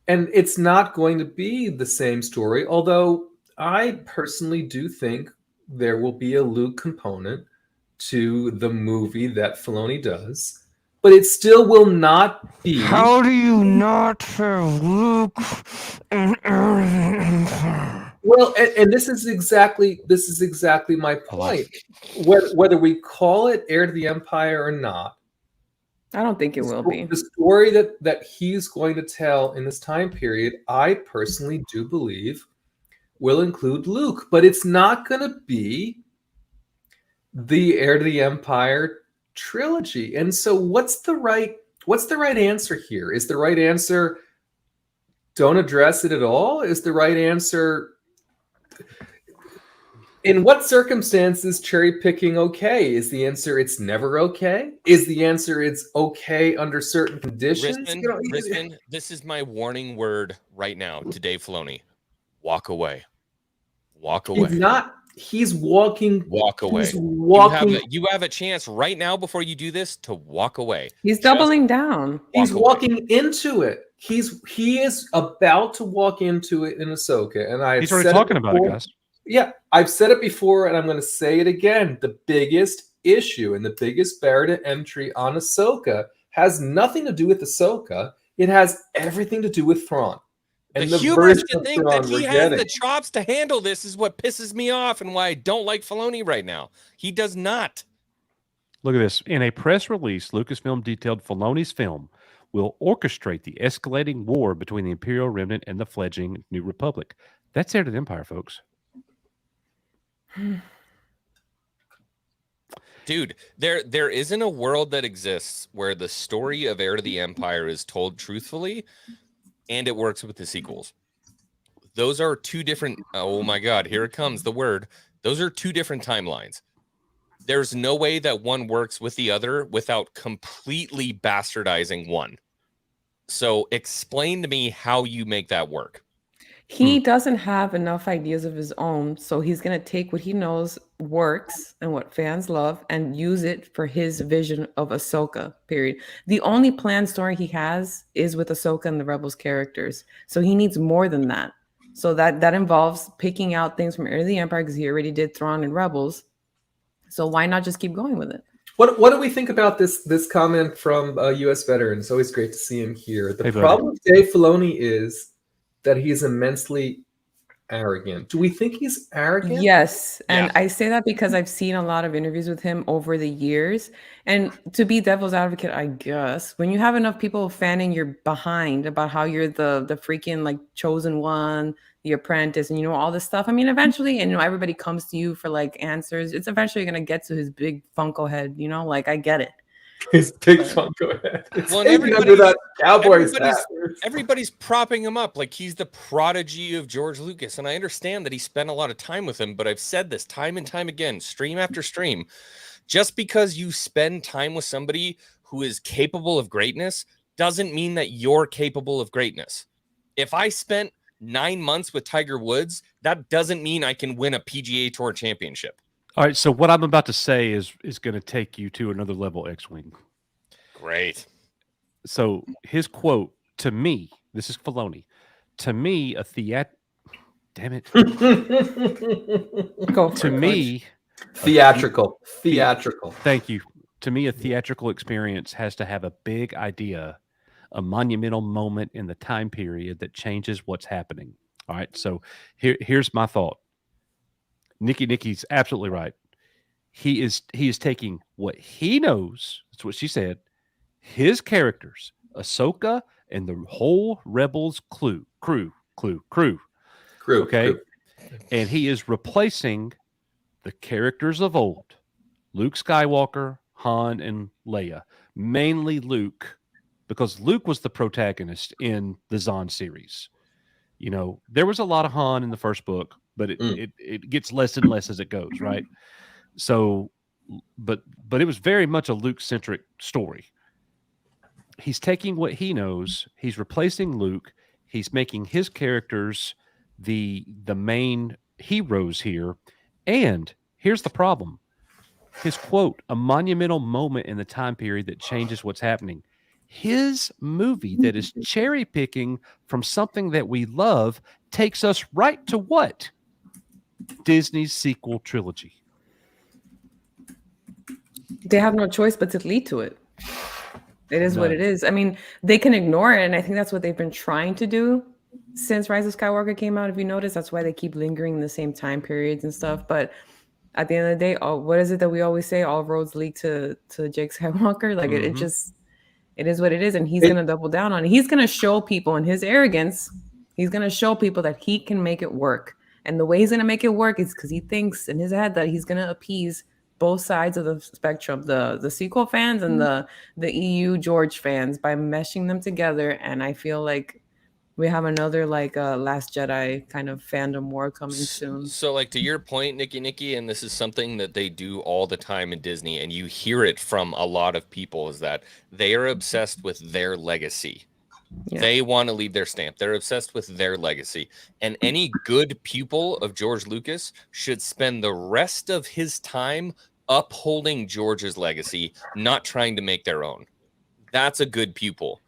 it's not going to be the same story, although I personally do think there will be a Luke component to the movie that Filoni does, but it still will not be. How do you not have Luke and everything? Well, and this is exactly my point. Whether we call it Heir to the Empire or not, I don't think it will be. The story that he's going to tell in this time period, I personally do believe, will include Luke, but it's not going to be the Heir to the Empire trilogy. And so what's the right answer here? Is the right answer don't address it at all? Is the right answer, in what circumstances cherry picking okay? Is the answer it's never okay? Is the answer it's okay under certain conditions? Risman, this is my warning word right now to Dave Filoni. Walk away. Walk away. He's walking. Walk away. He's walking. You have a chance right now before you do this to walk away. He's doubling down. He's walking into it. He is about to walk into it in Ahsoka, and he's already talking about it, guys. Yeah, I've said it before, and I'm going to say it again. The biggest issue and the biggest barrier to entry on Ahsoka has nothing to do with Ahsoka. It has everything to do with Thrawn. And the hubris to think that he has the chops to handle this is what pisses me off, and why I don't like Filoni right now. He does not. Look at this. In a press release, Lucasfilm detailed Filoni's film will orchestrate the escalating war between the Imperial Remnant and the fledgling New Republic. That's Heir to the Empire, folks. Dude, there isn't a world that exists where the story of Heir to the Empire is told truthfully and it works with the sequels. Those are two different, oh my God, here it comes, the word. Those are two different timelines. There's no way that one works with the other without completely bastardizing one. So explain to me how you make that work. He doesn't have enough ideas of his own, so he's going to take what he knows works and what fans love and use it for his vision of Ahsoka, period. The only planned story he has is with Ahsoka and the Rebels characters, so he needs more than that. So that involves picking out things from Heir to the Empire, because he already did Thrawn and Rebels, so why not just keep going with it? What do we think about this comment from a U.S. veteran? It's always great to see him here. The problem with Dave Filoni is that he's immensely arrogant. Do we think he's arrogant? Yes. And I say that because I've seen a lot of interviews with him over the years. And to be devil's advocate, I guess, when you have enough people fanning your behind about how you're the freaking like chosen one, the apprentice, and all this stuff. I mean, eventually, and everybody comes to you for like answers. It's eventually going to get to his big Funko head, like I get it. His big Funko head. It's Well, and hanging under that Cowboys hat. everybody's propping him up like he's the prodigy of George Lucas. And I understand that he spent a lot of time with him, but I've said this time and time again, stream after stream. Just because you spend time with somebody who is capable of greatness doesn't mean that you're capable of greatness. If I spent 9 months with Tiger Woods, that doesn't mean I can win a PGA Tour championship. All right, so what I'm about to say is going to take you to another level, X-Wing. Great. So his quote to me, this is Filoni, to me, damn it. To me, theatrical. Thank you. To me, a theatrical experience has to have a big idea, a monumental moment in the time period that changes what's happening. All right, so here's my thought. Nikki's absolutely right. He is taking what he knows. That's what she said. His characters, Ahsoka and the whole Rebels crew. Okay, and he is replacing the characters of old, Luke Skywalker, Han, and Leia. Mainly Luke, because Luke was the protagonist in the Zahn series. You know, there was a lot of Han in the first book, but it gets less and less as it goes, right? So, but it was very much a Luke-centric story. He's taking what he knows, he's replacing Luke, he's making his characters the main heroes here, and here's the problem. His quote, a monumental moment in the time period that changes what's happening. His movie that is cherry picking from something that we love takes us right to what? Disney's sequel trilogy. They have no choice but to lead to it. It is what it is. I mean, they can ignore it, and I think that's what they've been trying to do since Rise of Skywalker came out. If you notice, that's why they keep lingering in the same time periods and stuff. But at the end of the day, what is it that we always say? All roads lead to Jake Skywalker. Like it is what it is, and he's going to double down on it. He's going to show people in his arrogance. He's going to show people that he can make it work, and the way he's going to make it work is because he thinks in his head that he's going to appease both sides of the spectrum, the sequel fans and the EU George fans, by meshing them together. And I feel like we have another Last Jedi kind of fandom war coming soon. So like to your point, Nikki, and this is something that they do all the time in Disney, and you hear it from a lot of people, is that they are obsessed with their legacy. Yeah. They want to leave their stamp. They're obsessed with their legacy. And any good pupil of George Lucas should spend the rest of his time upholding George's legacy, not trying to make their own. That's a good pupil.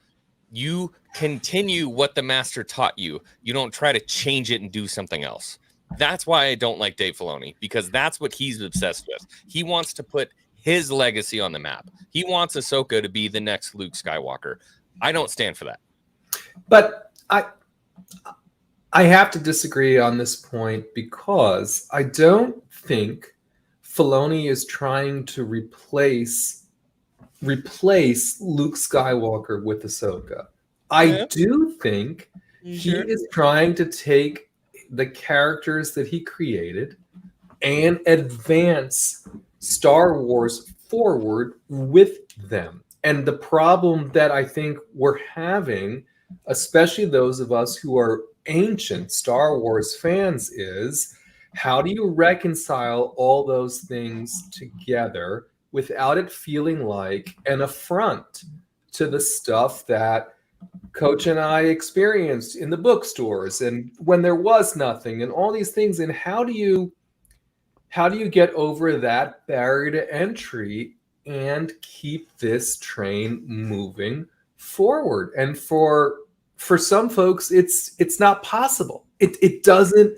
You continue what the master taught you. You don't try to change it and do something else. That's why I don't like Dave Filoni, because that's what he's obsessed with. He wants to put his legacy on the map. He wants Ahsoka to be the next Luke Skywalker. I don't stand for that. But I have to disagree on this point, because I don't think Filoni is trying to replace Luke Skywalker with Ahsoka. I do think he is trying to take the characters that he created and advance Star Wars forward with them. And the problem that I think we're having, especially those of us who are ancient Star Wars fans, is how do you reconcile all those things together without it feeling like an affront to the stuff that Coach and I experienced in the bookstores and when there was nothing and all these things? And how do you get over that barrier to entry and keep this train moving forward? And for some folks, it's not possible. It doesn't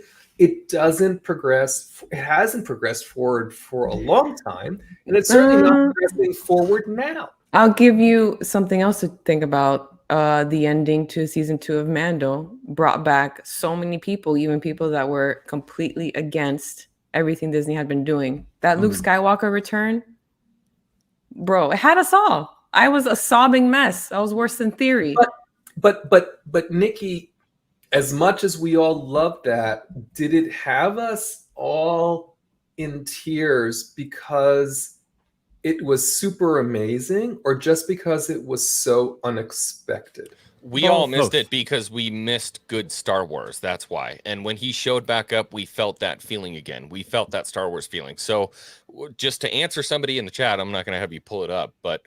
progress. It hasn't progressed forward for a long time, and it's certainly not progressing forward now. I'll give you something else to think about. The ending to season 2 of Mando brought back so many people, even people that were completely against everything Disney had been doing. That Luke Skywalker return, bro, it had us all. I was a sobbing mess. I was worse than Theory. But Nikki, as much as we all loved that, did it have us all in tears because it was super amazing, or just because it was so unexpected? We all missed it because we missed good Star Wars. That's why. And when he showed back up, we felt that feeling again. We felt that Star Wars feeling. So just to answer somebody in the chat, I'm not going to have you pull it up, but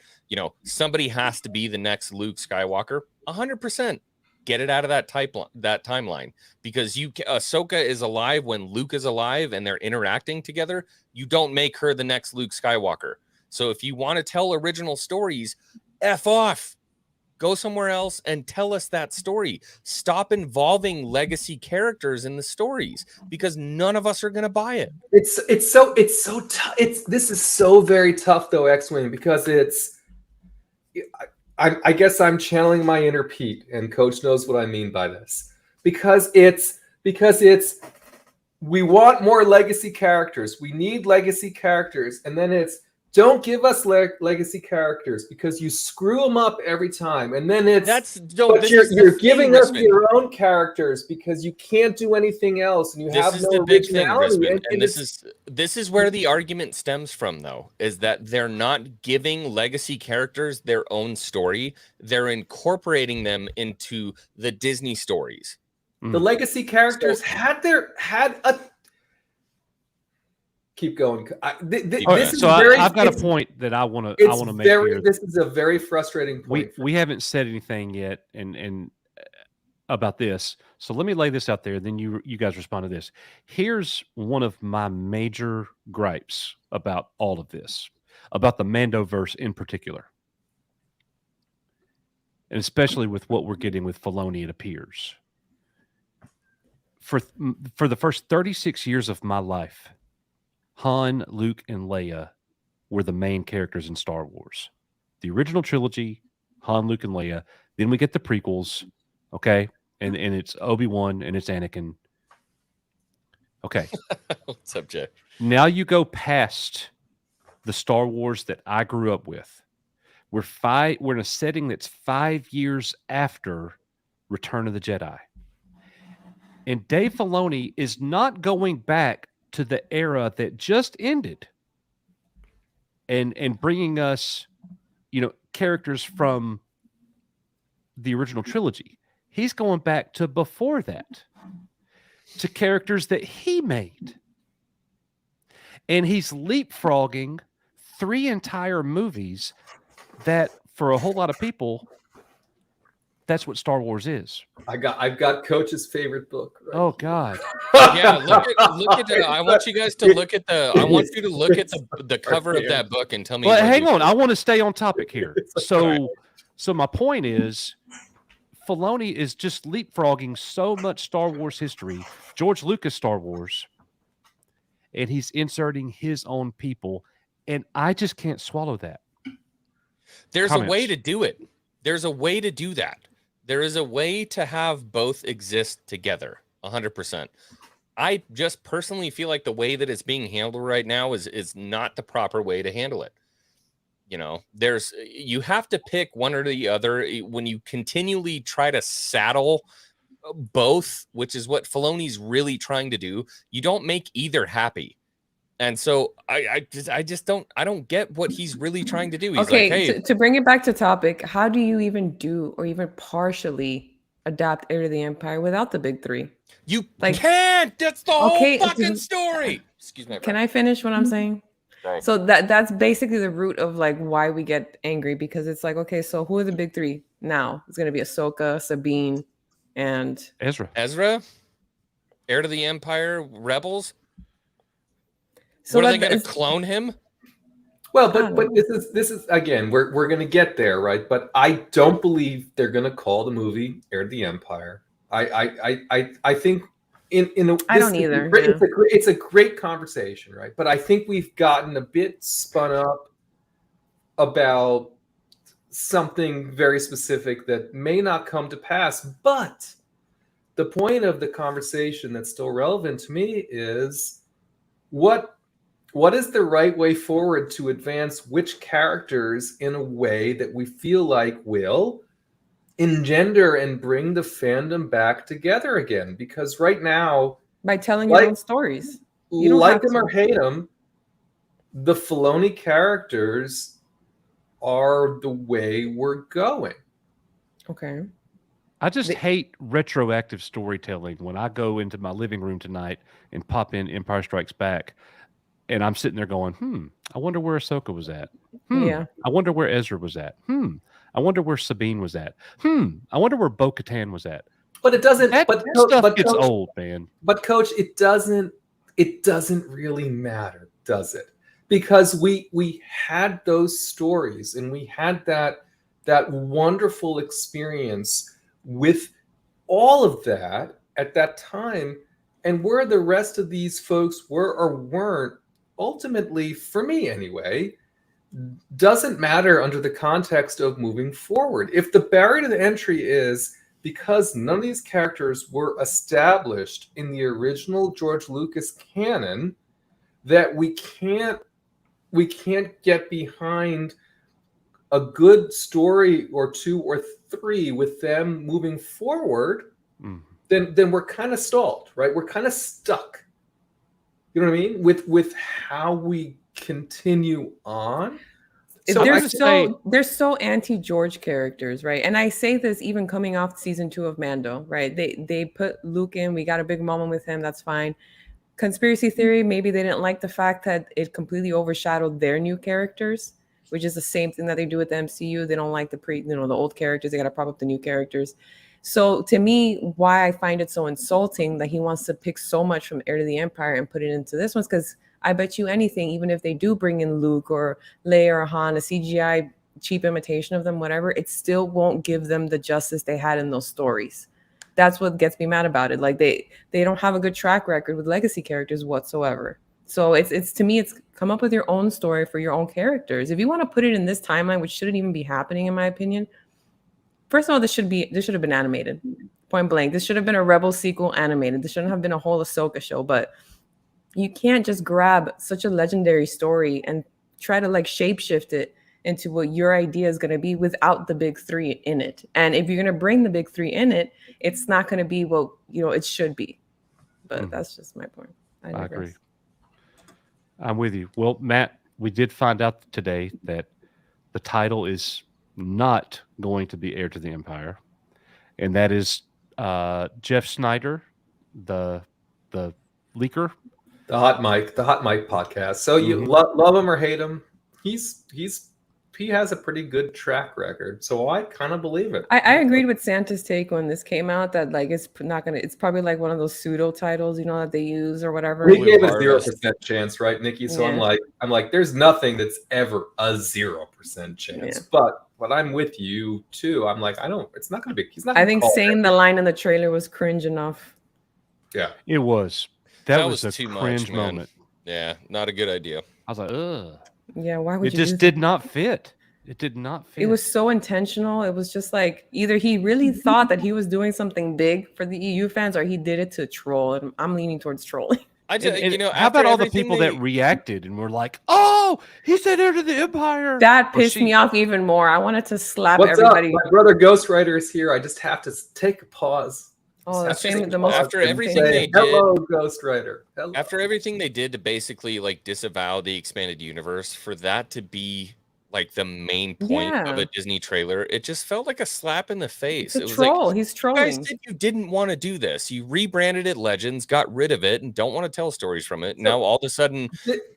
somebody has to be the next Luke Skywalker. 100%. Get it out of that timeline, because Ahsoka is alive when Luke is alive and they're interacting together. You don't make her the next Luke Skywalker. So if you want to tell original stories, F off. Go somewhere else and tell us that story. Stop involving legacy characters in the stories, because none of us are going to buy it. It's so tough. This is so very tough though, X-Wing, because I guess I'm channeling my inner Pete, and Coach knows what I mean by this. Because it's we want more legacy characters. We need legacy characters, and then it's don't give us legacy characters because you screw them up every time. And then you're giving us your own characters because you can't do anything else, and you have no originality. And this is where the argument stems from, though, is that they're not giving legacy characters their own story. They're incorporating them into the Disney stories. The legacy characters had a. Keep going. I've got a point that I want to make here. This is a very frustrating point. We haven't said anything yet, and about this. So let me lay this out there. Then you guys respond to this. Here's one of my major gripes about all of this, about the Mandoverse in particular, and especially with what we're getting with Filoni. It appears for the first 36 years of my life, Han, Luke, and Leia were the main characters in Star Wars. The original trilogy, Han, Luke, and Leia. Then we get the prequels, okay? And it's Obi-Wan and it's Anakin. Okay. What's up, Jay? Now you go past the Star Wars that I grew up with. We're in a setting that's 5 years after Return of the Jedi. And Dave Filoni is not going back to the era that just ended and bringing us, characters from the original trilogy. He's going back to before that, to characters that he made. And he's leapfrogging 3 entire movies that, for a whole lot of people, that's what Star Wars is. I've got Coach's favorite book. Right? Oh God! Yeah, look at it. I want you guys to look at the cover of that book and tell me. Well, hang on. I want to stay on topic here. So my point is, Filoni is just leapfrogging so much Star Wars history, George Lucas Star Wars, and he's inserting his own people, and I just can't swallow that. There's a way to do it. There's a way to do that. There is a way to have both exist together, 100%. I just personally feel like the way that it's being handled right now is not the proper way to handle it. You have to pick one or the other. When you continually try to saddle both, which is what Filoni's really trying to do, you don't make either happy. And so I don't get what he's really trying to do. He's okay, like, hey, to bring it back to topic, how do you even do or even partially adapt Heir to the Empire without the big 3? You can't. That's the whole fucking story. Excuse me. Can I finish what I'm saying? Sorry. So that's basically the root of like why we get angry, because it's like, okay, so who are the big 3 now? It's gonna be Ahsoka, Sabine, and Ezra, Heir to the Empire, Rebels. So what are they going to clone him? Well, but this is again, we're going to get there, right? But I don't believe they're going to call the movie Heir to the Empire. I think I don't either. It's a great conversation, right? But I think we've gotten a bit spun up about something very specific that may not come to pass. But the point of the conversation that's still relevant to me is what is the right way forward to advance which characters in a way that we feel like will engender and bring the fandom back together again? Because right now, by telling your own stories, you don't like have them to. or hate them, the Filoni characters are the way we're going. Okay. I just hate retroactive storytelling. When I go into my living room tonight and pop in Empire Strikes Back, and I'm sitting there going, I wonder where Ahsoka was at. Yeah. I wonder where Ezra was at. I wonder where Sabine was at. I wonder where Bo-Katan was at. But it doesn't. That but stuff gets Coach, old, man. But Coach, it doesn't really matter, does it? Because we had those stories and we had that wonderful experience with all of that at that time, and where the rest of these folks were or weren't, ultimately, for me anyway, doesn't matter under the context of moving forward. If the barrier to entry is because none of these characters were established in the original George Lucas canon, that we can't get behind a good story or two or three with them moving forward, then we're kind of stalled, right? We're kind of stuck. You know what I mean? With how we continue on. So they're so anti-George characters, right? And I say this even coming off season 2 of Mando, right? They put Luke in, we got a big moment with him, that's fine. Conspiracy theory, maybe they didn't like the fact that it completely overshadowed their new characters, which is the same thing that they do with the MCU. They don't like the old characters, they got to prop up the new characters. So to me, why I find it so insulting that he wants to pick so much from Heir to the Empire and put it into this one, because I bet you anything, even if they do bring in Luke or Leia or Han, a CGI cheap imitation of them, whatever, it still won't give them the justice they had in those stories. That's what gets me mad about it. Like they don't have a good track record with legacy characters whatsoever. So it's to me, it's come up with your own story for your own characters. If you want to put it in this timeline, which shouldn't even be happening, in my opinion. First of all, this should have been animated. Point blank. This should have been a Rebel sequel animated. This shouldn't have been a whole Ahsoka show. But you can't just grab such a legendary story and try to like shapeshift it into what your idea is going to be without the big three in it. And if you're going to bring the big three in it, it's not going to be what it should be. But that's just my point. I agree. I'm with you. Well, Matt, we did find out today that the title is not going to be Heir to the Empire, and that is Jeff Snyder, the leaker, the hot mic podcast. So you love him or hate him, he has a pretty good track record, so I kind of believe it. I agreed with Santa's take when this came out that like it's probably like one of those pseudo titles, that they use or whatever. We gave a 0% chance, right, Nikki? So yeah. I'm like, there's nothing that's ever a 0% chance. Yeah. But I'm with you too. I'm like, it's not gonna be. He's not. I think saying the line in the trailer was cringe enough. Yeah, it was. That was a too cringe much, moment. Yeah, not a good idea. I was like, ugh. Yeah, why would it just did not fit. It did not fit. It was so intentional. It was just like either he really thought that he was doing something big for the EU fans, or he did it to troll. And I'm leaning towards trolling. I just, how about all the people that reacted and were like, "Oh, he said Heir to the Empire." That pissed me off even more. I wanted to slap What's everybody. Up? My brother Ghostwriter is here. I just have to take a pause. Oh, after everything they did, hello, Ghostwriter. Hello. After everything they did to basically like disavow the expanded universe, for that to be like the main point of a Disney trailer, it just felt like a slap in the face. It was troll. Like, he's trolling. You guys said you didn't want to do this. You rebranded it Legends, got rid of it, and don't want to tell stories from it. Now all of a sudden,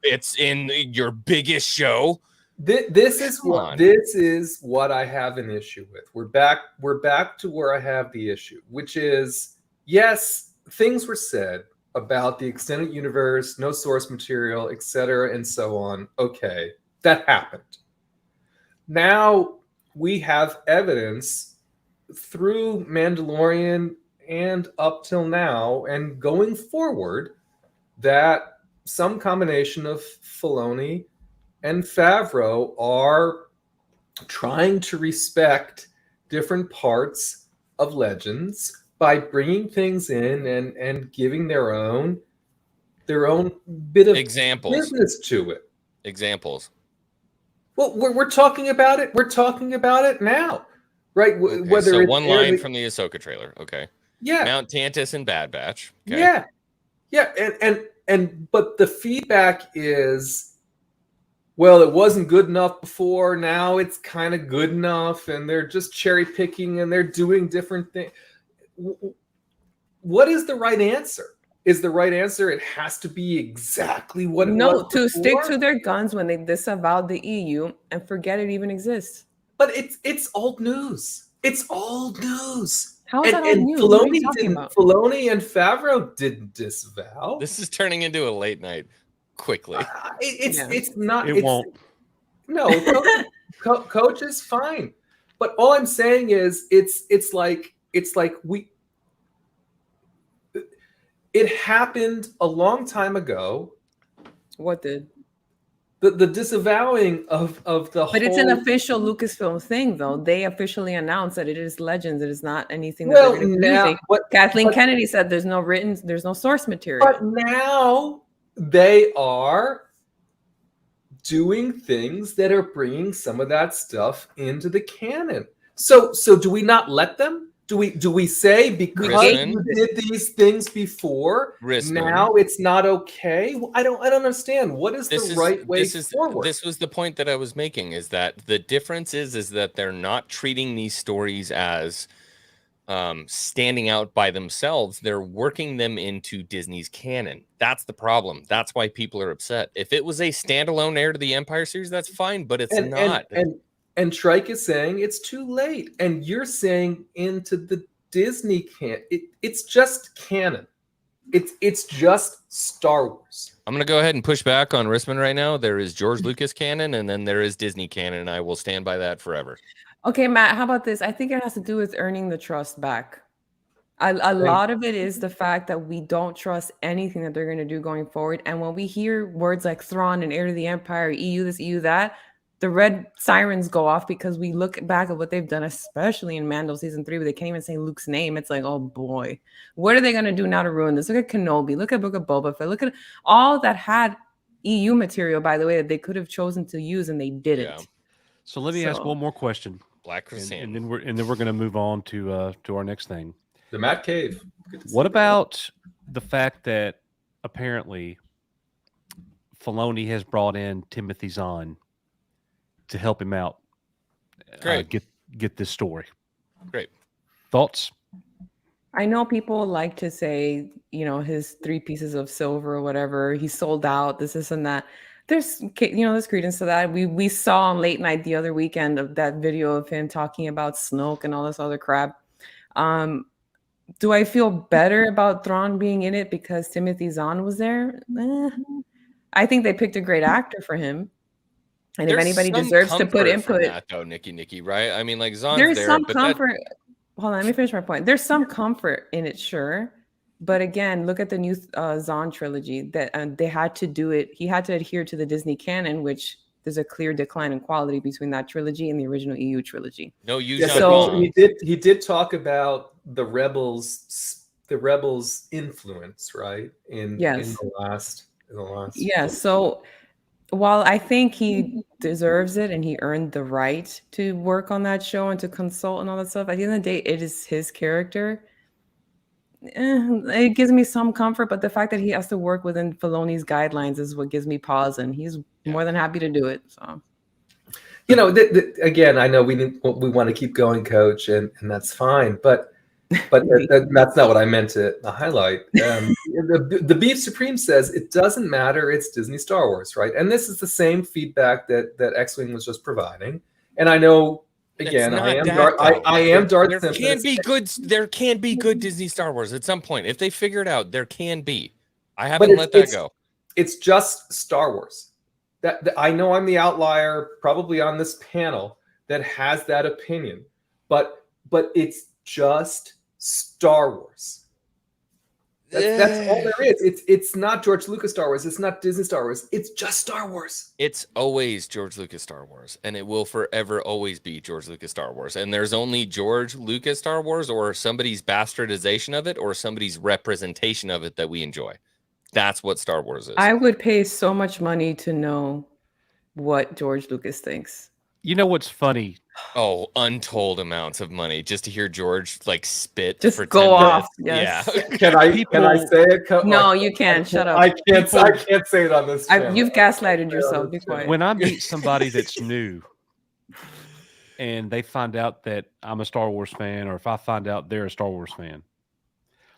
it's in your biggest show. This is what I have an issue with. We're back to where I have the issue, which is, yes, things were said about the extended universe, no source material, etc., and so on. Okay, that happened. Now we have evidence through Mandalorian and up till now and going forward that some combination of Filoni and Favreau are trying to respect different parts of Legends by bringing things in and giving their own bit of business to it. Examples. Well, we're talking about it. We're talking about it now, right? Okay, whether so it's one line from the Ahsoka trailer. Okay. Yeah. Mount Tantus and Bad Batch. Okay. Yeah. Yeah. But the feedback is well, it wasn't good enough before. Now it's kind of good enough, and they're just cherry picking and they're doing different things. What is the right answer? Is the right answer it has to be exactly what it was to stick before? to their guns when they disavowed the EU and forget it even exists. But it's old news. It's old news. How is that old news? What are you talking about? Filoni and Favreau didn't disavow. This is turning into a late night quickly. It's not. It won't. No, coach is fine. But all I'm saying is it's like it happened a long time ago. What did? The disavowing of the whole. But it's an official Lucasfilm thing, though. They officially announced that it is Legends. It is not anything that Well, they're going to be now- using. but- Kathleen but- Kennedy said there's no source material. But now they are doing things that are bringing some of that stuff into the canon. So do we not let them? Do we say because Risman. you did these things before, Risman. now it's not okay? I don't understand. What is the right way forward? This was the point that I was making, is that the difference is that they're not treating these stories as standing out by themselves. They're working them into Disney's canon. That's the problem. That's why people are upset. If it was a standalone Heir to the Empire series, that's fine, but it's not. And Trike is saying it's too late, and you're saying into the Disney canon. It's just canon. It's just Star Wars. I'm gonna go ahead and push back on Risman right now. There is George Lucas canon, and then there is Disney canon, and I will stand by that forever. Okay, Matt, how about this? I think it has to do with earning the trust back. A lot of it is the fact that we don't trust anything that they're going to do going forward. And when we hear words like Thrawn and Heir to the Empire, EU this, EU that, the red sirens go off because we look back at what they've done, especially in Mando season 3, where they can't even say Luke's name. It's like, oh boy, what are they going to do now to ruin this? Look at Kenobi, look at Book of Boba Fett, look at all that had EU material, by the way, that they could have chosen to use and they didn't. Yeah. So let me ask one more question. Black and then we're going to move on to our next thing. The Matt Cave. What about the fact that apparently Filoni has brought in Timothy Zahn to help him out? Great. Get this story. Great. Thoughts? I know people like to say, his 3 pieces of silver or whatever, he sold out, this and that. There's credence to that. We saw on late night the other weekend of that video of him talking about Snoke and all this other crap. Do I feel better about Thrawn being in it because Timothy Zahn was there? I think they picked a great actor for him. And if anybody deserves to put input, that, though, Nikki, right? I mean, like Zahn's there's there, some but comfort. Hold on, let me finish my point. There's some comfort in it, sure. But again, look at the new Zahn trilogy that they had to do it. He had to adhere to the Disney canon, which there's a clear decline in quality between that trilogy and the original EU trilogy. No, you. Yeah, so he did talk about the rebels influence, right? In the last. Yeah. So while I think he deserves it and he earned the right to work on that show and to consult and all that stuff, at the end of the day, it is his character. It gives me some comfort, but the fact that he has to work within Filoni's guidelines is what gives me pause, and he's more than happy to do it. So, again, I know we want to keep going, Coach, and that's fine, but that's not what I meant to highlight. The Beef Supreme says it doesn't matter; it's Disney Star Wars, right? And this is the same feedback that X-Wing was just providing, and I know. Again, I am Darth There Simpson. There can be good Disney Star Wars at some point. If they figure it out, there can be. I haven't let that go. It's just Star Wars. That I know I'm the outlier, probably on this panel, that has that opinion. But it's just Star Wars. That's all there is. It's not George Lucas Star Wars. It's not Disney Star Wars. It's just Star Wars. It's always George Lucas Star Wars, and it will forever always be George Lucas Star Wars. And there's only George Lucas Star Wars, or somebody's bastardization of it, or somebody's representation of it that we enjoy. That's what Star Wars is. I would pay so much money to know what George Lucas thinks. You know what's funny? Oh, untold amounts of money just to hear George like spit Just for go 10 off. minutes. Yes. Yeah. Can I say it? No, you can't. Shut up. I can't say it on this channel. You've gaslighted yourself. Be quiet. When I meet somebody that's new and they find out that I'm a Star Wars fan, or if I find out they're a Star Wars fan,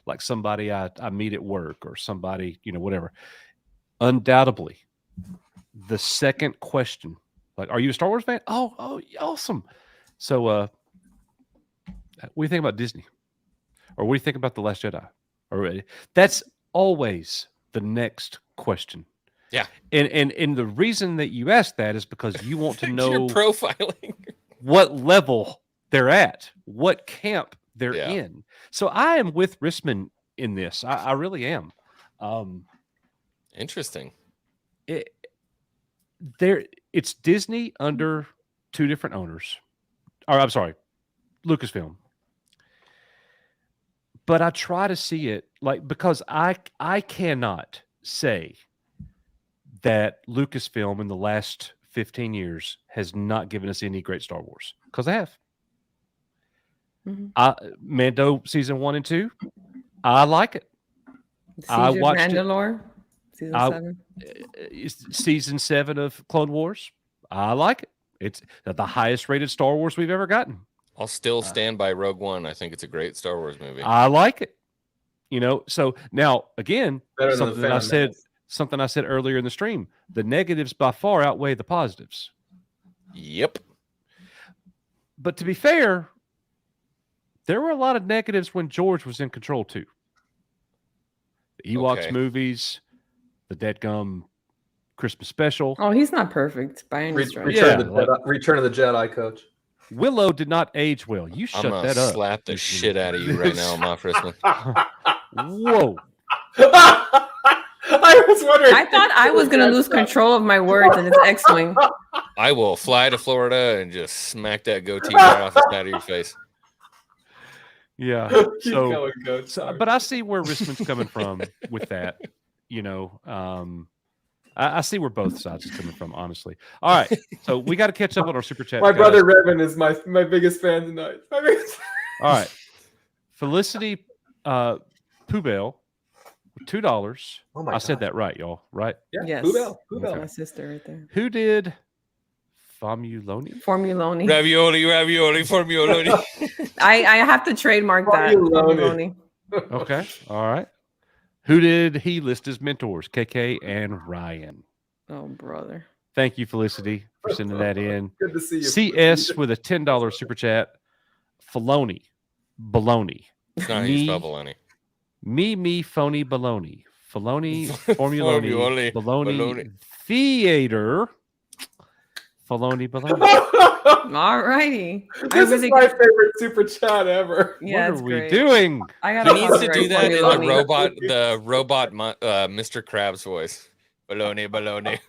like somebody I meet at work or somebody, whatever, undoubtedly, the second question, like, are you a Star Wars fan? Oh, awesome. So, what do you think about Disney? Or what do you think about The Last Jedi? Or that's always the next question. Yeah. And the reason that you ask that is because you want to know You're profiling what level they're at, what camp they're in. So I am with Rissman in this. I really am. Interesting. It's Disney under two different owners. Or I'm sorry, Lucasfilm. But I try to see it because I cannot say that Lucasfilm in the last 15 years has not given us any great Star Wars, because they have. Mando season 1 and 2, I like it. I watched Mandalore, season 7. Season 7 of Clone Wars, I like it. It's the highest rated Star Wars we've ever gotten. I'll still stand by Rogue One. I think it's a great Star Wars movie. I like it. So now again, Better than something the that I said earlier in the stream, the negatives by far outweigh the positives. Yep. But to be fair, there were a lot of negatives when George was in control too. The Ewoks movies, the Deadgum Christmas special. Oh, he's not perfect by any stretch. Return of the Jedi, Coach. Willow did not age well. You shut that up. Slap the shit out of you right now, Moff Rissman. Whoa. I was wondering. I thought I was going to lose control of my words in this X-Wing. I will fly to Florida and just smack that goatee right off the side of your face. Yeah. Keep going, Coach. But I see where Rissman's coming from with that. I see where both sides is coming from, honestly. All right. So we got to catch up on our super chat. My brother Revan is my biggest fan tonight. All right. Felicity Poubelle, $2. Oh my God. said that right, y'all. Right? Yeah. Yes. Poubelle. Okay. My sister right there. Who did Formuloni? Ravioli, formuloni. I have to trademark that. Formuloni. Okay. All right. Who did he list as mentors? KK and Ryan. Oh, brother. Thank you, Felicity, for sending that in. Good to see you. CS with a $10 super chat. Filoni. Baloney. It's not how you spell baloney. Me, phony, baloney. Filoni, Formuloni, baloney, theater. Filoni, baloney. All righty. This is my favorite super chat ever. Yeah, what are we doing? I He needs to do that in the robot Mr. Krabs voice. Baloney. Baloney.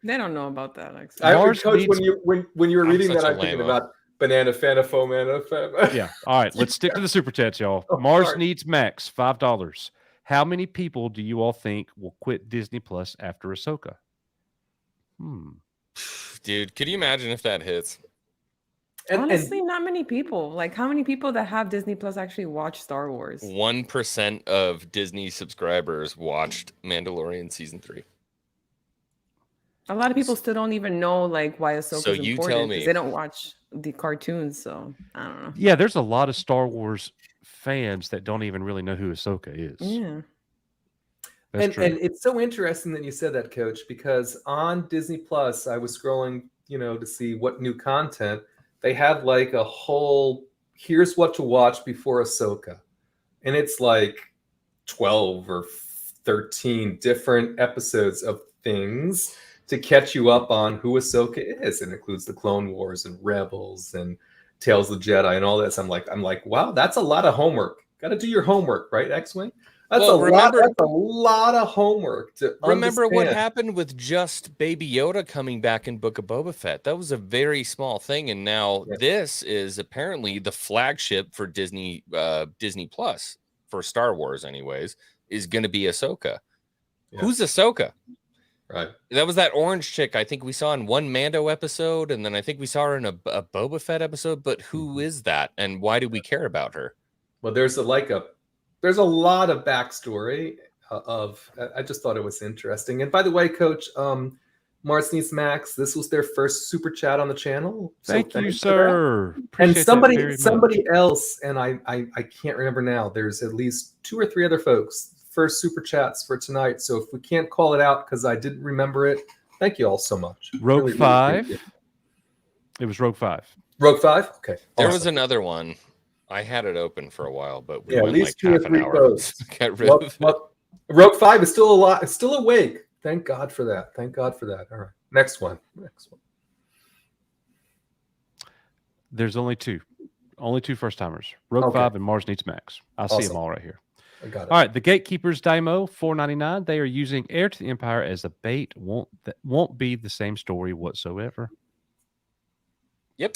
They don't know about that. Actually. I was Coach when you were reading that, I'm thinking about banana fana fomana. Yeah. All right. Let's stick to the super chats, y'all. Mars needs Max, $5. How many people do you all think will quit Disney Plus after Ahsoka? Dude, could you imagine if that hits? Honestly, not many people. Like, how many people that have Disney Plus actually watch Star Wars? 1% of Disney subscribers watched Mandalorian season 3. A lot of people still don't even know why Ahsoka So is you important. tell me. They don't watch the cartoons, so I don't know. Yeah, there's a lot of Star Wars fans that don't even really know who Ahsoka is. Yeah. That's true. And it's so interesting that you said that, Coach, because on Disney Plus, I was scrolling, to see what new content they had. A whole here's what to watch before Ahsoka, and it's 12 or 13 different episodes of things to catch you up on who Ahsoka is. It includes the Clone Wars and Rebels and Tales of the Jedi and all this. I'm like, wow, that's a lot of homework. Got to do your homework, right, X-Wing? That's a lot of homework to remember what understand. happened with just Baby Yoda coming back in Book of Boba Fett. That was a very small thing, and now this is apparently the flagship for Disney Plus for Star Wars anyways, is going to be Ahsoka. Who's Ahsoka? Right. That was that orange chick I think we saw in one Mando episode, and then I think we saw her in a Boba Fett episode. But who is that, and why do we care about her? Well, there's a lot of backstory of. I just thought it was interesting. And by the way, Coach, Mars Needs Max, this was their first super chat on the channel. So Thank you, thanks for sir. that. Appreciate And that somebody very somebody else, and I can't remember now. There's at least 2 or 3 other folks. First super chats for tonight. So if we can't call it out because I didn't remember it, thank you all so much. Rogue Really, 5. really It was Rogue 5. Rogue 5? Okay. There awesome. was another one. I had it open for a while, but we Yeah, at went least like 2 or half an 3 hour. folks. Got rid of it. Rogue 5 is still alive. It's still awake. Thank God for that. Thank God for that. All right. Next one. There's only 2. Only 2 first timers. Rogue Okay. 5 and Mars Needs Max. I see Awesome. them all right here. I got it. All right, the Gatekeepers Daimo, $4.99. They are using Heir to the Empire as a bait. Won't be the same story whatsoever. Yep.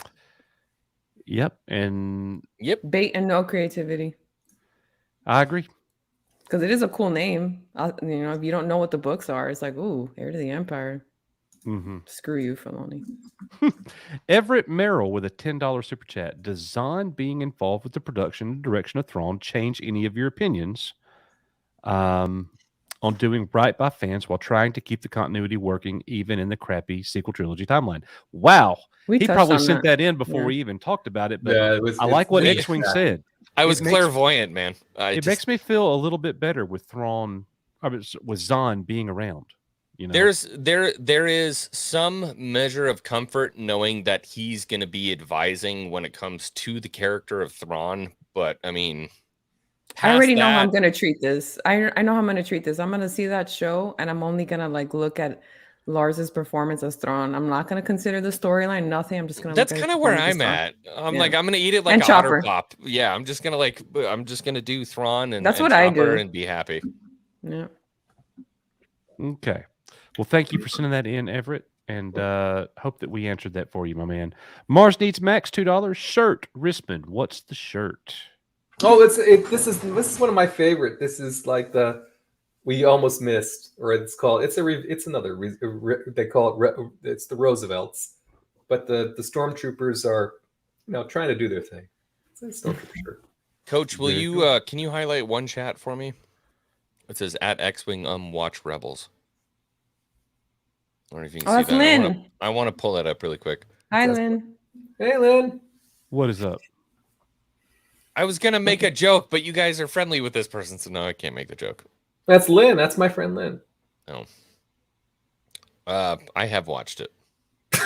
And Bait and no creativity. I agree. Because it is a cool name. If you don't know what the books are, it's like, ooh, Heir to the Empire. Mm-hmm. Screw you, Filoni. Everett Merrill with a $10 super chat. Does Zahn being involved with the production and direction of Thrawn change any of your opinions on doing right by fans while trying to keep the continuity working even in the crappy sequel trilogy timeline? Wow. We He touched probably on sent that. that in before Yeah. we even talked about it, but Yeah, I like what it's X-Wing that. said. I was It makes- clairvoyant, man. It makes me feel a little bit better with Thrawn, with Zahn being around. You know? There is some measure of comfort knowing that he's going to be advising when it comes to the character of Thrawn, but I mean, I already know how that- I'm going to treat this. I know how I'm going to treat this. I'm going to see that show, and I'm only going to look at Lars's performance as Thrawn. I'm not going to consider the storyline, nothing. I'm just going to. That's kind of where I'm at. I'm Yeah. I'm going to eat it like And a Chopper. Otter Pop. Yeah, I'm just going to do Thrawn and That's and what I Chopper do. and be happy. Yeah. Okay. Well, thank you for sending that in, Everett, and hope that we answered that for you, my man. Mars Needs Max, $2. Shirt, Risman, what's the shirt? Oh, this is one of my favorite. This is like we almost missed, or it's called. It's another. They call it. It's the Roosevelts, but the stormtroopers are, trying to do their thing. It's a stormtrooper shirt. Coach, will Very you cool. can you highlight one chat for me? It says at X-Wing watch Rebels. I don't know if you can Oh, see that's that. Lynn. I want to pull that up really quick. Hi, Lynn. Hey, Lynn. What is up? I was gonna make a joke, but you guys are friendly with this person, so no, I can't make the joke. That's Lynn. That's my friend Lynn. No. I have watched it. Took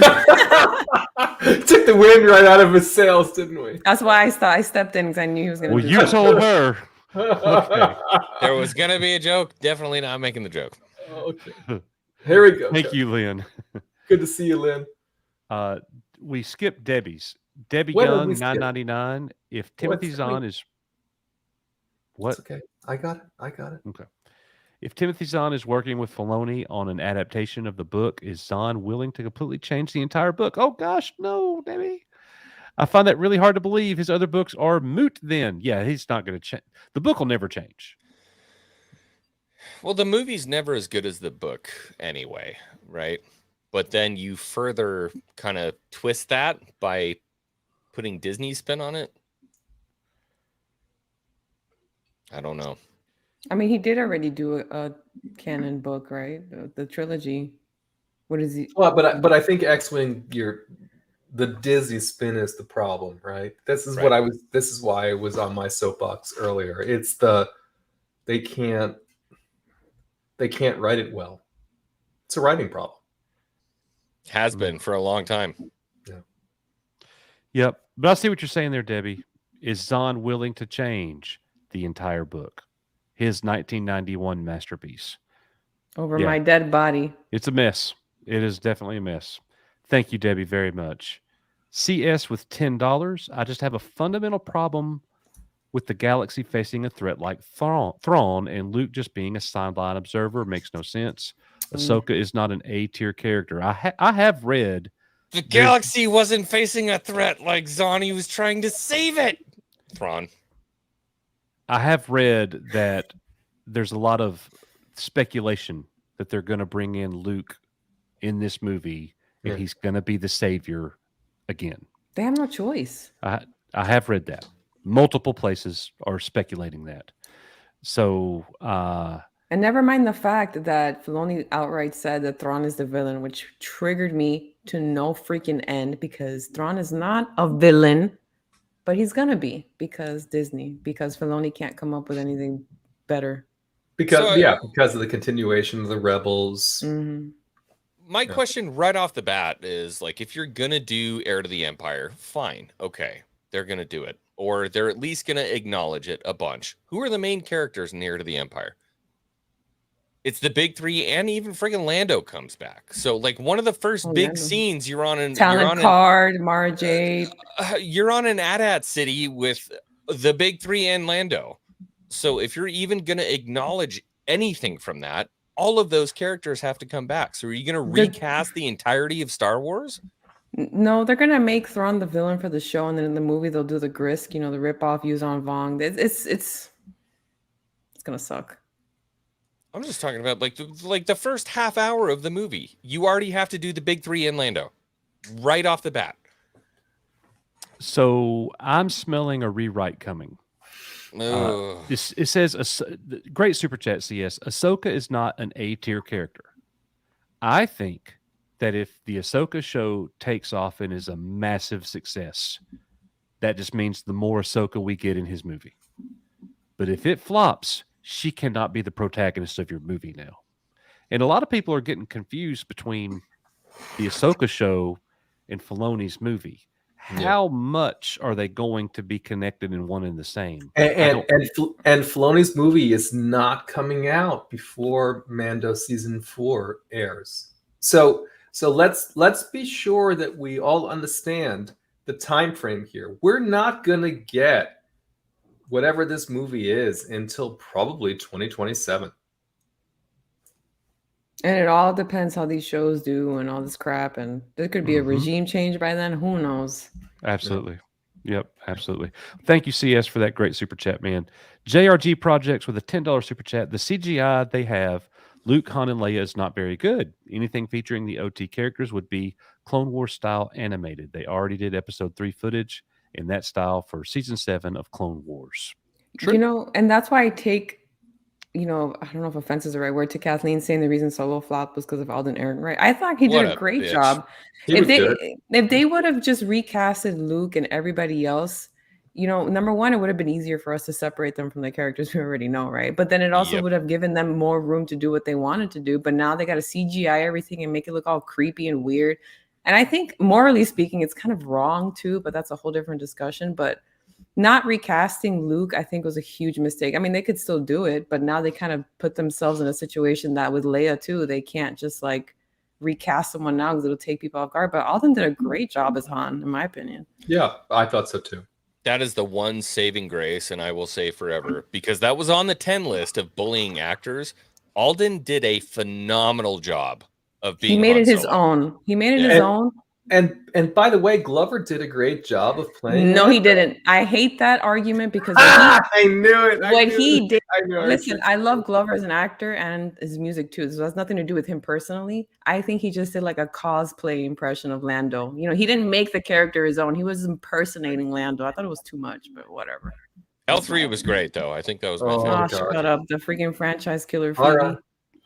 the wind right out of his sails, didn't we? That's why I stepped in because I knew he was going to. Well, you told her. Okay. There was gonna be a joke. Definitely not making the joke. Okay. Here we go. Thank you, Lynn. Good to see you, Lynn. We skipped Debbie's. Debbie What did Young, we skip? $9.99. If Timothy Zahn is what? It's okay. I got it. Okay. If Timothy Zahn is working with Filoni on an adaptation of the book, is Zahn willing to completely change the entire book? Oh gosh, no, Debbie. I find that really hard to believe. His other books are moot then. Yeah, he's not going to change. The book will never change. Well, the movie's never as good as the book anyway, right? But then you further kind of twist that by putting Disney's spin on it. I don't know. I mean, he did already do a canon book, right? The trilogy. What is he? Well, but I think X-Wing, the Disney spin is the problem, right? This is Right. This is why I was on my soapbox earlier. It's they can't write it well. It's a writing problem. Has been for a long time. Yep. But I see what you're saying there, Debbie. Is Zahn willing to change the entire book? His 1991 masterpiece. Over Yeah. my dead body. It's a mess. It is definitely a mess. Thank you, Debbie, very much. CS with $10. I just have a fundamental problem with the galaxy facing a threat like Thrawn and Luke just being a sideline observer. Makes no sense. Ahsoka is not an A-tier character. I have read The galaxy wasn't facing a threat like Zahn. Was trying to save it. Thrawn. I have read that there's a lot of speculation that they're going to bring in Luke in this movie, and Yeah. he's going to be the savior again. They have no choice. I have read that. Multiple places are speculating that. So, and never mind the fact that Filoni outright said that Thrawn is the villain, which triggered me to no freaking end, because Thrawn is not a villain, but he's gonna be because Disney, because Filoni can't come up with anything better. Because because of the continuation of the Rebels. Mm-hmm. My question right off the bat is, like, if you're gonna do Heir to the Empire, fine, okay, they're gonna do it, or they're at least gonna acknowledge it a bunch. Who are the main characters in Heir to the Empire? It's the big three, and even friggin' Lando comes back. So, like, one of the first big scenes you're on an Card, Mara Jade. You're on an AT-AT city with the big three and Lando. So, if you're even gonna acknowledge anything from that, all of those characters have to come back. So, are you gonna recast the entirety of Star Wars? No, they're gonna make Thrawn the villain for the show, and then in the movie they'll do the Grisk, the ripoff Yuuzhan Vong. It's gonna suck. I'm just talking about like the first half hour of the movie. You already have to do the big three in Lando right off the bat. So I'm smelling a rewrite coming. It says, great super chat, CS. Ahsoka is not an A-tier character. I think that if the Ahsoka show takes off and is a massive success, that just means the more Ahsoka we get in his movie. But if it flops, she cannot be the protagonist of your movie now. And a lot of people are getting confused between the Ahsoka show and Filoni's movie. How much are they going to be connected in one and the same? And Filoni's movie is not coming out before Mando season 4 airs. So let's be sure that we all understand the time frame here. We're not gonna get whatever this movie is until probably 2027. And it all depends how these shows do and all this crap. And there could be a regime change by then. Who knows? Absolutely. Yep, absolutely. Thank you, CS, for that great super chat, man. JRG Projects with a $10 super chat. The CGI they have, Luke, Han, and Leia, is not very good. Anything featuring the OT characters would be Clone Wars style animated. They already did episode 3 footage in that style for season 7 of Clone Wars. True. And that's why I take, I don't know if offense is the right word, to Kathleen saying the reason Solo flopped was because of Alden Ehrenreich. I thought he did a great job. If they would have just recasted Luke and everybody else, number one, it would have been easier for us to separate them from the characters we already know, right? But then it also would have given them more room to do what they wanted to do. But now they got to CGI everything and make it look all creepy and weird. And I think, morally speaking, it's kind of wrong too, but that's a whole different discussion. But not recasting Luke, I think, was a huge mistake. I mean, they could still do it, but now they kind of put themselves in a situation that with Leia too, they can't just like recast someone now because it'll take people off guard. But Alden did a great job as Han, in my opinion. Yeah, I thought so too. That is the one saving grace, and I will say forever, because that was on the 10 list of bullying actors. Alden did a phenomenal job of being. He made it his own. He made it his own. And by the way, Glover did a great job of playing. No, he didn't. I hate that argument because I knew it. He did. Listen, I love Glover as an actor and his music too. So it has nothing to do with him personally. I think he just did like a cosplay impression of Lando. He didn't make the character his own. He was impersonating Lando. I thought it was too much, but whatever. L3 was great though. I think that was my favorite. Oh, shut up! The freaking franchise killer. All right.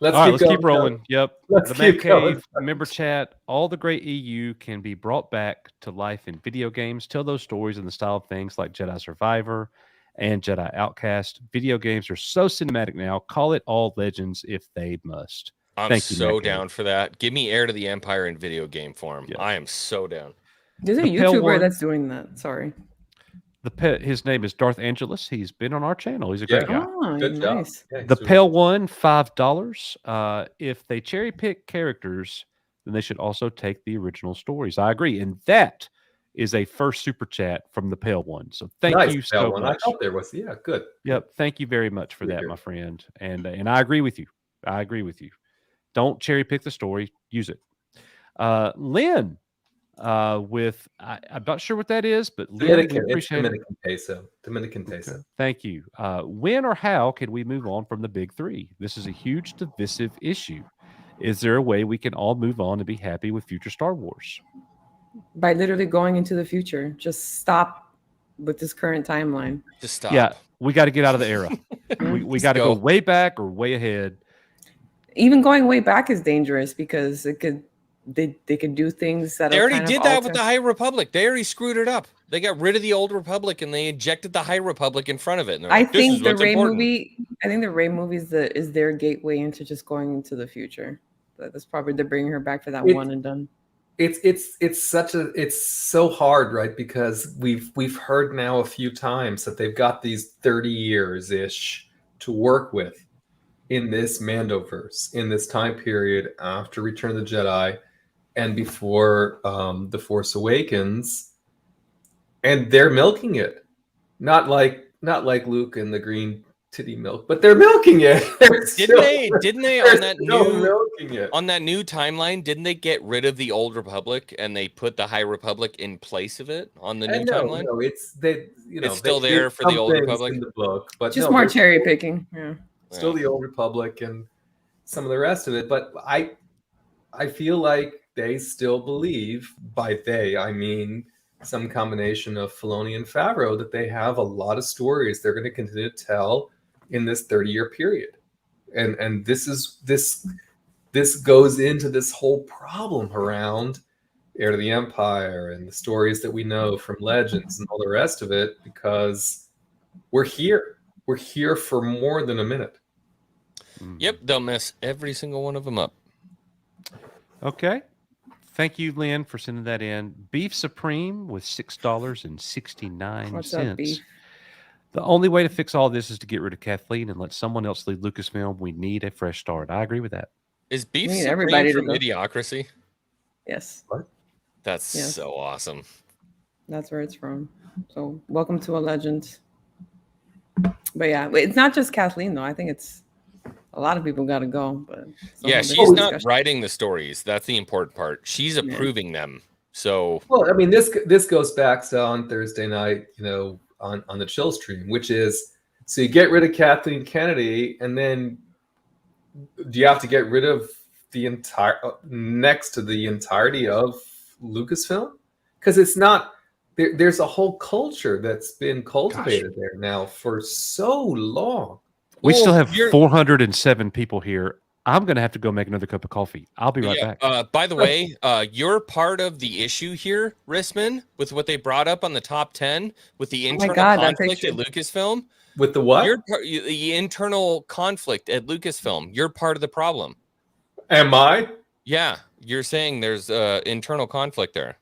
Let's keep rolling. Yep. The Man Cave, member chat, all the great EU can be brought back to life in video games. Tell those stories in the style of things like Jedi Survivor and Jedi Outcast. Video games are so cinematic now. Call it all legends if they must. I'm so down for that. Give me Heir to the Empire in video game form. Yep. I am so down. There's a YouTuber that's doing that. Sorry. His name is Darth Angelus. He's been on our channel. He's a great guy. Oh, good nice. Yeah, the Pale One, $5. If they cherry pick characters, then they should also take the original stories. I agree, and that is a first super chat from the Pale One. So thank you so much. I thought there was good. Yep, thank you very much for that, my friend. And I agree with you. I agree with you. Don't cherry pick the story. Use it. Lynn. With I'm not sure what that is, but Dominican peso. Dominican peso. Okay. Thank you. When or how can we move on from the big three? This is a huge divisive issue. Is there a way we can all move on and be happy with future Star Wars? By literally going into the future. Just stop with this current timeline. Just stop. Yeah, we got to get out of the era. we got to go way back or way ahead. Even going way back is dangerous because it could they could do things that They already did that with alter. the High Republic. They already screwed it up. They got rid of the Old Republic and they injected the High Republic in front of it. And I like, this think is the what's Rey important. movie. I think the Rey movie is their gateway into just going into the future. That's probably they're bringing her back for that one and done. It's so hard, right? Because we've heard now a few times that they've got these 30 years ish to work with in this Mandoverse, in this time period after Return of the Jedi and before The Force Awakens, and they're milking it. Not like Luke and the green titty milk, but they're milking it. Didn't they on that new timeline, didn't they get rid of the Old Republic and they put the High Republic in place of it on the new timeline? No, it's still there for the Old Republic in the book, but Just more cherry picking. Yeah. Still the Old Republic and some of the rest of it, but I feel like they still believe, by they I mean some combination of Filoni and Favreau, that they have a lot of stories they're going to continue to tell in this 30-year period. And this goes into this whole problem around Heir to the Empire and the stories that we know from Legends and all the rest of it, because we're here for more than a minute. Yep, they'll mess every single one of them up. Okay. Thank you, Lynn, for sending that in. Beef Supreme with $6.69. What's up, Beef? The only way to fix all this is to get rid of Kathleen and let someone else lead Lucasfilm. We need a fresh start. I agree with that. Is Beef We need Supreme everybody to from go. Idiocracy? Yes. What? That's Yes. so awesome. That's where it's from. So welcome to a legend. But yeah, it's not just Kathleen though. I think it's a lot of people got to go. But Yeah, she's not writing the stories. That's the important part. She's approving them. So Well, I mean, this goes back to on Thursday night, on the Chill stream, which is, so you get rid of Kathleen Kennedy, and then do you have to get rid of the entire next to the entirety of Lucasfilm? Because it's not there's a whole culture that's been cultivated there now for so long. We still have 407 people here. I'm going to have to go make another cup of coffee. I'll be right back. By the way, you're part of the issue here, Rissman, with what they brought up on the top 10 with the internal conflict at Lucasfilm. With the what? The internal conflict at Lucasfilm. You're part of the problem. Am I? Yeah, you're saying there's internal conflict there.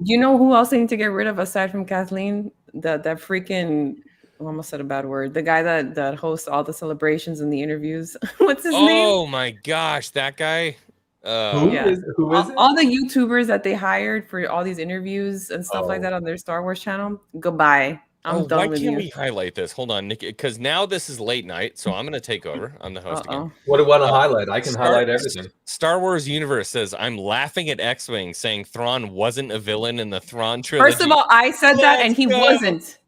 You know who else they need to get rid of aside from Kathleen? That freaking, I almost said a bad word. The guy that hosts all the celebrations and the interviews. What's his name? Oh my gosh, that guy. Who is it? All the YouTubers that they hired for all these interviews and stuff like that on their Star Wars channel. Goodbye. I'm done why with can't you. we highlight this? Hold on, Nick, because now this is late night, so I'm going to take over. I'm the host again. What do I want to highlight? I can highlight everything. Star Wars Universe says, I'm laughing at X-Wing saying Thrawn wasn't a villain in the Thrawn trilogy. First of all, I said that and he wasn't.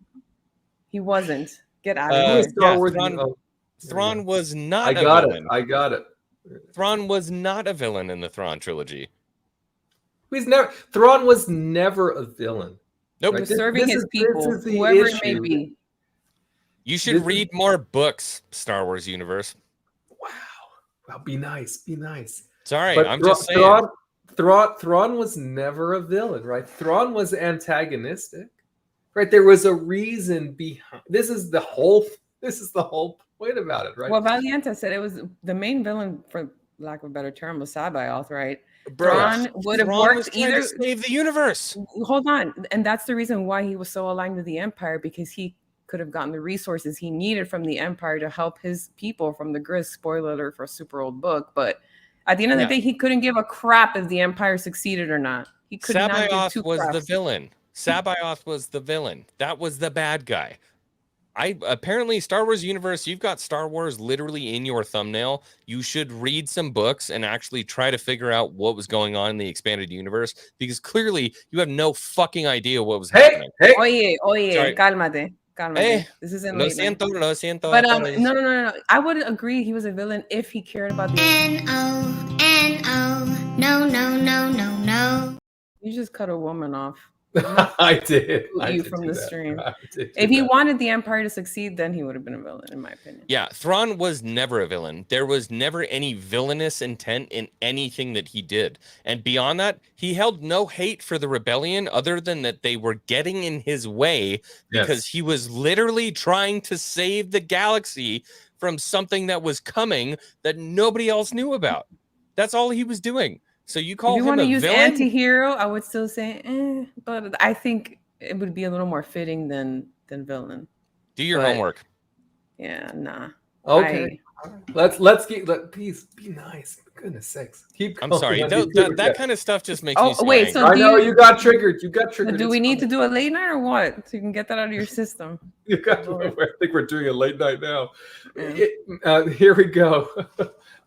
He wasn't. Get out of here. Star Wars. Thrawn was not I got a it. villain. I got it. Thrawn was not a villain in the Thrawn trilogy. Thrawn was never a villain. Nope. He was serving his people, whoever it may be. You should read more books, Star Wars Universe. Well, be nice. Be nice. Sorry, But I'm just saying. Thrawn was never a villain, right? Thrawn was antagonistic, right? There was a reason behind. This is the whole point about it, right? Well, Valiente said it was the main villain, for lack of a better term, was Sabaoth, right? Bro, Thrawn would have Thrawn was worked trying either to save the universe. Hold on, and that's the reason why he was so aligned with the Empire, because he could have gotten the resources he needed from the Empire to help his people from the Gris. Spoiler alert for a super old book, but at the end of the day, he couldn't give a crap if the Empire succeeded or not. He could not give Sabaoth two was the craps. villain. Sabaoth was the villain. That was the bad guy. Apparently Star Wars Universe, you've got Star Wars literally in your thumbnail. You should read some books and actually try to figure out what was going on in the expanded universe, because clearly you have no fucking idea what was happening. Oye, Sorry. cálmate. This isn't Lo late night. siento, lo siento. But no. I would agree he was a villain if he cared about the N-O. No, no, no, no, no. You just cut a woman off. I did. You from the stream. If If he wanted the Empire to succeed, then he would have been a villain, in my opinion. Yeah, Thrawn was never a villain. There was never any villainous intent in anything that he did. And beyond that, he held no hate for the rebellion other than that they were getting in his way because he was literally trying to save the galaxy from something that was coming that nobody else knew about. That's all he was doing. So you call If you him want to a use villain? anti-hero, I would still say, but I think it would be a little more fitting than villain. Do your But- homework. Yeah, nah. Okay. Let's please be nice. For goodness sakes. Keep I'm going. sorry. Let That, me do that, it. that kind of stuff just makes Oh, me wait, swang. so I know you got triggered. You got triggered. Do It's we need fine. to do a late night or what? So you can get that out of your system. You got. I think we're doing a late night now. Here we go.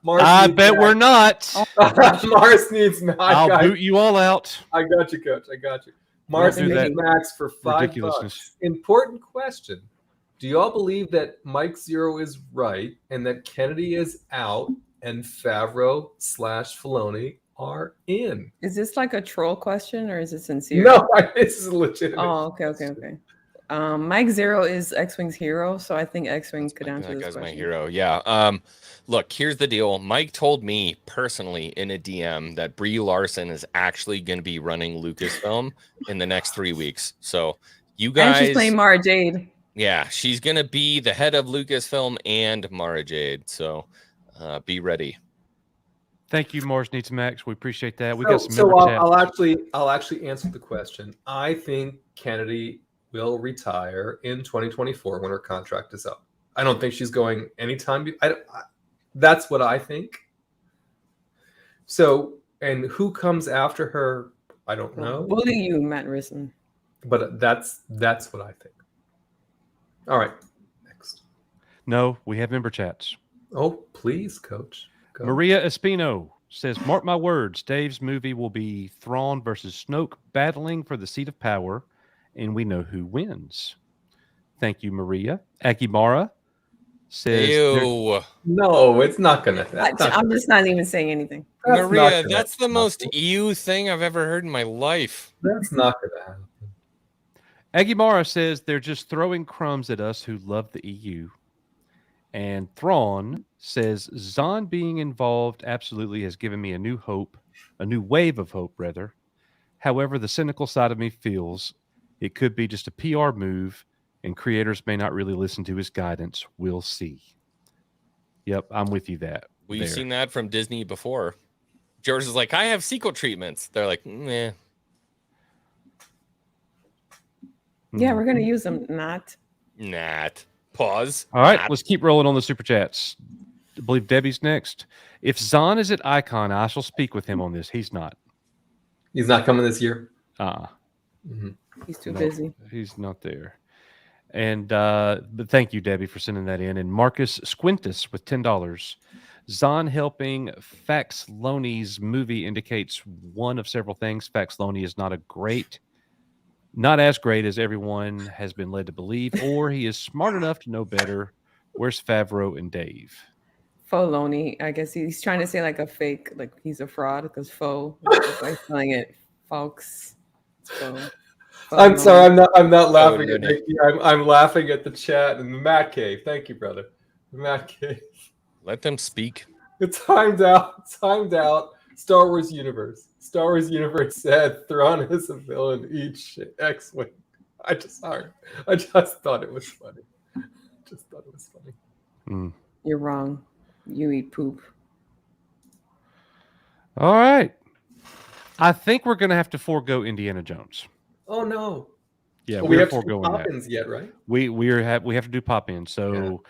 Mars I needs bet Max. we're not. Mars needs Max. I'll boot you all out. I got you, Coach. I got you. Mars Don't do needs that Max for $5. ridiculousness. Important question. Do you all believe that Mike Zero is right and that Kennedy is out and Favreau / Filoni are in? Is this like a troll question or is it sincere? No, this is legitimate. Oh, okay. Mike Zero is X-Wing's hero, so I think X-Wing could answer That this guy's question. my hero. Yeah. Look, here's the deal. Mike told me personally in a DM that Brie Larson is actually going to be running Lucasfilm in the next 3 weeks. So you guys, And she's playing Mara Jade. yeah, she's going to be the head of Lucasfilm and Mara Jade. So be ready. Thank you, Mars Needs Max. We appreciate that. We So- got some so member I'll actually answer the question. I think Kennedy will retire in 2024 when her contract is up. I don't think she's going anytime. That's what I think. So, and who comes after her? I don't know. Bully you, Matt Risson. But that's what I think. All right. No, we have member chats. Oh, please, Coach. Go. Maria Espino says, mark my words, Dave's movie will be Thrawn versus Snoke battling for the seat of power, and we know who wins. Thank you, Maria. Akimara says, Ew. No, it's not going to. I'm just not even saying anything. Maria, that's the most ew thing I've ever heard in my life. That's not going to happen. Agimara says they're just throwing crumbs at us who love the EU. And Thrawn says Zahn being involved absolutely has given me a new hope, a new wave of hope, rather. However, the cynical side of me feels it could be just a PR move and creators may not really listen to his guidance. We'll see. Yep, I'm with you that. We've there. seen that from Disney before. George is like, I have sequel treatments. They're like, meh. Yeah, we're gonna use them. Not. Pause. All right, Not. let's keep rolling on the super chats. I believe Debbie's next. If Zahn is at Icon, I shall speak with him on this. He's not. He's not coming this year. He's too busy. He's not there. And but thank you, Debbie, for sending that in. And Marcus Squintus with $10. Zahn helping Faxloni's movie indicates one of several things. Faxloni is not as great as everyone has been led to believe, or he is smart enough to know better. Where's Favreau and Dave? Filoni. I guess he's trying to say like a fake, like he's a fraud because faux. Like spelling it, folks. I'm sorry, I'm not laughing at Nikki. I'm laughing at the chat and the Matt Cave. Thank you, brother. The Matt Cave. Let them speak. It's timed out. Timed out. Star Wars Universe. Star Wars Universe said Thrawn is a villain. Eat shit. X-Wing. I just thought it was funny. You're wrong. You eat poop. All right. I think we're going to have to forego Indiana Jones. Oh no. Yeah, we we're have to do foregoing that. Pop-ins yet, right? We have to do pop-ins. So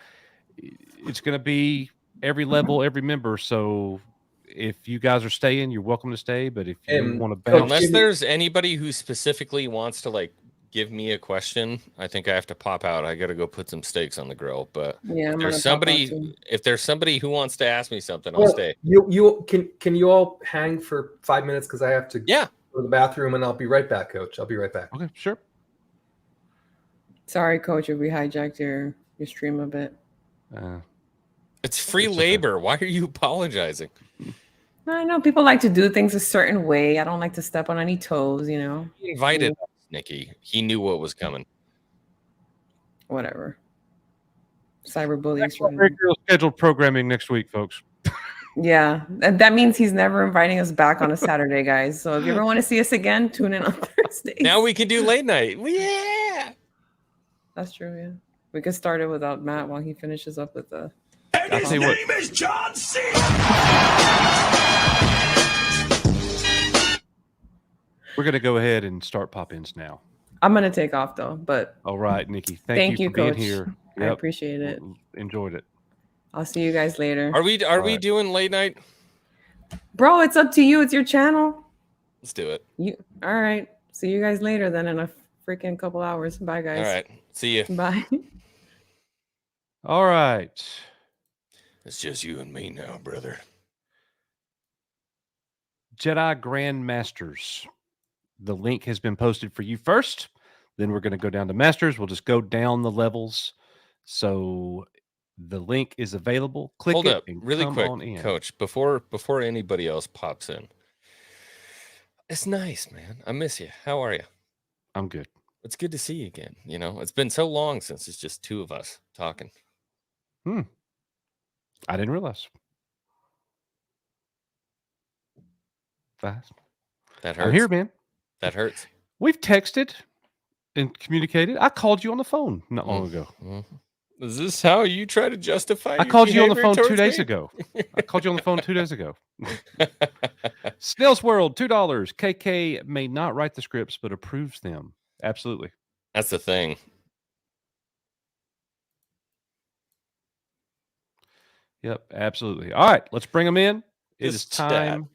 it's going to be every level, every member. So if you guys are staying, you're welcome to stay. But if you want to bounce, unless there's anybody who specifically wants to like give me a question, I think I have to pop out. I got to go put some steaks on the grill. But yeah, if there's somebody who wants to ask me something, I'll stay. You can you all hang for 5 minutes because I have to go to the bathroom and I'll be right back, Coach. I'll be right back. Okay, sure. Sorry, Coach, if we hijacked your stream a bit. It's free labor. Why are you apologizing? I know people like to do things a certain way. I don't like to step on any toes, you know. He invited us, Nikki. He knew what was coming. Whatever. Cyberbullying. Regular scheduled programming next week, folks. Yeah, that means he's never inviting us back on a Saturday, guys. So if you ever want to see us again, tune in on Thursdays. Now we can do late night. Yeah. That's true, yeah. We could start it without Matt while he finishes up with the... And his name is John C. We're going to go ahead and start pop-ins now. I'm going to take off, though, but... All right, Nikki. Thank you, for being Coach. here. I appreciate it. Enjoyed it. I'll see you guys later. Are we doing late night? Bro, it's up to you. It's your channel. Let's do it. All right. See you guys later then in a freaking couple hours. Bye, guys. All right. See you. Bye. All right. It's just you and me now, brother. Jedi Grandmasters. The link has been posted for you first. Then we're going to go down to Masters. We'll just go down the levels. So the link is available. Click Hold it up and really come quick, on in. Coach, before anybody else pops in. It's nice, man. I miss you. How are you? I'm good. It's good to see you again. You know, it's been so long since it's just two of us talking. I didn't realize. Fast. That hurts. I'm here, man. That hurts. We've texted and communicated. I called you on the phone not long ago. Is this how you try to justify? I called you on the phone 2 days ago. I called you on the phone 2 days ago. Snail's World, $2. KK may not write the scripts, but approves them. Absolutely. That's the thing. Yep, absolutely. All right, let's bring them in. It is This chat. time.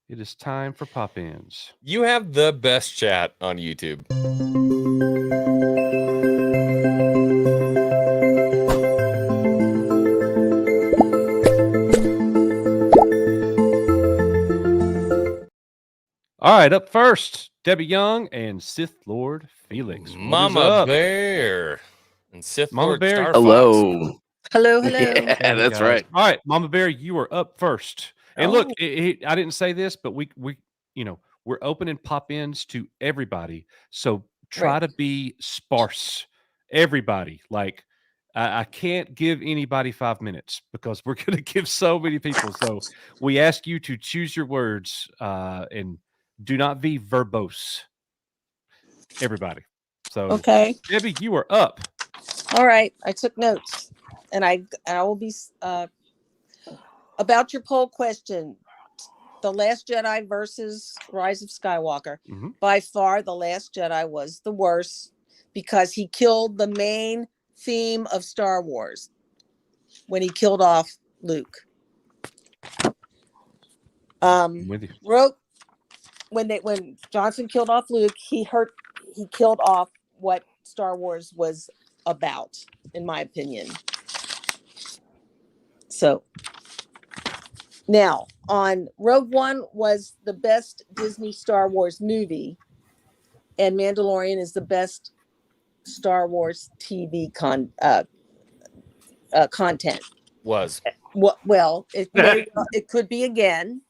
It is time for pop-ins. You have the best chat on YouTube. All right, up first, Debbie Young and Sith Lord Felix. What is Mama up? Bear and Sith Mama Lord Bear. Star Hello. Fox. Hello. Hey, Yeah, that's guys. right. All right, Mama Bear, you are up first. And look, I didn't say this, but we we're opening pop-ins to everybody. So try to be sparse. Everybody. Like I can't give anybody 5 minutes because we're going to give so many people. So we ask you to choose your words and do not be verbose. Everybody. So Okay. Debbie, you are up. All right. I took notes, and I will be about your poll question. The Last Jedi versus Rise of Skywalker. By far, The Last Jedi was the worst because he killed the main theme of Star Wars when he killed off Luke. With you. Wrote when Johnson killed off Luke, he killed off what Star Wars was about, in my opinion. So now on Rogue One was the best Disney Star Wars movie, and Mandalorian is the best Star Wars TV content. Was. Well, it could be again.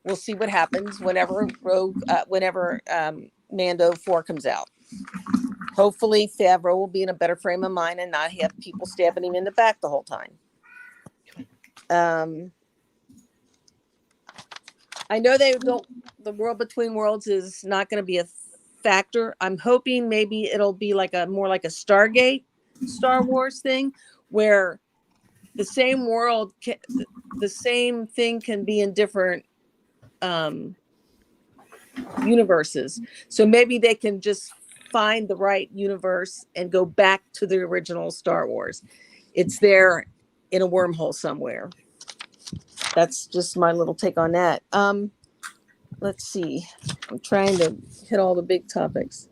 We'll see what happens whenever Mando 4 comes out. Hopefully Favreau will be in a better frame of mind and not have people stabbing him in the back the whole time. I know the World Between Worlds is not going to be a factor. I'm hoping maybe it'll be more like a Stargate Star Wars thing where the same world, the same thing can be in different universes. So maybe they can just find the right universe and go back to the original Star Wars. It's there in a wormhole somewhere. That's just my little take on that. Let's see. I'm trying to hit all the big topics.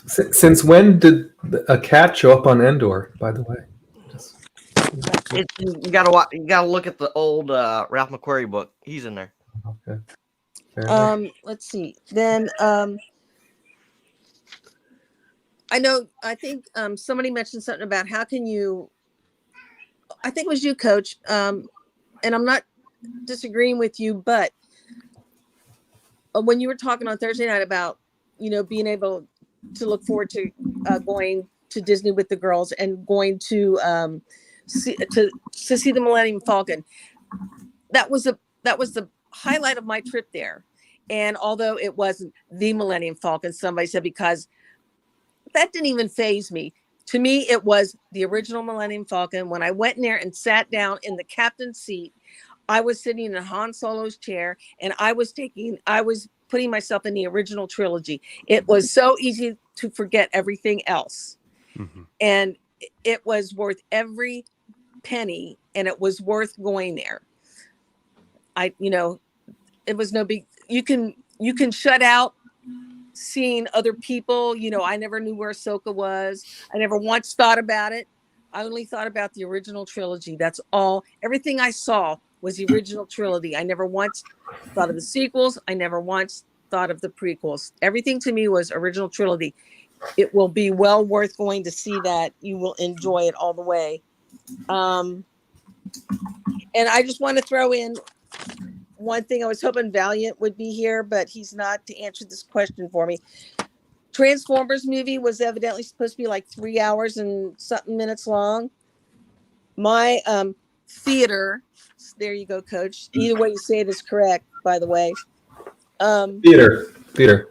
Since when did a cat show up on Endor, by the way? You gotta look at the old Ralph McQuarrie book. He's in there. Okay. Let's see. Then I think somebody mentioned something about how can you I think it was you, Coach. And I'm not disagreeing with you, but when you were talking on Thursday night about, being able to look forward to going to Disney with the girls and going to see the Millennium Falcon, that was the highlight of my trip there. And although it wasn't the Millennium Falcon, somebody said, because that didn't even faze me. To me, it was the original Millennium Falcon. When I went in there and sat down in the captain's seat, I was sitting in Han Solo's chair, and I was putting myself in the original trilogy. It was so easy to forget everything else. Mm-hmm. And it was worth every penny, and it was worth going there. It was no big, you can shut out seeing other people. I never knew where Ahsoka was. I never once thought about it. I only thought about the original trilogy. That's all. Everything I saw was the original trilogy. I never once thought of the sequels. I never once thought of the prequels. Everything to me was original trilogy. It will be well worth going to see that. You will enjoy it all the way. And I just want to throw in one thing. I was hoping Valiant would be here, but he's not, to answer this question for me. Transformers movie was evidently supposed to be like 3 hours and something minutes long. My theater, there you go, Coach. Either way you say it is correct, by the way. Theater.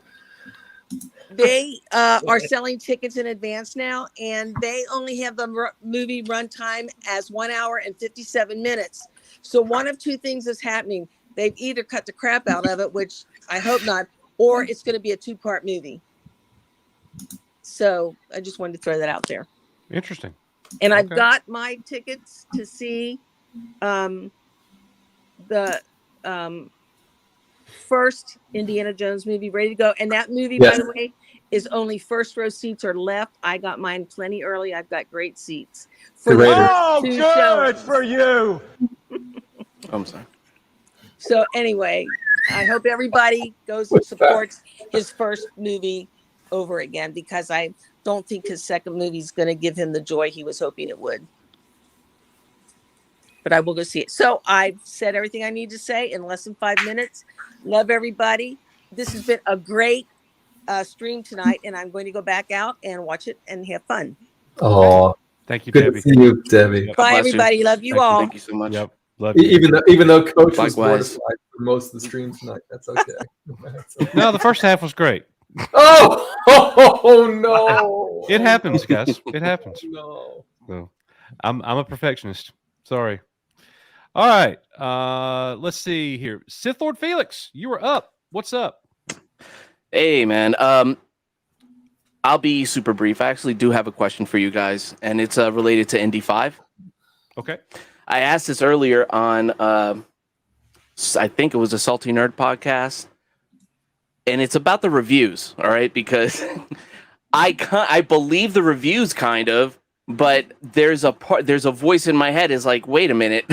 They are selling tickets in advance now, and they only have the movie runtime as 1 hour and 57 minutes. So one of two things is happening. They've either cut the crap out of it, which I hope not, or it's going to be a 2-part movie. So I just wanted to throw that out there. Interesting. And I've got my tickets to see the first Indiana Jones movie ready to go. And that movie, by the way, is only first row seats are left. I got mine plenty early. I've got great seats. Good for you. I'm sorry. So anyway, I hope everybody goes and supports his first movie over again, because I don't think his second movie is going to give him the joy he was hoping it would. But I will go see it. So I've said everything I need to say in less than 5 minutes. Love everybody. This has been a great stream tonight, and I'm going to go back out and watch it and have fun. Oh, thank you, good Debbie. to see you, Debbie. Bye, everybody. Love you all. Thank you so much. Yep. Love you. Even though Coach was Likewise. mortified for most of the stream tonight, that's okay. No, the first half was great. Oh no! It happens, guys. It happens. No. So, I'm a perfectionist. Sorry. All right. Let's see here. Sith Lord Felix, you were up. What's up? Hey, man. I'll be super brief. I actually do have a question for you guys, and it's related to Indy 5. Okay. I asked this earlier on, I think it was a Salty Nerd podcast, and it's about the reviews, all right? Because I believe the reviews kind of, but there's a voice in my head is like, wait a minute,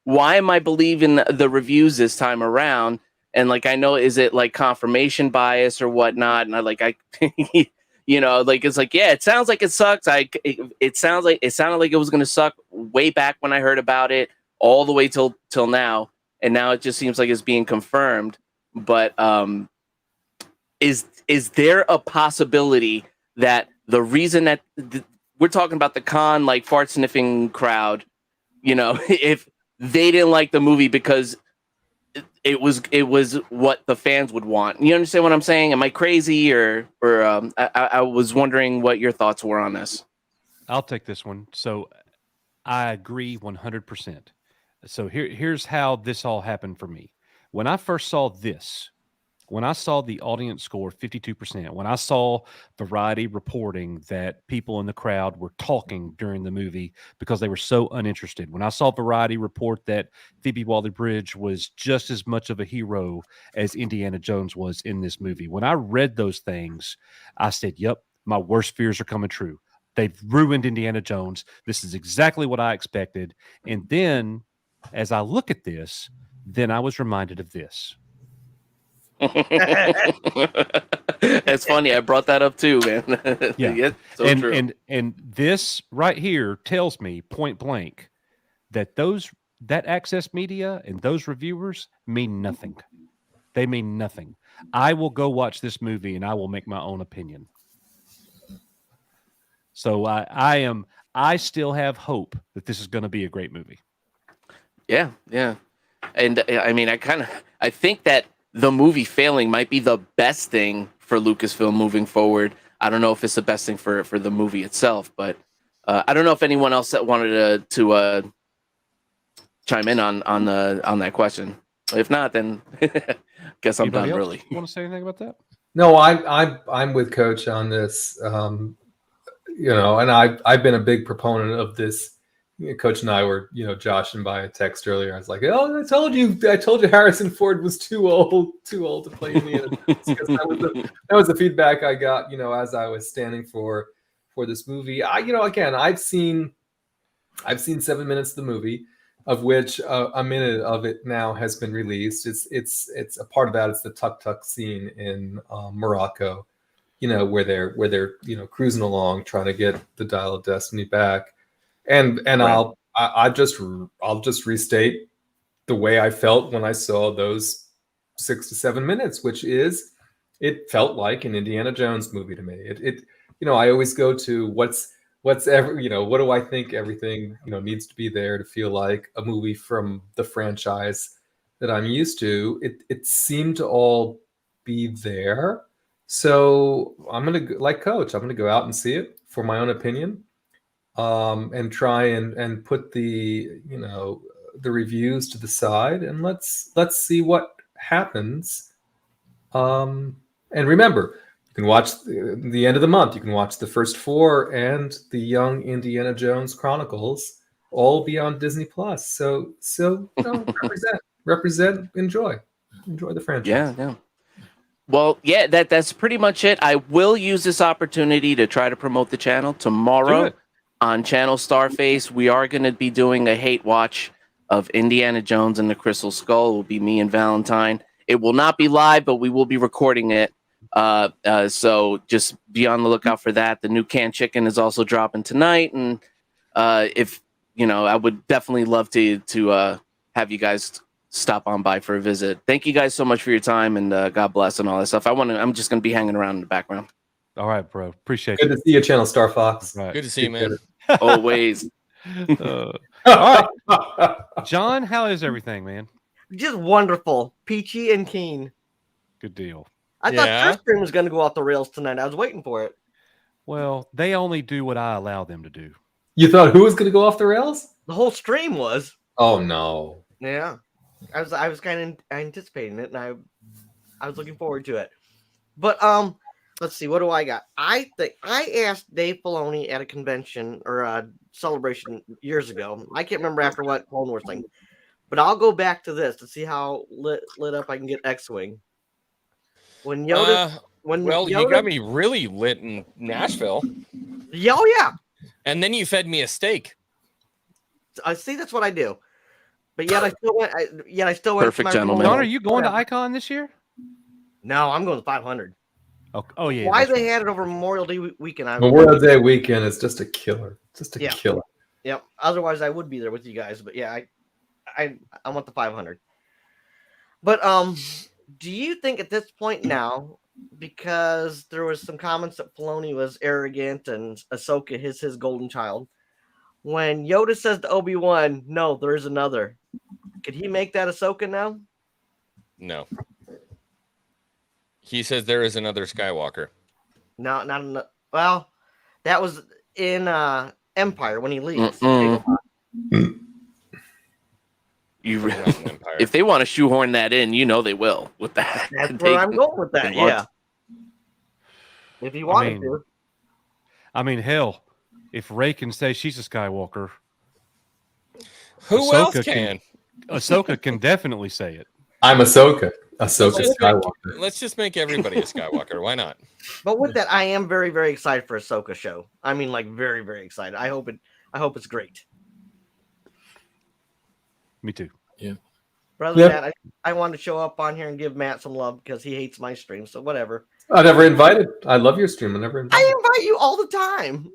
why am I believing the reviews this time around? And like, I know, is it like confirmation bias or whatnot? And it's like, yeah, it sounds like it sucks. It sounded like it was going to suck way back when I heard about it, all the way till now. And now it just seems like it's being confirmed. But is there a possibility that the reason that we're talking about the con, like fart sniffing crowd, if they didn't like the movie because it was what the fans would want? You understand what I'm saying? Am I crazy, or I was wondering what your thoughts were on this. I'll take this one. So I agree 100%. So here's how this all happened for me. When I first saw this, when I saw the audience score 52%, when I saw Variety reporting that people in the crowd were talking during the movie because they were so uninterested, when I saw Variety report that Phoebe Waller-Bridge was just as much of a hero as Indiana Jones was in this movie, when I read those things, I said, yep, my worst fears are coming true. They've ruined Indiana Jones. This is exactly what I expected. And then as I look at this, then I was reminded of this. It's funny. I brought that up too, man. Yeah. So true. And this right here tells me point blank that that access media and those reviewers mean nothing. They mean nothing. I will go watch this movie and I will make my own opinion. So I still have hope that this is going to be a great movie. Yeah. And I mean, I think that the movie failing might be the best thing for Lucasfilm moving forward. I don't know if it's the best thing for the movie itself, but I don't know if anyone else that wanted to chime in on that question. If not, then guess I'm Anybody done. else Really, want to say anything about that? No, I'm with Coach on this. And I've been a big proponent of this. Coach and I were, joshing by a text earlier. I was like, "Oh, I told you Harrison Ford was too old to play Indiana Jones." Because that was the feedback I got, as I was standing for this movie. I've seen 7 minutes of the movie, of which a minute of it now has been released. It's a part of that. It's the tuk-tuk scene in Morocco, where they're cruising along trying to get the Dial of Destiny back. And right. I'll just restate the way I felt when I saw those 6 to 7 minutes, which is, it felt like an Indiana Jones movie to me. I always go to what do I think everything needs to be there to feel like a movie from the franchise that I'm used to. It seemed to all be there. So I'm gonna, like Coach, I'm gonna go out and see it for my own opinion. And try and put the reviews to the side, and let's see what happens. And remember, you can watch the end of the month. You can watch the first 4 and the Young Indiana Jones Chronicles all be on Disney Plus. So represent, enjoy the franchise. Yeah. Well, yeah, that's pretty much it. I will use this opportunity to try to promote the channel tomorrow. On Channel Starface, we are going to be doing a hate watch of Indiana Jones and the Crystal Skull. It will be me and Valentine. It will not be live, but we will be recording it. So just be on the lookout for that. The new canned chicken is also dropping tonight. And if, I would definitely love to have you guys stop on by for a visit. Thank you guys so much for your time, and God bless and all that stuff. I'm just going to be hanging around in the background. All right, bro. Appreciate it. Good to see you, Channel Star Fox. Right. Good to see you, man. Always. All right. John, how is everything, man? Just wonderful. Peachy and keen. Good deal. I thought your stream was going to go off the rails tonight. I was waiting for it. Well, they only do what I allow them to do. You thought who was going to go off the rails? The whole stream was. Oh, no. Yeah. I was kind of anticipating it, and I was looking forward to it. But let's see, what do I got? I think I asked Dave Filoni at a convention or a celebration years ago. I can't remember after what Clone Wars thing, but I'll go back to this to see how lit up I can get X-Wing. When Yoda, you got me really lit in Nashville. Oh yeah. And then you fed me a steak. I see. That's what I do. But yet I still went. Perfect, gentleman. John, are you going to Icon this year? No, I'm going to 500. Oh yeah. Why they had it over Memorial Day weekend? Memorial Day weekend is just a killer. Killer. Yep. Otherwise, I would be there with you guys. But yeah, I want the 500. But do you think at this point now, because there was some comments that Filoni was arrogant and Ahsoka is his golden child, when Yoda says to Obi-Wan, "No, there is another," could he make that Ahsoka now? No. He says there is another Skywalker. No, not enough. Well, that was in Empire when he leaves. If they want to shoehorn that in, they will with that. That's where I'm going with that. Yeah. If he wanted to. I mean, hell, if Rey can say she's a Skywalker, who else can? Ahsoka can definitely say it. I'm Ahsoka. Ahsoka Skywalker. Let's just make everybody a Skywalker. Why not? But with that, I am very, very excited for Ahsoka show. I mean, like very, very excited. I hope it's great. Me too. Yeah. Brother Matt, I wanted to show up on here and give Matt some love because he hates my stream. So whatever. I never invited. I love your stream. I never invited. I invite you all the time.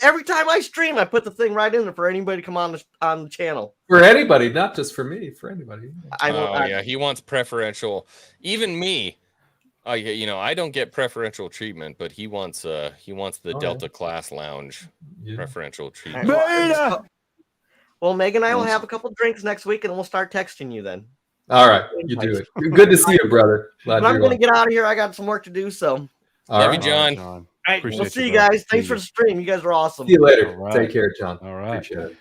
every time I stream, I put the thing right in there for anybody to come on the channel. For anybody, not just for me. For anybody. Yeah, he wants preferential. Even me, I don't get preferential treatment, but he wants the Delta Class Lounge preferential treatment. Well, Megan and I will have a couple drinks next week, and we'll start texting you then. All right, you do it. Good to see you, brother. Glad But I'm you're going to on. get out of here. I got some work to do, so. Love you, John. All right, we'll see you guys. Thanks for the stream. You guys are awesome. See you later. All right. Take care, John. All right. Appreciate it.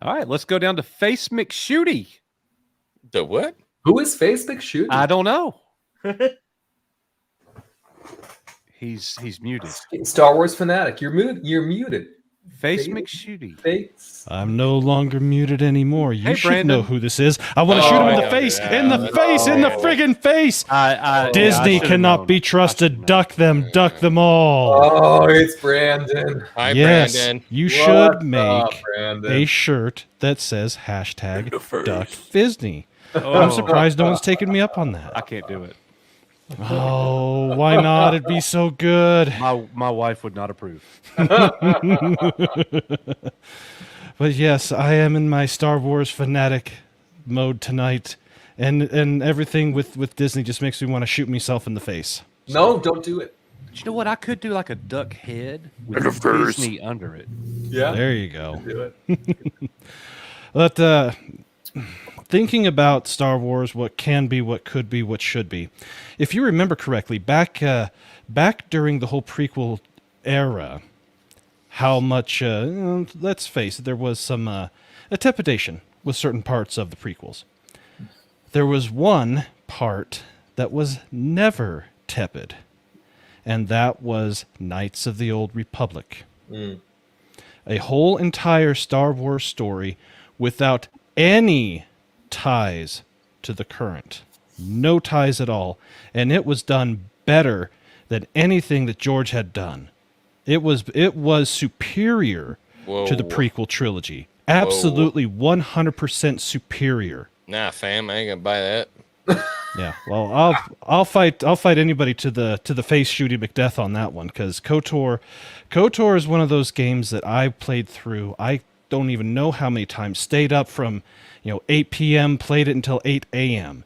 All right, let's go down to Face McShooty. The what? Who is Face McShooty? I don't know. He's muted. Star Wars fanatic. You're muted. Face McShooty. Face. I'm no longer muted anymore. You Hey, should Brandon. know who this is. I want to shoot him in the face. In the face. In the friggin' face. Disney should've cannot known. be trusted. Duck them all. Oh, it's Brandon. Hi, Yes, Brandon. you What's should up, make Brandon? a shirt that says hashtag Duck Disney. Oh. I'm surprised no one's taken me up on that. I can't do it. Oh, why not? It'd be so good. My wife would not approve. But yes, I am in my Star Wars fanatic mode tonight, and everything with Disney just makes me want to shoot myself in the face. No, don't do it. You know what? I could do like a duck head with And of course. Disney under it. Yeah. There you go. Do it. But thinking about Star Wars, what can be, what could be, what should be. If you remember correctly, back during the whole prequel era, how much, let's face it, there was some a trepidation with certain parts of the prequels. There was one part that was never tepid, and that was Knights of the Old Republic. Mm. A whole entire Star Wars story without any ties to the current. No ties at all. And it was done better than anything that George had done. It was superior to the Whoa. prequel trilogy. Absolutely 100% superior. Nah, fam, I ain't gonna buy that. Yeah, well, I'll fight anybody to the face Shooty McDeath on that one, because KOTOR is one of those games that I played through. I don't even know how many times. Stayed up from 8 p.m. played it until 8 a.m.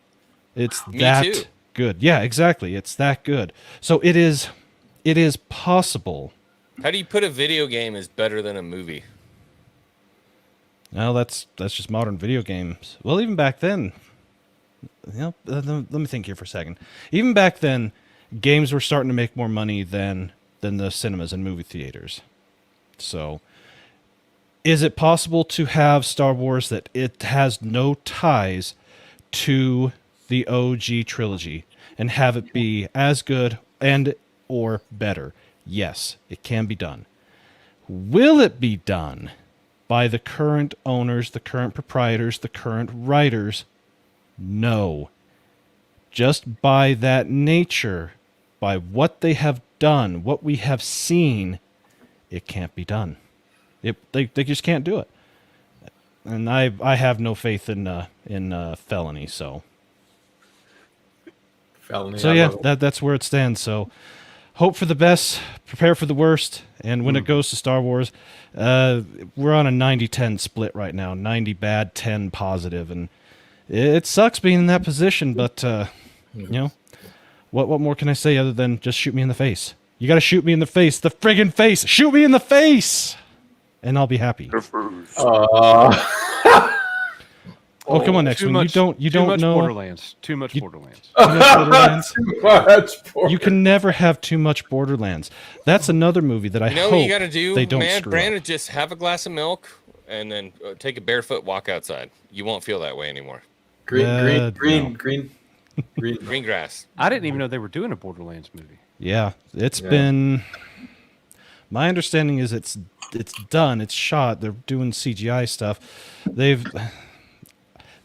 It's Me that too. good. Yeah, exactly. It's that good. So it is possible. How do you put a video game is better than a movie? Well, that's just modern video games. Well, even back then. Let me think here for a second. Even back then, games were starting to make more money than the cinemas and movie theaters. So, is it possible to have Star Wars that it has no ties to the OG trilogy and have it be as good and or better? Yes, it can be done. Will it be done by the current owners, the current proprietors, the current writers? No. Just by that nature, by what they have done, what we have seen, it can't be done. They just can't do it. And I have no faith in Filoni, so. Felony, So I yeah, love it. that's where it stands. So hope for the best, prepare for the worst, and when it goes to Star Wars, we're on a 90-10 split right now. 90 bad, 10 positive, and it sucks being in that position, but what more can I say other than just shoot me in the face? You got to shoot me in the face, the friggin' face. Shoot me in the face, and I'll be happy. Oh, come on, next Too one. much- You too don't much know Borderlands. Too much Borderlands. Too much Borderlands. Too much You can never have too much Borderlands. That's another movie that I You know hope what you gotta do, they don't man? screw Brandon, just have a glass of milk and then take a barefoot walk outside. You won't feel that way anymore. No. Green grass. I didn't even know they were doing a Borderlands movie. Yeah, it's Yeah. been. My understanding is it's done. It's shot. They're doing CGI stuff. They've.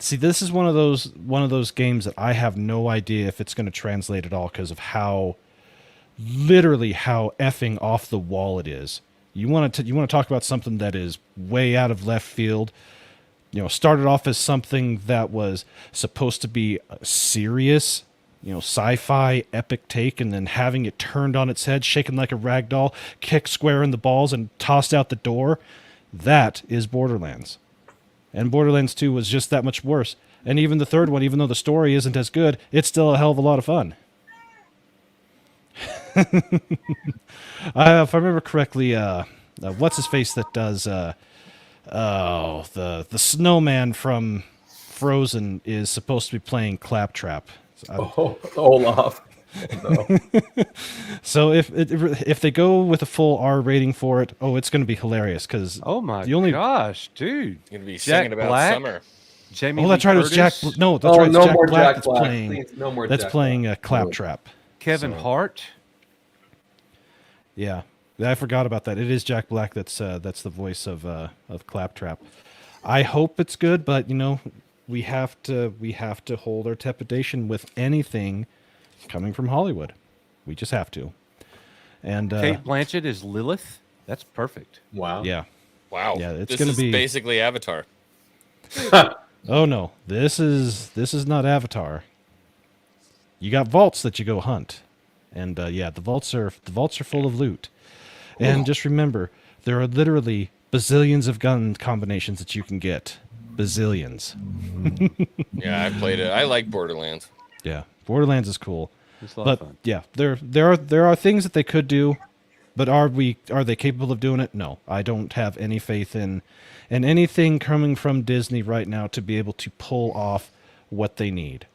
See, this is one of those games that I have no idea if it's going to translate at all because of how, literally how effing off the wall it is. You want to talk about something that is way out of left field. Started off as something that was supposed to be serious, sci-fi epic take, and then having it turned on its head, shaken like a rag doll, kicked square in the balls, and tossed out the door. That is Borderlands. And Borderlands 2 was just that much worse. And even the third one, even though the story isn't as good, it's still a hell of a lot of fun. If I remember correctly, what's his face that does the snowman from Frozen is supposed to be playing Claptrap. Olaf. No. So if they go with a full R rating for it, it's going to be hilarious because gosh, dude, You're gonna be Jack singing about Black, summer. Jamie that's Lee right. It was Jack. Curtis. No, that's right. It's no Jack more Black Jack that's Black. playing. Please, no more That's Jack playing Black. Claptrap. Kevin So- Hart. Yeah, I forgot about that. It is Jack Black that's the voice of Claptrap. I hope it's good, but we have to hold our trepidation with anything coming from Hollywood. We just have to. And Kate Blanchett is Lilith. That's perfect. Wow. Yeah. Wow. Yeah, it's This going to is be basically Avatar. Oh no, this is not Avatar. You got vaults that you go hunt, and the vaults are full of loot. And just remember, there are literally bazillions of gun combinations that you can get. Bazillions. Yeah, I played it. I like Borderlands. Yeah, Borderlands is cool. It's a lot of But fun. yeah, there are things that they could do, but are they capable of doing it? No, I don't have any faith in anything coming from Disney right now to be able to pull off what they need.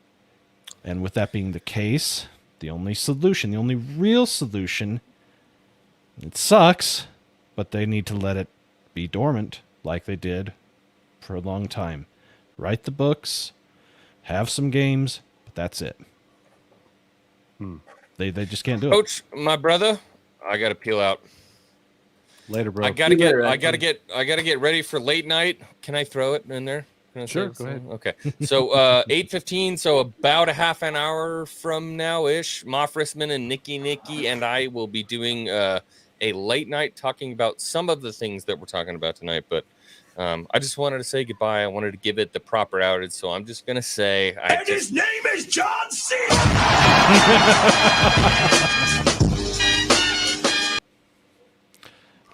And with that being the case, the only real solution, it sucks, but they need to let it be dormant like they did for a long time. Write the books, have some games, but that's it. They just can't do it. Coach, my brother, I gotta peel out. Later, bro. I gotta get ready for late night. Can I throw it in there? Can I Sure, say go it? ahead. Okay. So 8:15, so about a half an hour from now ish, Moff Rissman and Nikki and I will be doing a late night talking about some of the things that we're talking about tonight. But I just wanted to say goodbye. I wanted to give it the proper outage, so I'm just gonna say His name is John C.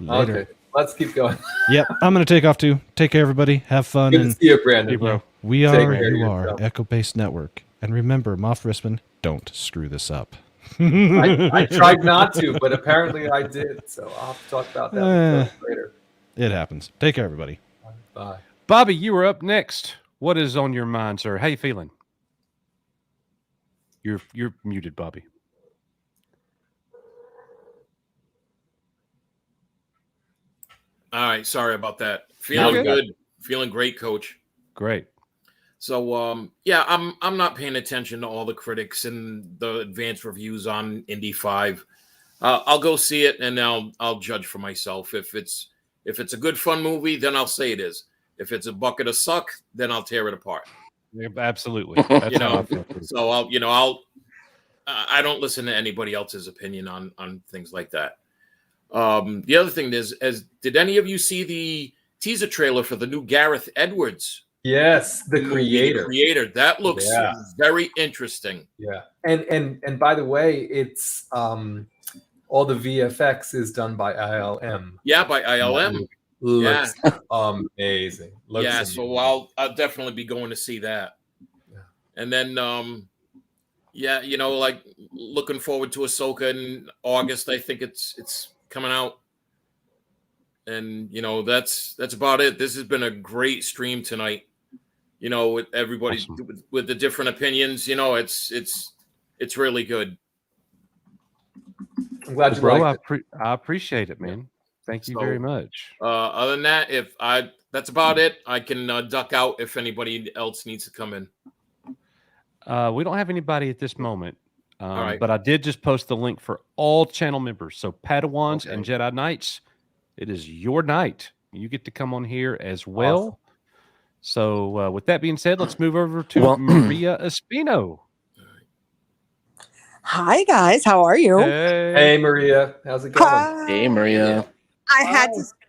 Later. Okay, let's keep going. Yep, I'm going to take off too. Take care, everybody. Have fun. Good and to see you, Brandon. Hey, bro. We Take are, care of you are yourself. Echo Based Network. And remember, Moff Rissman, don't screw this up. I tried not to, but apparently I did. So I'll have to talk about that later. It happens. Take care, everybody. Bye. Bobby, you are up next. What is on your mind, sir? How you feeling? You're muted, Bobby. All right, sorry about that. No, Feeling good. good, feeling great, Coach. Great. So, yeah, I'm not paying attention to all the critics and the advanced reviews on Indy 5. I'll go see it and I'll judge for myself. If it's a good fun movie, then I'll say it is. If it's a bucket of suck, then I'll tear it apart. Yeah, absolutely. That's how I feel too. So I don't listen to anybody else's opinion on things like that. The other thing is, did any of you see the teaser trailer for the new Gareth Edwards? Yes, the movie, creator. The creator. That looks very interesting. Yeah, and by the way, it's all the VFX is done by ILM. Yeah, by ILM. Looks amazing. Looks Yeah, amazing. so I'll definitely be going to see that. Yeah. And then like looking forward to Ahsoka in August. I think it's coming out. And that's about it. This has been a great stream tonight. With everybody with the different opinions, it's really good. I'm glad you Bro, liked it. I appreciate it, man. Thank you very much. Other than that, that's about it. I can duck out if anybody else needs to come in. We don't have anybody at this moment. All right. But I did just post the link for all channel members. So Padawans and Jedi Knights, it is your night. You get to come on here as well. Awesome. So with that being said, let's move over to Maria Espino. Hi guys, how are you? Hey Maria, how's it going? Hi. Hey, Maria. I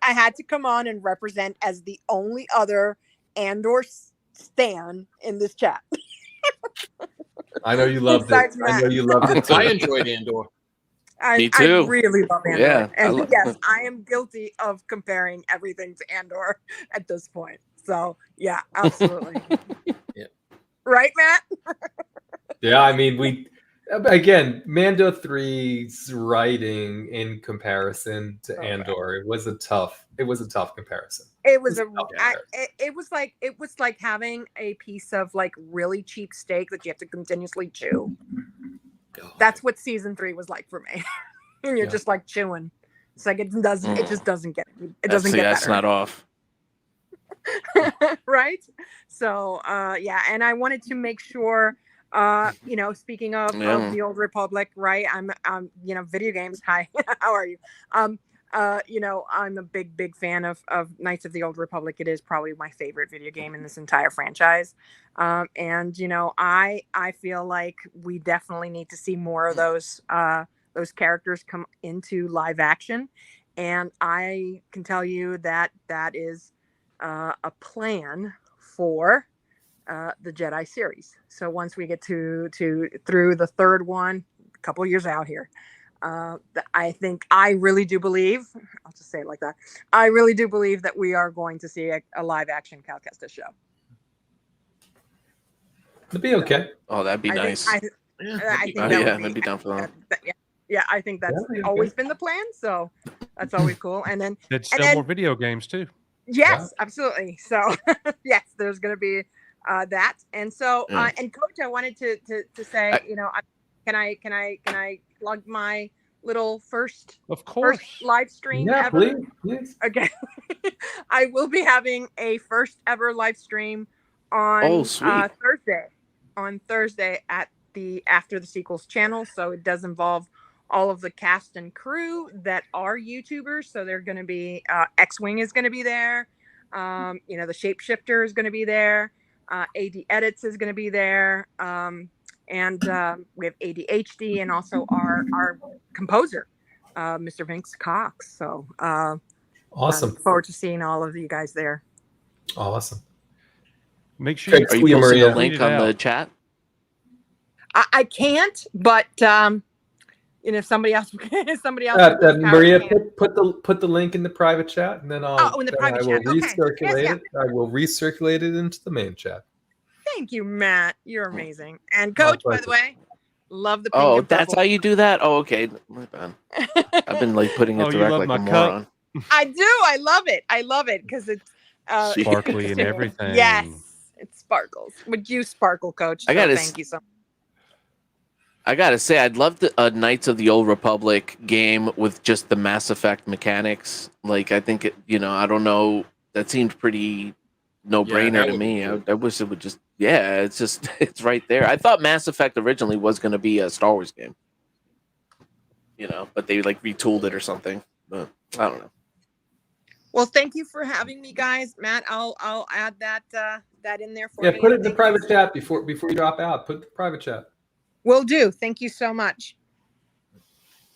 had to come on and represent as the only other Andor stan in this chat. I know you loved it. Besides I know that. you loved it too. I enjoyed Andor. Me too. I really love Andor. Yeah, And yes, I am guilty of comparing everything to Andor at this point. So yeah, absolutely. Yeah. Right, Matt? Yeah, I mean, again, Mando 3's writing in comparison to Andor, it was a tough comparison. It was it was like having a piece of like really cheap steak that you have to continuously chew. That's what season 3 was like for me. And you're just like chewing. It's like it just doesn't get That's better. not off. Right? So yeah, and I wanted to make sure speaking of the Old Republic, right? I'm video games. Hi, how are you? I'm a big fan of Knights of the Old Republic. It is probably my favorite video game in this entire franchise. And I feel like we definitely need to see more of those characters come into live action. And I can tell you that is a plan for the Jedi series. So once we get through the third one, a couple years out here, I really do believe, I'll just say it like that, I really do believe that we are going to see a live action Cal Kestis show. It'd be okay. Oh, that'd be nice. I think I'd be down for that. Yeah, I think that's always been the plan. So that's always cool. And then they'd sell more video games too. Yes, absolutely. So yes, there's going to be that. And so and Coach, I wanted to say, can I plug my little first live stream ever? Please. Okay. I will be having a first ever live stream on Thursday at the After the Sequels channel. So it does involve all of the cast and crew that are YouTubers. So they're going to be X-Wing is going to be there. The Shapeshifter is going to be there. AD Edits is going to be there. And we have ADHD and also our composer, Mr. Vince Cox. So awesome. I look forward to seeing all of you guys there. Awesome. Make sure are you posting a link on the chat? I can't, but somebody else Maria, put the link in the private chat, and then I will recirculate it. I will recirculate it into the main chat. Thank you, Matt. You're amazing. And Coach, by the way, love the pink Oh, and that's purple. how you do that? Oh, okay. My bad. I've been putting it direct like a moron. I do. I love it because it's sparkly and everything. Yes, it sparkles. Would you sparkle, Coach? Thank you so much. I gotta say, I'd love a Knights of the Old Republic game with just the Mass Effect mechanics. Like, I think I don't know. That seemed pretty no-brainer to me. I wish it would just. Yeah, it's right there. I thought Mass Effect originally was going to be a Star Wars game. But they retooled it or something. But I don't know. Well, thank you for having me, guys. Matt, I'll add that in there for you. Yeah, put it in the private chat before you drop out. Put it in the private chat. Will do. Thank you so much.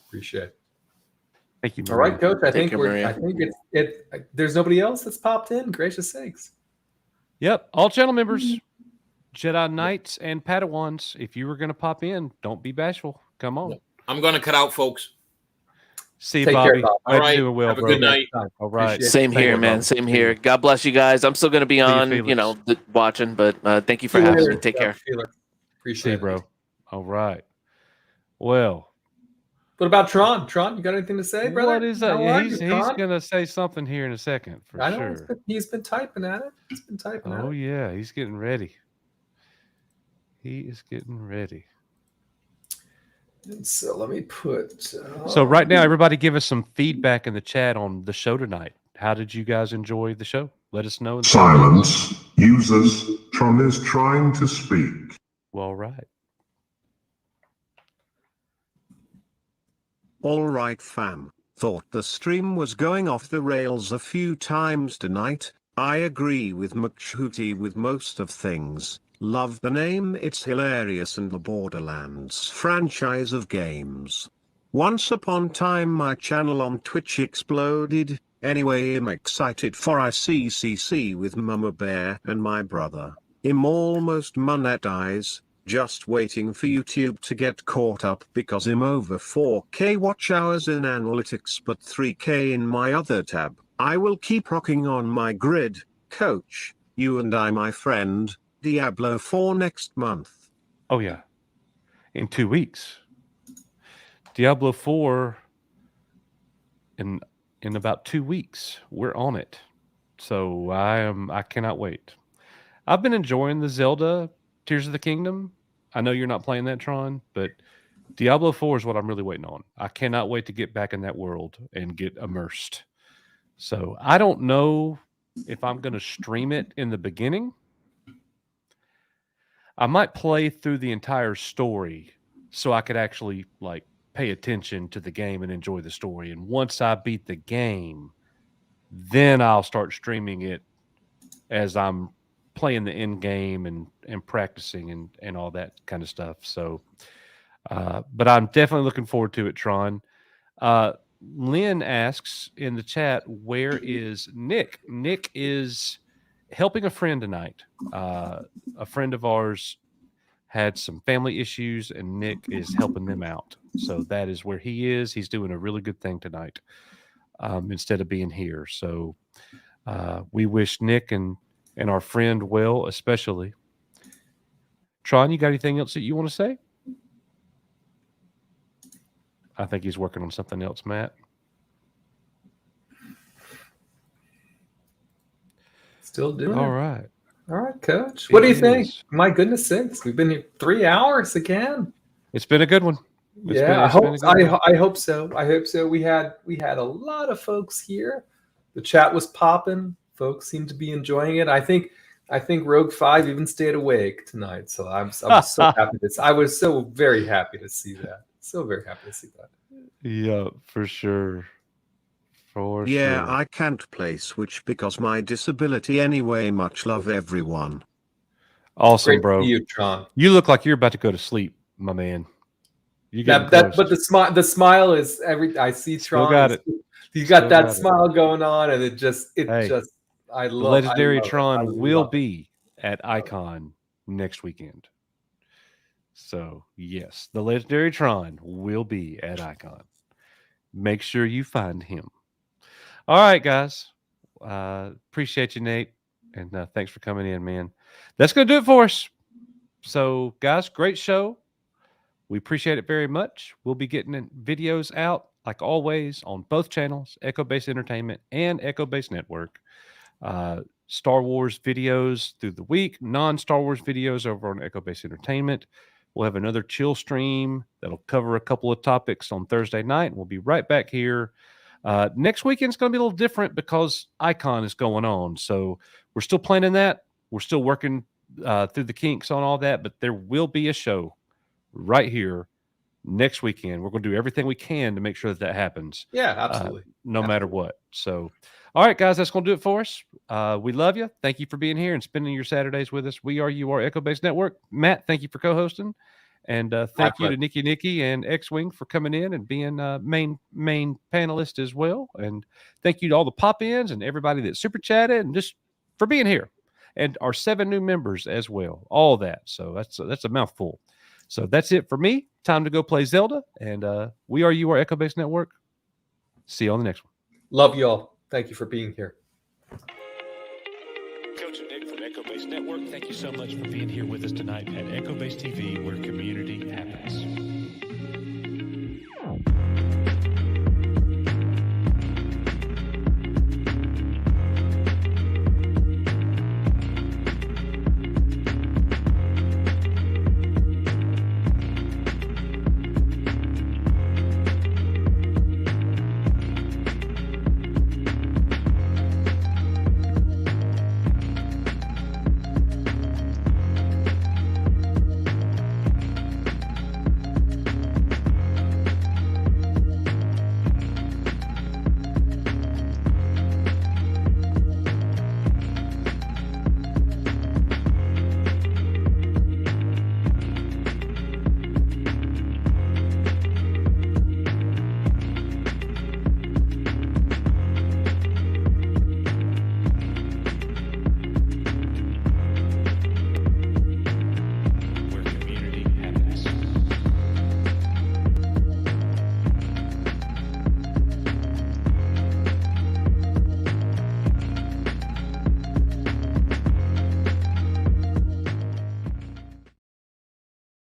Appreciate it. Thank you, Maria. All right, Coach. I think there's nobody else that's popped in. Gracious sakes. Yep. All channel members, Jedi Knights and Padawans. If you were going to pop in, don't be bashful. Come on. I'm going to cut out, folks. See you, Bobby. All right. Doing well, Have a bro. good night. All right. Same here, man. Same here. God bless you guys. I'm still going to be on, watching, but thank you for having me. Take care. Appreciate it, bro. All right. Well, what about Tron? Tron, you got anything to say, brother? What is that? He's going to say something here in a second for sure. He's been typing at it. He's been typing at it. Oh, yeah. He's getting ready. He is getting ready. And so let me put. So right now, everybody give us some feedback in the chat on the show tonight. How did you guys enjoy the show? Let us know. Silence. Users, Tron is trying to speak. Well, right. All right, fam. Thought the stream was going off the rails a few times tonight. I agree with McShooty with most of things. Love the name, it's hilarious, and the Borderlands franchise of games. Once upon time my channel on Twitch exploded. Anyway, I'm excited for ICCC with Mama Bear and my brother. I'm almost monetized. just waiting for YouTube to get caught up because I'm over 4K watch hours in analytics but 3K in my other tab. I will keep rocking on my grid, coach, you and I my friend, Diablo 4 next month. Oh yeah. In 2 weeks. Diablo 4 in about 2 weeks. We're on it. So I cannot wait. I've been enjoying the Zelda Tears of the Kingdom. I know you're not playing that, Tron, but Diablo 4 is what I'm really waiting on. I cannot wait to get back in that world and get immersed. So I don't know if I'm going to stream it in the beginning. I might play through the entire story so I could actually like pay attention to the game and enjoy the story. And once I beat the game, then I'll start streaming it as I'm playing the end game and practicing and all that kind of stuff. So, but I'm definitely looking forward to it, Tron. Lynn asks in the chat, where is Nick? Nick is helping a friend tonight. A friend of ours had some family issues, and Nick is helping them out. So that is where he is. He's doing a really good thing tonight instead of being here. So we wish Nick and our friend well, especially. Tron, you got anything else that you want to say? I think he's working on something else, Matt. Still doing All it. right. All right, Coach. What do you think? My goodness sakes, we've been here 3 hours again. It's been a good one. I hope so. I hope so. We had a lot of folks here. The chat was popping. Folks seem to be enjoying it. I think Rogue 5 even stayed awake tonight. So I'm so happy I was so very happy to see that. So very happy to see that. Yeah, for sure. Yeah, I can't play Switch because my disability anyway. Much love, everyone. Awesome, Great to bro. see you, Tron. You look like you're about to go to sleep, my man. You But the smile is I see Tron. got it. You got Still that got it. smile going on, and it just I The love legendary I love it. Tron I will love it. be at Icon next weekend. So yes, the legendary Tron will be at Icon. Make sure you find him. All right, guys. Appreciate you, Nate, and thanks for coming in, man. That's going to do it for us. So, guys, great show. We appreciate it very much. We'll be getting videos out, like always, on both channels, Echo Base Entertainment and Echo Base Network. Star Wars videos through the week, non-Star Wars videos over on Echo Base Entertainment. We'll have another chill stream that'll cover a couple of topics on Thursday night. We'll be right back here. Next weekend's going to be a little different because Icon is going on. So we're still planning that. We're still working through the kinks on all that, but there will be a show right here next weekend. We're going to do everything we can to make sure that happens. Yeah, absolutely. No matter what. So, all right, guys, that's going to do it for us. We love you. Thank you for being here and spending your Saturdays with us. We are Echo Base Network. Matt, thank you for co-hosting. And thank you to Nikki and X-Wing for coming in and being main panelist as well. And thank you to all the pop-ins and everybody that super chatted and just for being here. And our 7 new members as well. All that. So that's a mouthful. So that's it for me. Time to go play Zelda. And we are Echo Base Network. See you on the next one. Love you all. Thank you for being here. Coach and Nick from Echo Base Network, thank you so much for being here with us tonight at Echo Base TV, where community happens.